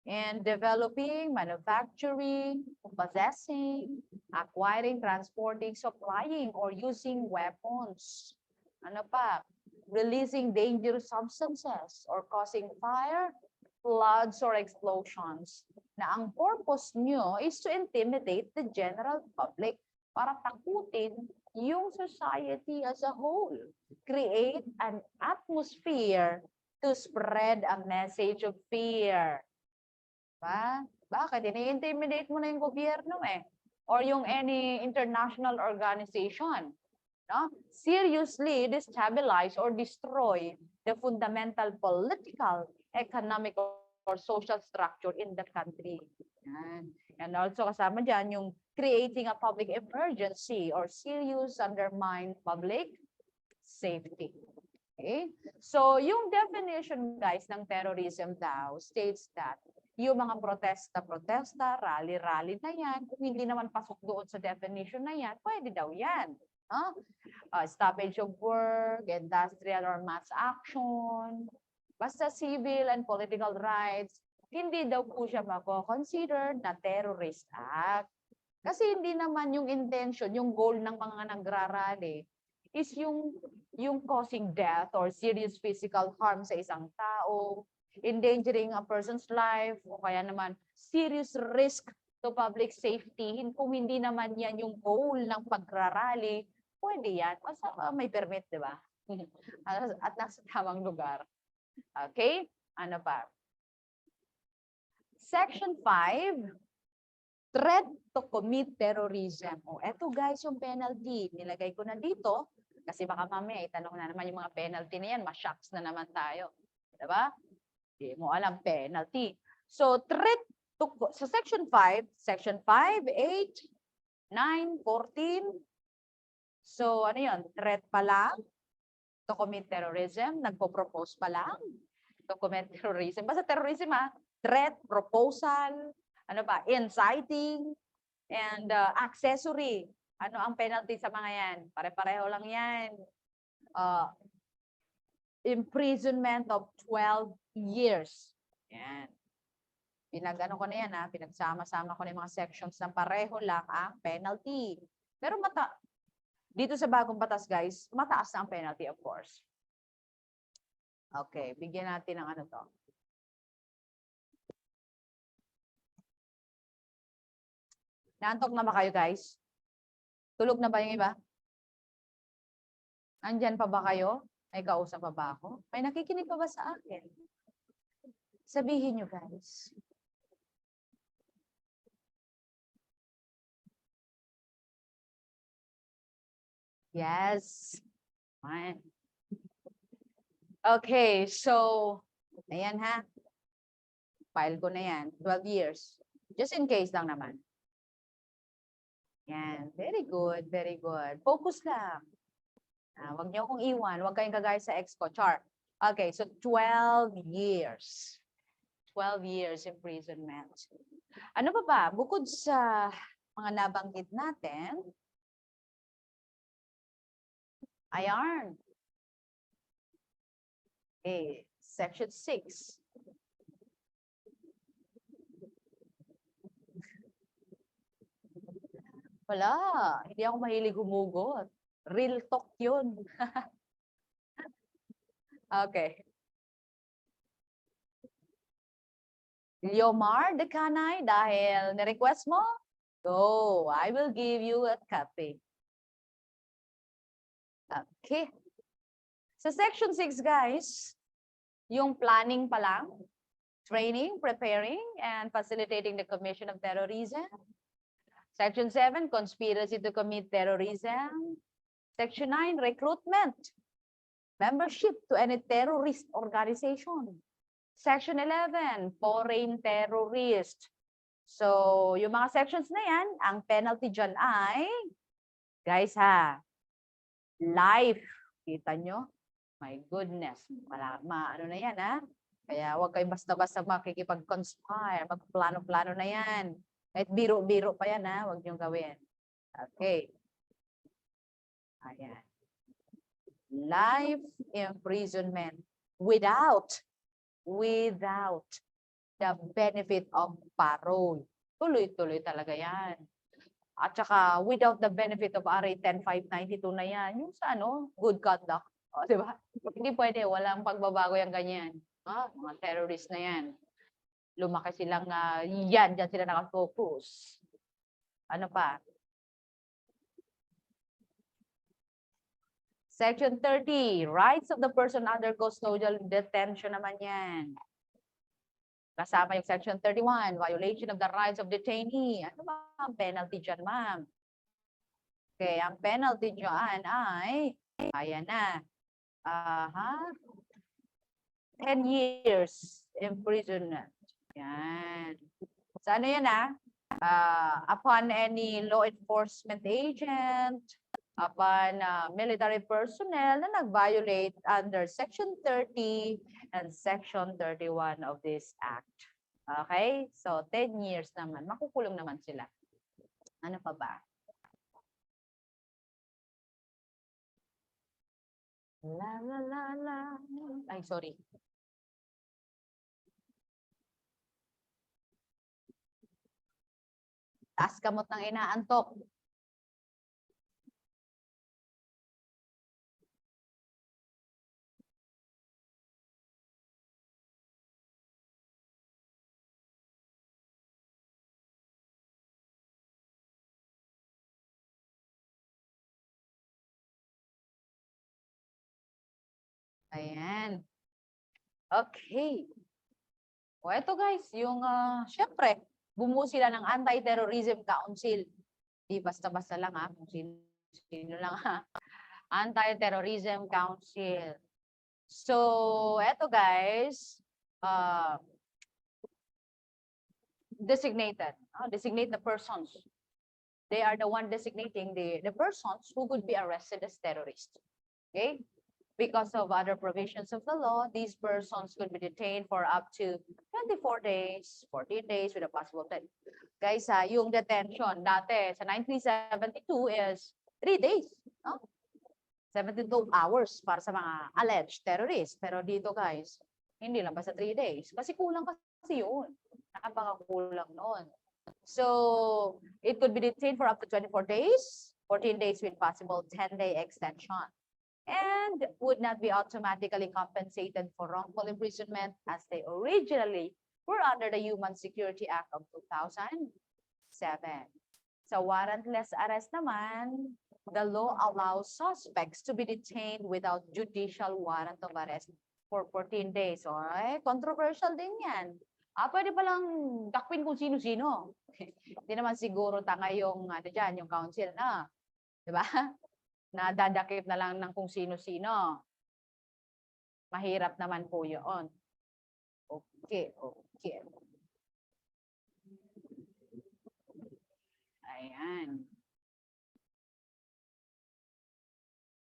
And developing, manufacturing, possessing, acquiring, transporting, supplying, or using weapons. Ano pa? Releasing dangerous substances or causing fire, floods, or explosions. Na ang purpose nyo is to intimidate the general public para takutin yung society as a whole. Create an atmosphere to spread a message of fear. Bakit? Ini-intimidate mo na yung gobyerno or yung any international organization. No? Seriously destabilize or destroy the fundamental political, economic, or social structure in the country. Yan. And also kasama dyan yung creating a public emergency or serious undermine public safety. Okay? So, yung definition, guys, ng terrorism daw states that yung mga protesta, rally na yan, kung hindi naman pasok doon sa definition na yan, pwede daw yan. Stoppage of work, industrial or mass action, basta civil and political rights, hindi daw po siya mako-considered na terrorist act. Kasi hindi naman yung intention, yung goal ng mga nagrarally is yung causing death or serious physical harm sa isang tao, endangering a person's life, o kaya naman serious risk to public safety. Kung hindi naman yan yung goal ng pagrarally, pwede yan. Basta may permit, di ba? At nasa tamang lugar. Okay? Ano pa? Section 5 threat to commit terrorism. O, eto guys yung penalty. Nilagay ko na dito kasi baka mamaya itanong na naman yung mga penalty na yan. Ma-shocks na naman tayo. Diba? Hindi mo alam penalty. So, threat to, sa section 5, 8, 9, 14. So, ano yun? Threat pa lang to commit terrorism. Nagpo-propose pa lang to commit terrorism. Basta terrorism threat, proposal, ano ba, inciting, and accessory. Ano ang penalty sa mga yan? Pare-pareho lang yan. Imprisonment of 12 years. Yan. Pinag-ano ko na yan pinagsama-sama ko na yung mga sections ng pareho lang ang penalty. Pero dito sa bagong batas guys, mataas na ang penalty of course. Okay, bigyan natin ng ano to. Naantok na ba kayo guys? Tulog na ba yung iba? Andyan pa ba kayo? May kausap pa ba ako? May nakikinig pa ba sa akin? Sabihin nyo guys. Yes. Fine. Okay, so, ayan File ko na yan. 12 years. Just in case lang naman. Yan. Very good, very good. Focus lang. Huwag niyo akong iwan. Huwag kayong kagaya sa exco chart. Okay, so 12 years. 12 years imprisonment. Ano pa ba? Bukod sa mga nabanggit natin, IARN. Okay, section 6. Wala, hindi ako mahilig humugot. Real talk yun. Okay. Liomar de Canay, dahil na-request mo, go, I will give you a copy. Okay. Sa section 6, guys, yung planning pa lang, training, preparing, and facilitating the commission of terrorism. Section 7, conspiracy to commit terrorism. Section 9, recruitment, membership to any terrorist organization. Section 11, foreign terrorist. So, yung mga sections na yan, ang penalty dyan ay, guys life. Kita nyo? My goodness. Ano na yan Kaya huwag kayo basta-basta makikipag-conspire, magplano-plano na yan. Kahit biro-biro pa yan huwag niyong gawin. Okay. Ayan. Life imprisonment without the benefit of parole. Tuloy-tuloy talaga yan. At saka without the benefit of RA 10592 na yan, yung sa good conduct. Di ba? Hindi pwede, walang pagbabago yung ganyan. Mga terrorist na yan. Lumaki silang, dyan sila nakafocus. Ano pa? Section 30, rights of the person under custodial detention naman yan. Kasama yung section 31, violation of the rights of detainee. Ano ba ang penalty dyan, ma'am? Okay, ang penalty dyan ay, ayan na. 10 years imprisonment. Yan. So ano yan upon any law enforcement agent, upon military personnel na nag-violate under Section 30 and Section 31 of this Act. Okay? So 10 years naman. Makukulong naman sila. Ano pa ba? La la la la. Ay, sorry. Taas kamot ng inaantok. Ayan. Okay. O, eto guys, yung, syempre, bumuo sila ng Anti-terrorism Council. Di basta-basta lang kung sino lang Anti-terrorism Council. So, eto guys, designated. Designate the persons. They are the one designating the persons who could be arrested as terrorists. Okay? Because of other provisions of the law, these persons could be detained for up to 24 days, 14 days with a possible 10. Guys, yung detention dati sa 1972 is 3 days. No? 72 hours para sa mga alleged terrorists. Pero dito guys, hindi lang basta 3 days. Kasi kulang kasi yun. Napakakulang noon. So, it could be detained for up to 24 days, 14 days with possible 10-day extension, and would not be automatically compensated for wrongful imprisonment as they originally were under the Human Security Act of 2007. Sa warrantless arrest naman, the law allows suspects to be detained without judicial warrant of arrest for 14 days. Ay, controversial din yan. Pwede palang dakwin kung sino-sino. Hindi naman siguro tanga yung, yung council na. Diba? Nadadakip na lang ng kung sino-sino. Mahirap naman po yun. Okay. Ayan.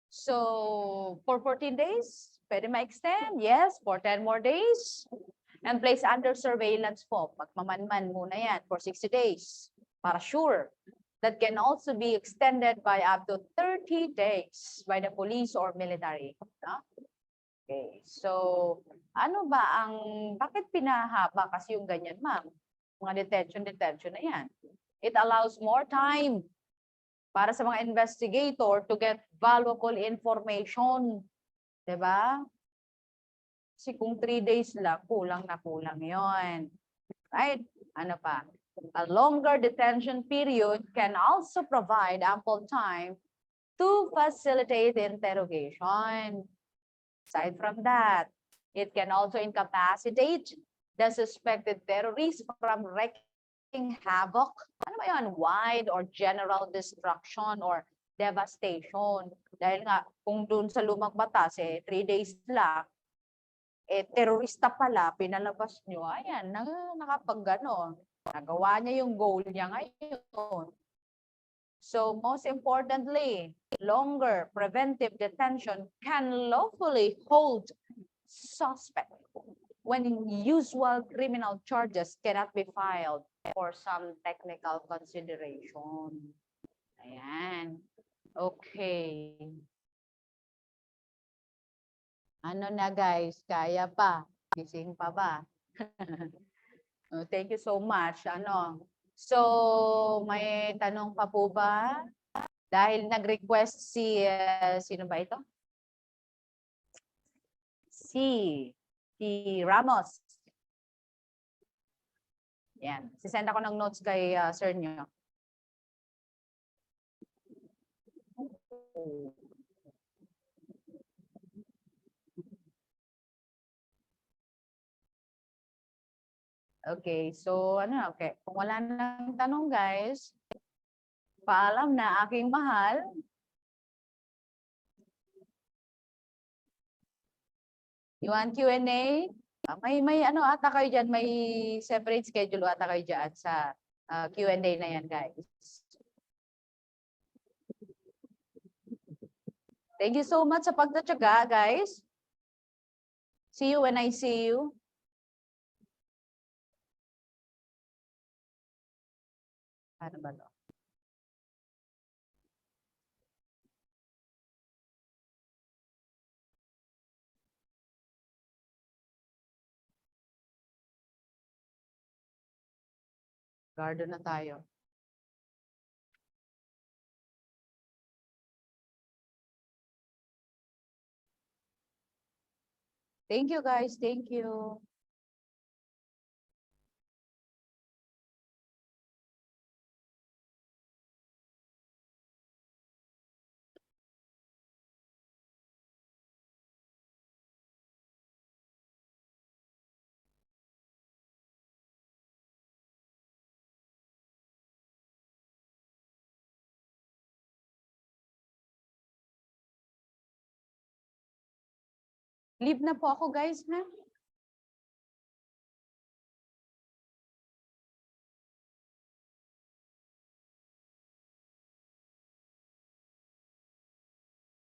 So, for 14 days, pwede ma-extend? Yes, for 10 more days. And place under surveillance po. Magmamanman muna yan for 60 days. Para sure. That can also be extended by up to 30 days by the police or military. No? Okay, so ano ba bakit pinahaba kasi yung ganyan, ma'am? Mga detention na yan. It allows more time para sa mga investigator to get valuable information. Diba? Kasi kung 3 days lang, kulang yon. Right? Ano pa? A longer detention period can also provide ample time to facilitate interrogation. Aside from that, it can also incapacitate the suspected terrorist from wreaking havoc. Ano ba yun? Wide or general destruction or devastation. Dahil nga, kung dun sa lumang batas, 3 days lang, terorista pala, pinalabas nyo, ayan, nakapag-gano. Nagawa niya yung goal niya ngayon. So most importantly, longer preventive detention can lawfully hold suspect when usual criminal charges cannot be filed for some technical consideration. Ayan. Okay. Ano na guys? Kaya pa? Gising pa ba? Thank you so much. So, may tanong pa po ba? Dahil nag-request sino ba ito? Si Ramos. Yan. Sisend ako ng notes kay sir nyo. Okay, so okay. Kung wala nang tanong guys, paalam na aking mahal. You want Q&A? May ata kayo dyan, may separate schedule ata kayo dyan sa Q&A na yan guys. Thank you so much sa pagtatsaga guys. See you when I see you. Ano ba to? Garden na tayo. Thank you guys. Thank you. Leave na po ako guys, ha?